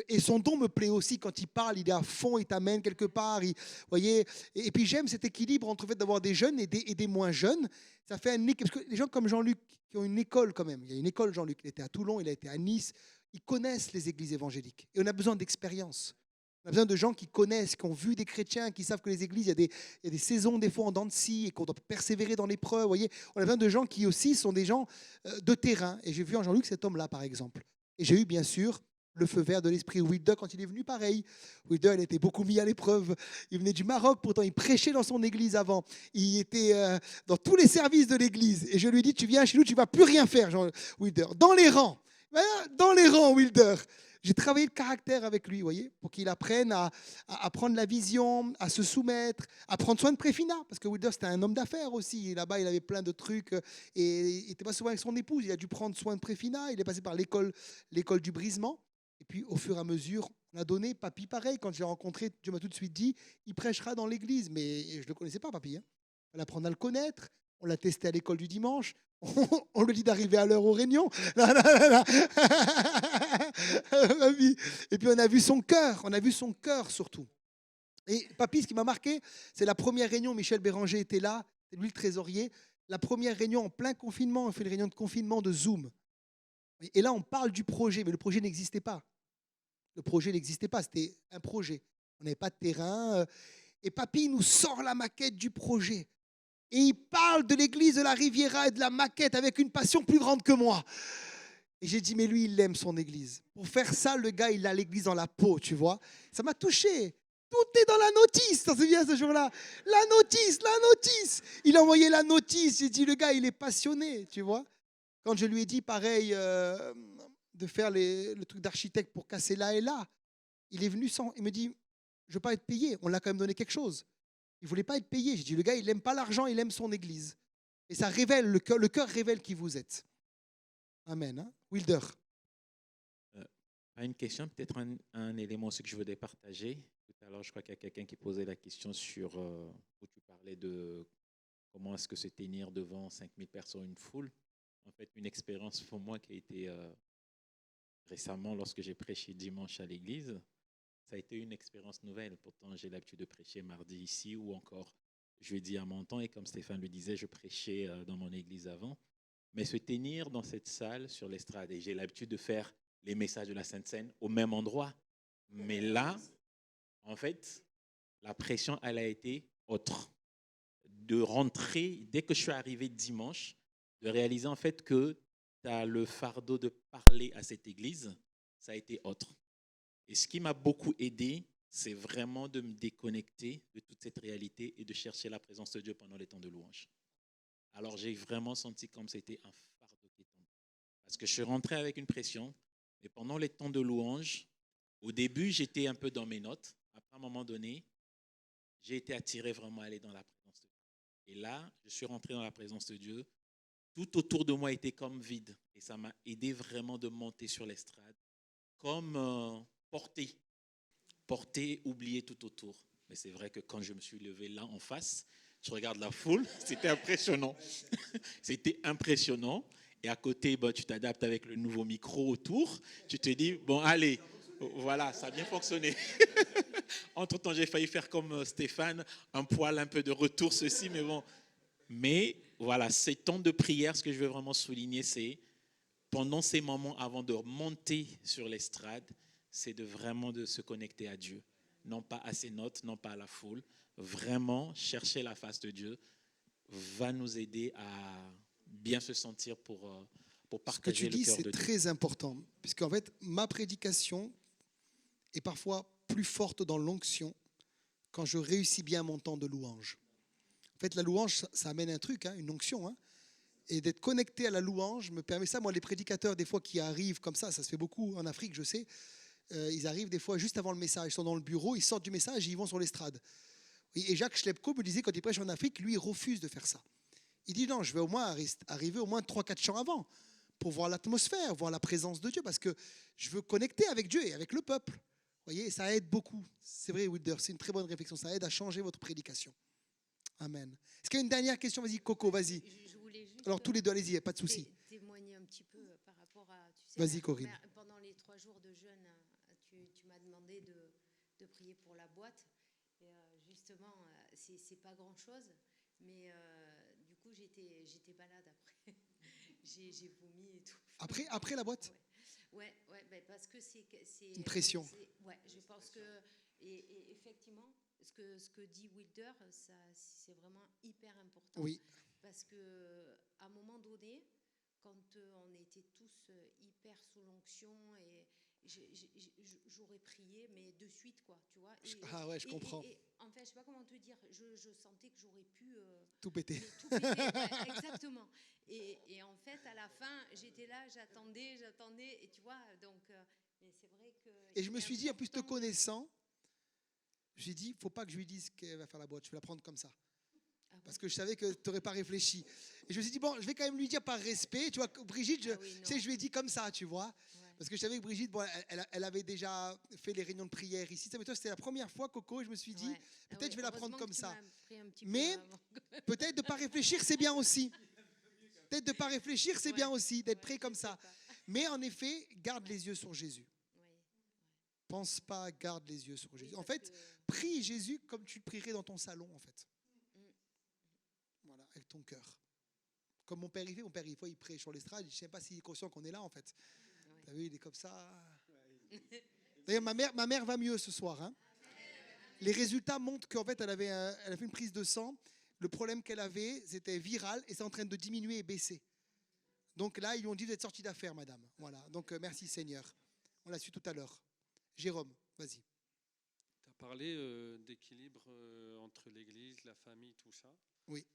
Et son don me plaît aussi quand il parle, il est à fond, il t'amène quelque part. Voyez. Et puis j'aime cet équilibre entre le fait d'avoir des jeunes et des moins jeunes. Ça fait un équilibre. Parce que les gens comme Jean-Luc, qui ont une école quand même, il y a une école Jean-Luc, il était à Toulon, il a été à Nice, ils connaissent les églises évangéliques. Et on a besoin d'expérience. On a besoin de gens qui connaissent, qui ont vu des chrétiens, qui savent que les églises, il y a des saisons des fois en dents de scie et qu'on doit persévérer dans l'épreuve. Voyez. On a besoin de gens qui aussi sont des gens de terrain. Et j'ai vu en Jean-Luc cet homme-là, par exemple. Et j'ai eu bien sûr le feu vert de l'esprit. Wilder, quand il est venu, pareil. Wilder, il était beaucoup mis à l'épreuve. Il venait du Maroc, pourtant il prêchait dans son église avant. Il était dans tous les services de l'église. Et je lui ai dit, tu viens chez nous, tu ne vas plus rien faire, Jean Wilder. Dans les rangs. Dans les rangs, Wilder. J'ai travaillé le caractère avec lui, voyez, pour qu'il apprenne à prendre la vision, à se soumettre, à prendre soin de Préfina. Parce que Wilder, c'était un homme d'affaires aussi. Là-bas, il avait plein de trucs. Et il n'était pas souvent avec son épouse. Il a dû prendre soin de Préfina. Il est passé par l'école du brisement. Et puis, au fur et à mesure, on a donné Papy pareil. Quand je l'ai rencontré, Dieu m'a tout de suite dit, il prêchera dans l'église. Mais je ne le connaissais pas, Papy. On apprend à le connaître. On l'a testé à l'école du dimanche. On lui dit d'arriver à l'heure aux réunions. Et puis, on a vu son cœur surtout. Et Papy, ce qui m'a marqué, c'est la première réunion. Michel Béranger était là. C'est lui le trésorier. La première réunion en plein confinement. On fait une réunion de confinement de Zoom. Et là, on parle du projet, mais le projet n'existait pas. Le projet n'existait pas, c'était un projet. On n'avait pas de terrain. Et Papy nous sort la maquette du projet. Et il parle de l'église de la Riviera et de la maquette avec une passion plus grande que moi. Et j'ai dit, mais lui, il aime son église. Pour faire ça, le gars, il a l'église dans la peau, tu vois. Ça m'a touché. tout est dans la notice. Ça c'est bien ce jour-là. La notice, la notice. Il a envoyé la notice. J'ai dit, le gars, il est passionné, tu vois. Quand je lui ai dit, pareil, de faire le truc d'architecte pour casser là et là, il est venu sans. Il me dit, je ne veux pas être payé. On l'a quand même donné quelque chose. Il ne voulait pas être payé. J'ai dit, le gars, il n'aime pas l'argent, il aime son église. Et ça révèle, le cœur révèle qui vous êtes. Amen. Hein? Wilder. Pas une question, peut-être un élément aussi que je voudrais partager. Tout à l'heure, je crois qu'il y a quelqu'un qui posait la question sur où tu parlais de comment est-ce que se tenir devant 5000 personnes, une foule. En fait, une expérience pour moi qui a été récemment, lorsque j'ai prêché dimanche à l'église, ça a été une expérience nouvelle. Pourtant, j'ai l'habitude de prêcher mardi ici ou encore jeudi à Menton. Et comme Stéphane le disait, je prêchais dans mon église avant. Mais se tenir dans cette salle sur l'estrade, et j'ai l'habitude de faire les messages de la Sainte Seine au même endroit. Mais là, en fait, la pression, elle a été autre. De rentrer, dès que je suis arrivé dimanche, de réaliser en fait que tu as le fardeau de parler à cette église, ça a été autre. Et ce qui m'a beaucoup aidé, c'est vraiment de me déconnecter de toute cette réalité et de chercher la présence de Dieu pendant les temps de louange. Alors j'ai vraiment senti comme c'était un fardeau qui tombe. Parce que je suis rentré avec une pression, mais pendant les temps de louange, au début, j'étais un peu dans mes notes. Après, à un moment donné, j'ai été attiré vraiment à aller dans la présence de Dieu. Et là, je suis rentré dans la présence de Dieu. Tout autour de moi était comme vide. Et ça m'a aidé vraiment de monter sur l'estrade, comme porter, oublier tout autour. Mais c'est vrai que quand je me suis levé là en face, je regarde la foule, c'était impressionnant. C'était impressionnant. Et à côté, tu t'adaptes avec le nouveau micro autour. Tu te dis, bon, allez, voilà, ça a bien fonctionné. Entre-temps, j'ai failli faire comme Stéphane, un poil, un peu de retour, ceci, mais bon. Mais voilà, ces temps de prière, ce que je veux vraiment souligner, c'est pendant ces moments avant de monter sur l'estrade, c'est vraiment de se connecter à Dieu. Non pas à ses notes, non pas à la foule. Vraiment, chercher la face de Dieu va nous aider à bien se sentir pour partager le cœur de Dieu. Ce que tu dis, c'est très important. Puisqu'en fait, ma prédication est parfois plus forte dans l'onction quand je réussis bien mon temps de louange. En fait, la louange, ça amène un truc, une onction. Et d'être connecté à la louange me permet ça. Moi, les prédicateurs, des fois, qui arrivent comme ça se fait beaucoup en Afrique, je sais, ils arrivent des fois juste avant le message. Ils sont dans le bureau, ils sortent du message et ils vont sur l'estrade. Et Jacques Schlepko me disait, quand il prêche en Afrique, lui, il refuse de faire ça. Il dit non, je vais au moins arriver au moins 3-4 chants avant pour voir l'atmosphère, voir la présence de Dieu, parce que je veux connecter avec Dieu et avec le peuple. Vous voyez, ça aide beaucoup. C'est vrai, Wilder, c'est une très bonne réflexion. Ça aide à changer votre prédication. Amen. Est-ce qu'il y a une dernière question? Vas-y, Coco, vas-y. Alors, tous les deux, allez-y, pas de souci. Témoigner un petit peu par rapport à... Vas-y, Corinne. Pendant les 3 jours de jeûne, tu m'as demandé de prier pour la boîte. Et justement, c'est pas grand-chose, mais du coup, j'étais malade après. j'ai vomi et tout. Après la boîte? Ouais, parce que c'est une pression. Ouais, je pense que et effectivement, ce que dit Wilder, c'est vraiment hyper important. Oui. Parce que à un moment donné, quand on était tous hyper sous l'onction et j'aurais prié, mais de suite, quoi, tu vois. Ah ouais, je comprends. Et en fait, je sais pas comment te dire, je sentais que j'aurais pu... tout péter. Ouais, exactement. Et en fait, à la fin, j'étais là, j'attendais, et tu vois, donc... mais c'est vrai que... Et je me suis dit, en plus te connaissant, j'ai dit, il ne faut pas que je lui dise qu'elle va faire la boîte, je vais la prendre comme ça. Parce que je savais que tu n'aurais pas réfléchi. Et je me suis dit, bon, je vais quand même lui dire par respect. Tu vois, Brigitte, je lui ai dit comme ça, tu vois. Ouais. Parce que je savais que Brigitte, bon, elle avait déjà fait les réunions de prière ici. Mais toi, c'était la première fois, Coco, et je me suis dit, peut-être je vais la prendre comme ça. Mais peut-être de ne pas réfléchir, c'est bien aussi. Peut-être de ne pas réfléchir, c'est bien aussi, d'être prêt comme ça. Mais en effet, garde les yeux sur Jésus. Pense pas, garde les yeux sur Jésus. En fait, prie Jésus comme tu le prierais dans ton salon, en fait. Voilà, avec ton cœur. Comme mon père, il fois, il prêche sur l'estrade, je ne sais pas s'il est conscient qu'on est là, en fait. Ouais. Tu as vu, il est comme ça. D'ailleurs, ma mère va mieux ce soir. Hein. Les résultats montrent qu'en fait, elle a fait une prise de sang. Le problème qu'elle avait, c'était viral et c'est en train de diminuer et baisser. Donc là, ils lui ont dit, vous êtes sortie d'affaires, madame. Voilà, donc merci Seigneur. On l'a su tout à l'heure. Jérôme, vas-y. parlé d'équilibre entre l'église, la famille, tout ça. Oui.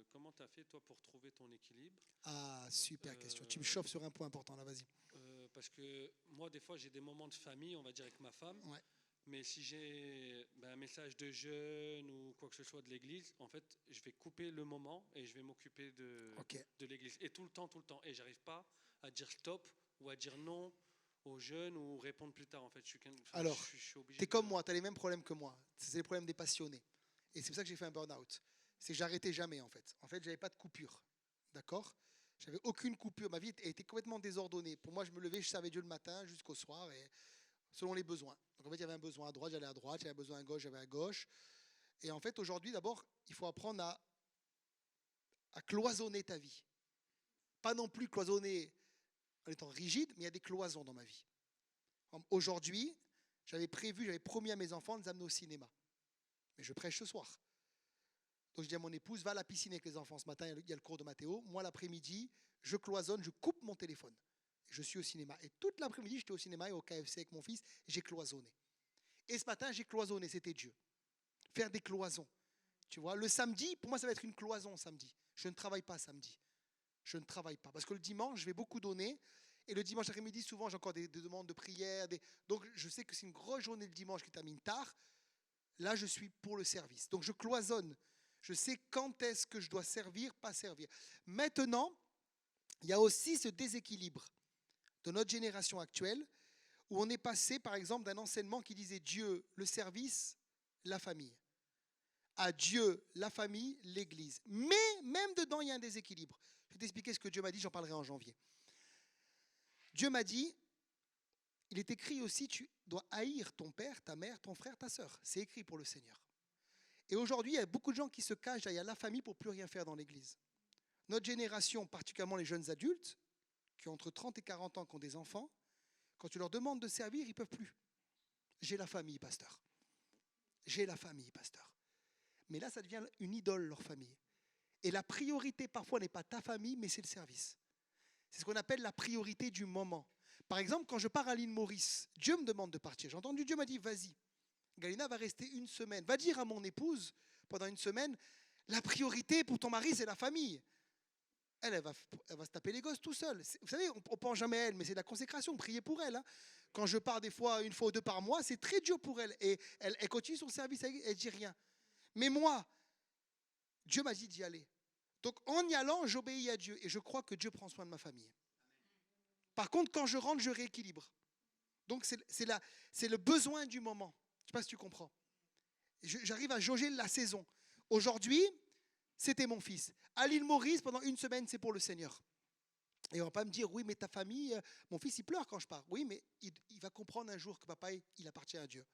Comment tu as fait, toi, pour trouver ton équilibre? Ah, super question. Tu me chauffes sur un point important, là, vas-y. Parce que moi, des fois, j'ai des moments de famille, on va dire, avec ma femme. Ouais. Mais si j'ai un message de jeûne ou quoi que ce soit de l'église, en fait, je vais couper le moment et je vais m'occuper de l'église. Et tout le temps. Et j'arrive pas à dire stop ou à dire non aux jeunes ou répondre plus tard. En fait, Alors, je suis obligé. tu es comme moi, tu as les mêmes problèmes que moi. C'est les problèmes des passionnés. Et c'est pour ça que j'ai fait un burn-out. C'est que j'arrêtais jamais, en fait. En fait, j'avais pas de coupure. D'accord? J'avais aucune coupure. Ma vie était complètement désordonnée. Pour moi, je me levais, je servais Dieu le matin jusqu'au soir, et selon les besoins. Donc, en fait, il y avait un besoin à droite, j'allais à droite. Il y avait un besoin à gauche, j'allais à gauche. Et en fait, aujourd'hui, d'abord, il faut apprendre à cloisonner ta vie. Pas non plus cloisonner en étant rigide, mais il y a des cloisons dans ma vie. Aujourd'hui, j'avais promis à mes enfants de les amener au cinéma. Mais je prêche ce soir. Donc je dis à mon épouse, va à la piscine avec les enfants. Ce matin, il y a le cours de Mathéo. Moi, l'après-midi, je cloisonne, je coupe mon téléphone. Je suis au cinéma. Et toute l'après-midi, j'étais au cinéma et au KFC avec mon fils. J'ai cloisonné. Et ce matin, j'ai cloisonné. C'était Dieu. Faire des cloisons. Tu vois, le samedi, pour moi, ça va être une cloison samedi. Je ne travaille pas samedi. Je ne travaille pas. Parce que le dimanche, je vais beaucoup donner. Et le dimanche après-midi, souvent, j'ai encore des demandes de prière. Donc, je sais que c'est une grosse journée le dimanche qui termine tard. Là, je suis pour le service. Donc, je cloisonne. Je sais quand est-ce que je dois servir, pas servir. Maintenant, il y a aussi ce déséquilibre de notre génération actuelle où on est passé, par exemple, d'un enseignement qui disait Dieu, le service, la famille, à Dieu, la famille, l'Église. Mais même dedans, il y a un déséquilibre. Je vais t'expliquer ce que Dieu m'a dit, j'en parlerai en janvier. Dieu m'a dit, il est écrit aussi, tu dois haïr ton père, ta mère, ton frère, ta sœur. C'est écrit pour le Seigneur. Et aujourd'hui, il y a beaucoup de gens qui se cachent derrière la famille pour plus rien faire dans l'Église. Notre génération, particulièrement les jeunes adultes, qui ont entre 30 et 40 ans, qui ont des enfants, quand tu leur demandes de servir, ils ne peuvent plus. J'ai la famille, pasteur. J'ai la famille, pasteur. Mais là, ça devient une idole, leur famille. Et la priorité, parfois, n'est pas ta famille, mais c'est le service. C'est ce qu'on appelle la priorité du moment. Par exemple, quand je pars à l'île Maurice, Dieu me demande de partir. J'ai entendu Dieu m'a dit, vas-y. Galina va rester une semaine. Va dire à mon épouse, pendant une semaine, la priorité pour ton mari, c'est la famille. Elle va se taper les gosses tout seul. Vous savez, on ne pense jamais à elle, mais c'est la consécration, prier pour elle. Hein. Quand je pars des fois, une fois ou deux par mois, c'est très dur pour elle. Et elle continue son service, elle ne dit rien. Mais moi, Dieu m'a dit d'y aller. Donc en y allant, j'obéis à Dieu et je crois que Dieu prend soin de ma famille. Par contre, quand je rentre, je rééquilibre. Donc c'est le besoin du moment. Je ne sais pas si tu comprends. J'arrive à jauger la saison. Aujourd'hui, c'était mon fils. À l'île Maurice, pendant une semaine, c'est pour le Seigneur. Et on ne va pas me dire, oui, mais ta famille, mon fils, il pleure quand je pars. Oui, mais il va comprendre un jour que papa, il appartient à Dieu.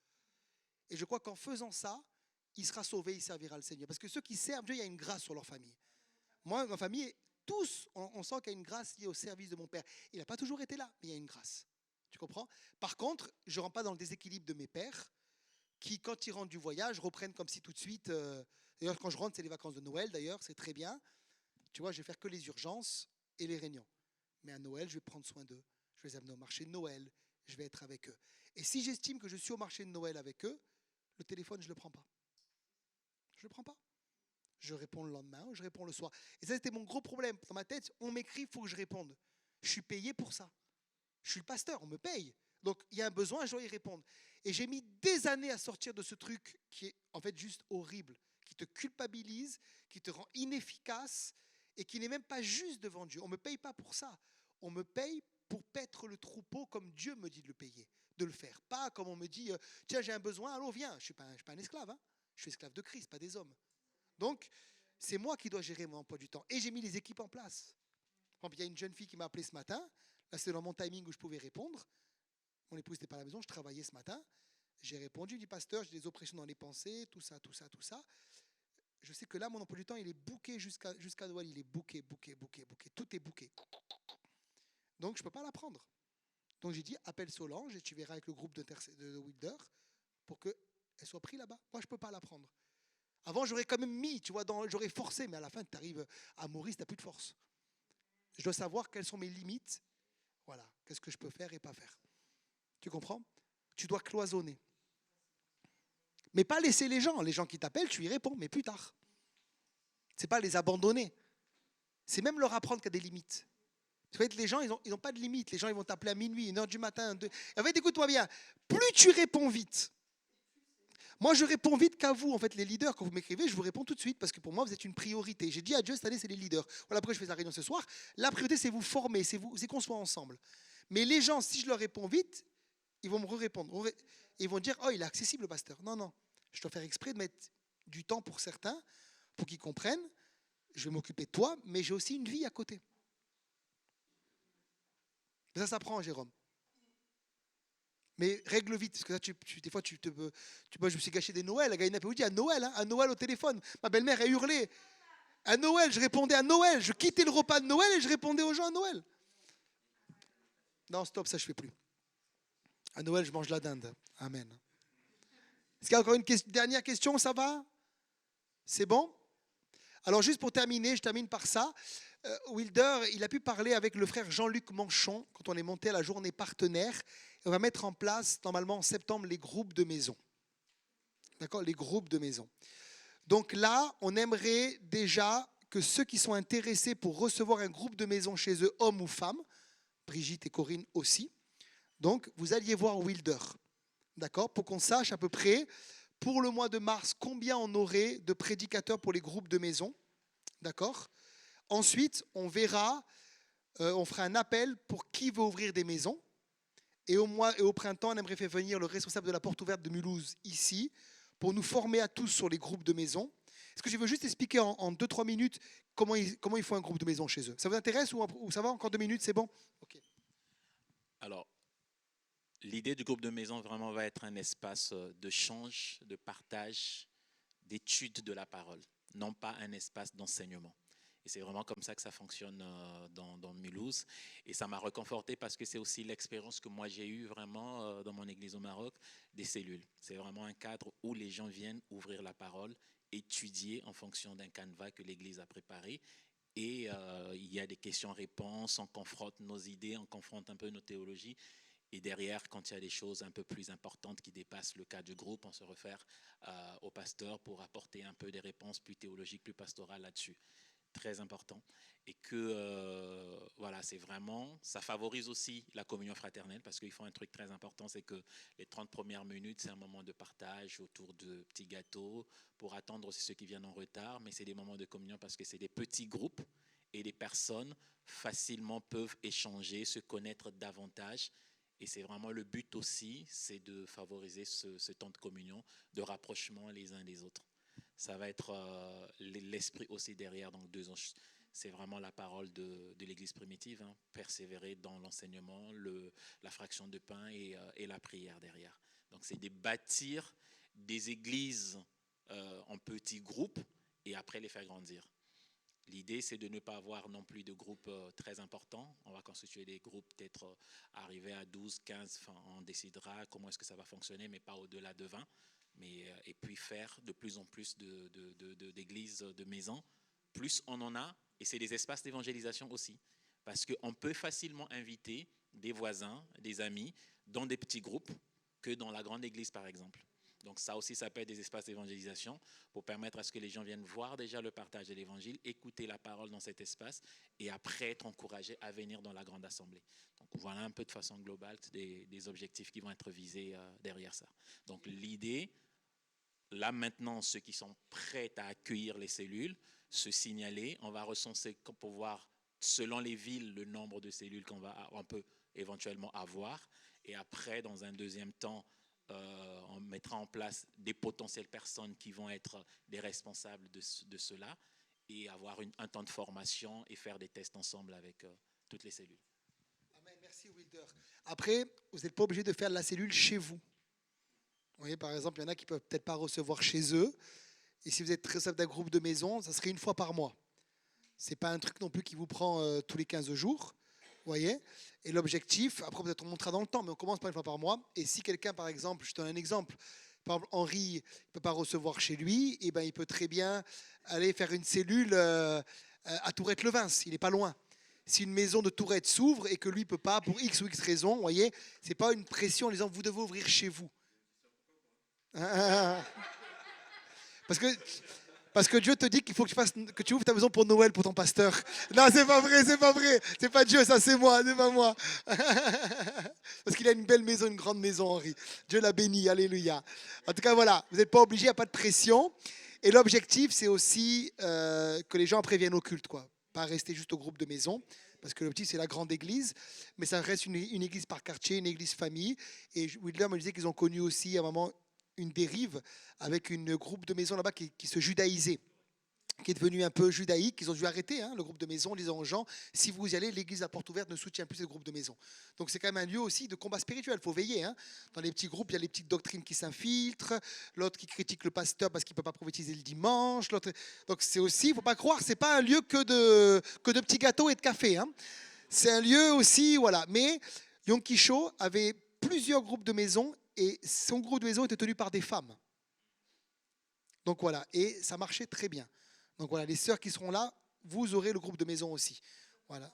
Et je crois qu'en faisant ça, il sera sauvé, il servira le Seigneur. Parce que ceux qui servent Dieu, il y a une grâce sur leur famille. Moi, ma famille, tous, on sent qu'il y a une grâce liée au service de mon père. Il n'a pas toujours été là, mais il y a une grâce. Tu comprends? Par contre, je ne rentre pas dans le déséquilibre de mes pères qui, quand ils rentrent du voyage, reprennent comme si tout de suite... d'ailleurs, quand je rentre, c'est les vacances de Noël, d'ailleurs, c'est très bien. Tu vois, je vais faire que les urgences et les réunions. Mais à Noël, je vais prendre soin d'eux. Je vais les amener au marché de Noël. Je vais être avec eux. Et si j'estime que je suis au marché de Noël avec eux, le téléphone, je ne le prends pas. Je ne le prends pas. Je réponds le lendemain ou je réponds le soir. Et ça, c'était mon gros problème. Dans ma tête, on m'écrit, il faut que je réponde. Je suis payé pour ça. Je suis le pasteur, on me paye. Donc, il y a un besoin, je dois y répondre. Et j'ai mis des années à sortir de ce truc qui est en fait juste horrible, qui te culpabilise, qui te rend inefficace et qui n'est même pas juste devant Dieu. On ne me paye pas pour ça. On me paye pour paître le troupeau comme Dieu me dit de le payer, de le faire. Pas comme on me dit, tiens, j'ai un besoin, allons, viens. Je ne suis pas un esclave, hein. Je suis esclave de Christ, pas des hommes. Donc, c'est moi qui dois gérer mon emploi du temps. Et j'ai mis les équipes en place. Par exemple, il y a une jeune fille qui m'a appelé ce matin. Là, c'est dans mon timing où je pouvais répondre. Mon épouse n'était pas à la maison, je travaillais ce matin. J'ai répondu, je dis, pasteur, j'ai des oppressions dans les pensées, tout ça. Je sais que là, mon emploi du temps, il est booké jusqu'à Noël. Il est booké. Tout est booké. Donc, je ne peux pas la prendre. Donc, j'ai dit, appelle Solange et tu verras avec le groupe de Wilder pour qu'elle soit prise là-bas. Moi, je ne peux pas la prendre. Avant, j'aurais quand même mis, tu vois, j'aurais forcé, mais à la fin, tu arrives à Maurice, tu n'as plus de force. Je dois savoir quelles sont mes limites. Voilà, qu'est-ce que je peux faire et pas faire. Tu comprends? Tu dois cloisonner. Mais pas laisser les gens qui t'appellent, tu y réponds, mais plus tard. C'est pas les abandonner. C'est même leur apprendre qu'il y a des limites. En fait, les gens, ils ont pas de limites. Les gens, ils vont t'appeler à minuit, 1h du matin. 2. En fait, écoute-moi bien, plus tu réponds vite. Moi, je réponds vite qu'à vous. En fait, les leaders, quand vous m'écrivez, je vous réponds tout de suite parce que pour moi, vous êtes une priorité. J'ai dit à Dieu, cette année, c'est les leaders. Voilà pourquoi je fais la réunion ce soir. La priorité, c'est vous former, c'est qu'on soit ensemble. Mais les gens, si je leur réponds vite, ils vont me répondre. Ils vont dire, oh, il est accessible, le pasteur. Non, non. Je dois faire exprès de mettre du temps pour certains, pour qu'ils comprennent. Je vais m'occuper de toi, mais j'ai aussi une vie à côté. Ça s'apprend, Jérôme. Mais règle vite, parce que là, des fois, moi, je me suis gâché des Noëls. La Gaïna dit à Noël, à Noël au téléphone. Ma belle-mère a hurlé. À Noël, je répondais à Noël. Je quittais le repas de Noël et je répondais aux gens à Noël. Non, stop, ça, je ne fais plus. À Noël, je mange la dinde. Amen. Est-ce qu'il y a encore une dernière question, ça va? C'est bon? Alors, juste pour terminer, je termine par ça. Wilder, il a pu parler avec le frère Jean-Luc Manchon quand on est monté à la journée partenaire. On va mettre en place, normalement en septembre, les groupes de maison. D'accord? Les groupes de maison. Donc là, on aimerait déjà que ceux qui sont intéressés pour recevoir un groupe de maison chez eux, hommes ou femmes, Brigitte et Corinne aussi, donc vous alliez voir Wilder. D'accord? Pour qu'on sache à peu près, pour le mois de mars, combien on aurait de prédicateurs pour les groupes de maison. D'accord? Ensuite, on verra, on fera un appel pour qui veut ouvrir des maisons. Et au printemps, on aimerait faire venir le responsable de la porte ouverte de Mulhouse ici pour nous former à tous sur les groupes de maison. Est-ce que je veux juste expliquer en 2-3 minutes comment il faut un groupe de maison chez eux? Ça vous intéresse ou ça va? Encore 2 minutes, c'est bon? Ok. Alors, l'idée du groupe de maison vraiment va être un espace d'échange, de partage, d'étude de la parole, non pas un espace d'enseignement. Et c'est vraiment comme ça que ça fonctionne dans Mulhouse. Et ça m'a reconforté parce que c'est aussi l'expérience que moi j'ai eue vraiment dans mon église au Maroc, des cellules. C'est vraiment un cadre où les gens viennent ouvrir la parole, étudier en fonction d'un canevas que l'église a préparé. Et il y a des questions-réponses, on confronte nos idées, on confronte un peu nos théologies. Et derrière, quand il y a des choses un peu plus importantes qui dépassent le cas du groupe, on se réfère au pasteur pour apporter un peu des réponses plus théologiques, plus pastorales là-dessus. Très important. Et que, voilà, c'est vraiment, ça favorise aussi la communion fraternelle parce qu'ils font un truc très important, c'est que les 30 premières minutes, c'est un moment de partage autour de petits gâteaux pour attendre aussi ceux qui viennent en retard, mais c'est des moments de communion parce que c'est des petits groupes et les personnes facilement peuvent échanger, se connaître davantage. Et c'est vraiment le but aussi, c'est de favoriser ce temps de communion, de rapprochement les uns des autres. Ça va être l'esprit aussi derrière. Donc, c'est vraiment la parole de l'Église primitive, hein, persévérer dans l'enseignement, la fraction de pain et la prière derrière. Donc, c'est de bâtir des églises en petits groupes et après les faire grandir. L'idée, c'est de ne pas avoir non plus de groupes très importants. On va constituer des groupes peut-être arriver à 12, 15, enfin, on décidera comment est-ce que ça va fonctionner, mais pas au-delà de 20. Et puis faire de plus en plus d'églises, de maisons. Plus on en a, et c'est des espaces d'évangélisation aussi. Parce qu'on peut facilement inviter des voisins, des amis, dans des petits groupes, que dans la grande église par exemple. Donc ça aussi, ça peut être des espaces d'évangélisation pour permettre à ce que les gens viennent voir déjà le partage de l'évangile, écouter la parole dans cet espace et après être encouragés à venir dans la grande assemblée. Donc voilà un peu de façon globale des objectifs qui vont être visés derrière ça. Donc l'idée, là maintenant, ceux qui sont prêts à accueillir les cellules, se signaler, on va recenser pour voir selon les villes le nombre de cellules on peut éventuellement avoir. Et après, dans un deuxième temps, on mettra en place des potentielles personnes qui vont être des responsables de cela et avoir un temps de formation et faire des tests ensemble avec toutes les cellules. Amen. Merci Wilder. Après, vous n'êtes pas obligé de faire la cellule chez vous. Vous voyez, par exemple, il y en a qui ne peuvent peut-être pas recevoir chez eux. Et si vous êtes responsable d'un groupe de maison, ça serait 1 fois par mois. Ce n'est pas un truc non plus qui vous prend tous les 15 jours. Vous voyez? Et l'objectif, après peut-être on montera dans le temps, mais on commence par 1 fois par mois. Et si quelqu'un, par exemple, je te donne un exemple, par exemple Henri ne peut pas recevoir chez lui, et ben, il peut très bien aller faire une cellule à Tourette-Levens, il n'est pas loin. Si une maison de Tourette s'ouvre et que lui ne peut pas, pour X ou X raison, vous voyez, ce n'est pas une pression en disant vous devez ouvrir chez vous. Parce que, parce que Dieu te dit qu'il faut que tu ouvres ta maison pour Noël pour ton pasteur. Non, c'est pas vrai, c'est pas vrai. C'est pas Dieu, ça c'est moi, c'est pas moi. Parce qu'il a une belle maison, une grande maison, Henri. Dieu l'a béni, alléluia. En tout cas, voilà, vous n'êtes pas obligé, il n'y a pas de pression. Et l'objectif, c'est aussi que les gens après viennent au culte, quoi. Pas rester juste au groupe de maison. Parce que l'objectif, c'est la grande église. Mais ça reste une église par quartier, une église famille. Et William me disait qu'ils ont connu aussi à un moment une dérive avec un groupe de maisons là-bas qui se judaïsait, qui est devenu un peu judaïque. Ils ont dû arrêter le groupe de maisons en disant aux gens, si vous y allez, l'église à porte ouverte ne soutient plus ce groupe de maisons. Donc c'est quand même un lieu aussi de combat spirituel, il faut veiller. Dans les petits groupes, il y a les petites doctrines qui s'infiltrent, l'autre qui critique le pasteur parce qu'il ne peut pas prophétiser le dimanche. Donc c'est aussi, il ne faut pas croire, ce n'est pas un lieu que de petits gâteaux et de café. C'est un lieu aussi, voilà. Mais Yom Kisho avait plusieurs groupes de maisons et son groupe de maison était tenu par des femmes. Donc voilà, et ça marchait très bien. Donc voilà, les sœurs qui seront là, vous aurez le groupe de maison aussi. Voilà.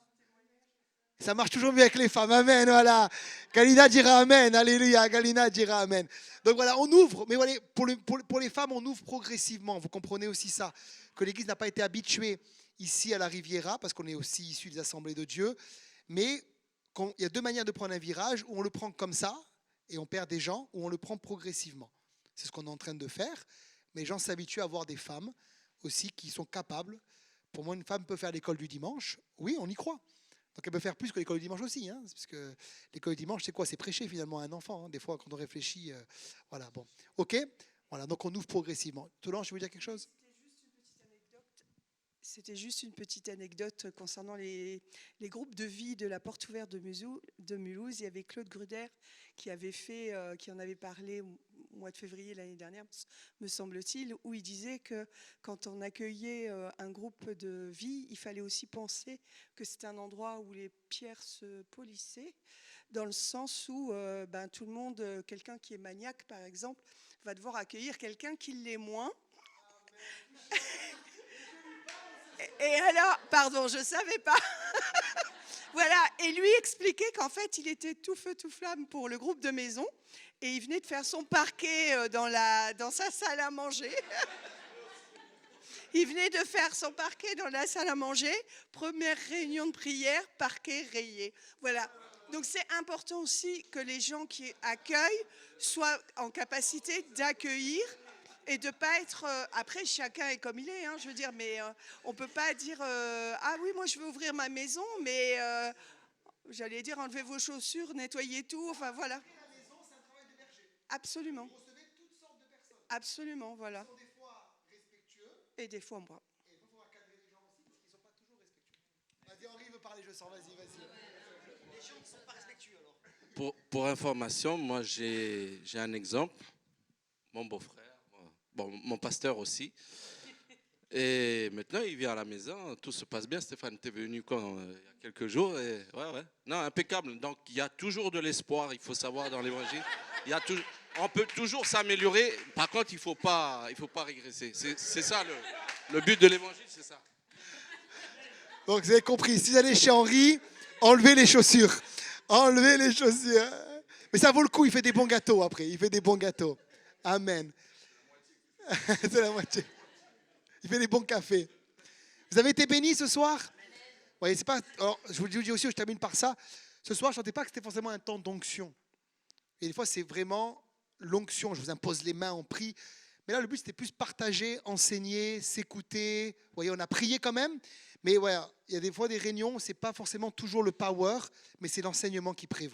Ça marche toujours mieux avec les femmes. Amen, voilà. Galina dira amen. Alléluia. Galina dira amen. Donc voilà, on ouvre. Mais voilà, pour les femmes, on ouvre progressivement. Vous comprenez aussi ça. Que l'Église n'a pas été habituée ici à la Riviera, parce qu'on est aussi issus des assemblées de Dieu. Mais il y a deux manières de prendre un virage, où on le prend comme ça, et on perd des gens, ou on le prend progressivement. C'est ce qu'on est en train de faire. Mais les gens s'habituent à avoir des femmes aussi qui sont capables. Pour moi, une femme peut faire l'école du dimanche. Oui, on y croit. Donc elle peut faire plus que l'école du dimanche aussi. Parce que l'école du dimanche, c'est quoi? C'est prêcher finalement à un enfant. Des fois, quand on réfléchit. Voilà, bon. OK. Voilà, donc on ouvre progressivement. Solange, tu veux dire quelque chose? C'était juste une petite anecdote concernant les groupes de vie de la porte ouverte de Mulhouse. Il y avait Claude Gruder qui en avait parlé au mois de février l'année dernière, me semble-t-il, où il disait que quand on accueillait un groupe de vie, il fallait aussi penser que c'était un endroit où les pierres se polissaient, dans le sens où tout le monde, quelqu'un qui est maniaque par exemple, va devoir accueillir quelqu'un qui l'est moins. Et alors, pardon, je ne savais pas. Voilà, et lui expliquait qu'en fait, il était tout feu, tout flamme pour le groupe de maison, et il venait de faire son parquet dans sa salle à manger. Il venait de faire son parquet dans la salle à manger, première réunion de prière, parquet rayé. Voilà, donc c'est important aussi que les gens qui accueillent soient en capacité d'accueillir, et de ne pas être... après, chacun est comme il est, je veux dire, mais on ne peut pas dire ah oui, moi je veux ouvrir ma maison, mais j'allais dire enlevez vos chaussures, nettoyez tout, enfin voilà. La maison, c'est un travail de berger. Absolument. Vous recevez toutes sortes de personnes. Absolument, voilà. Ils sont des fois respectueux. Et des fois moi. Et il faut pouvoir cadrer les gens aussi, parce qu'ils ne sont pas toujours respectueux. Vas-y, Henri veut parler, je sens, vas-y. Les gens ne sont pas respectueux alors. Pour information, moi j'ai un exemple. Mon beau-frère. Bon, mon pasteur aussi. Et maintenant, il vient à la maison, tout se passe bien. Stéphane, tu es venu quand il y a quelques jours. Et, ouais. Non, impeccable. Donc, il y a toujours de l'espoir, il faut savoir, dans l'évangile. On peut toujours s'améliorer. Par contre, il ne faut pas régresser. C'est ça, le but de l'évangile, c'est ça. Donc, vous avez compris. Si vous allez chez Henri, enlevez les chaussures. Enlevez les chaussures. Mais ça vaut le coup, il fait des bons gâteaux après. Il fait des bons gâteaux. Amen. C'est la moitié. Il fait des bons cafés. Vous avez été bénis ce soir? Ouais, c'est pas. Alors, je vous dis aussi, je termine par ça. Ce soir, je ne sentais pas que c'était forcément un temps d'onction. Et des fois, c'est vraiment l'onction. Je vous impose les mains, on prie. Mais là, le but, c'était plus partager, enseigner, s'écouter. Vous voyez, on a prié quand même. Mais voilà, il y a des fois des réunions, ce n'est pas forcément toujours le power, mais c'est l'enseignement qui prévaut.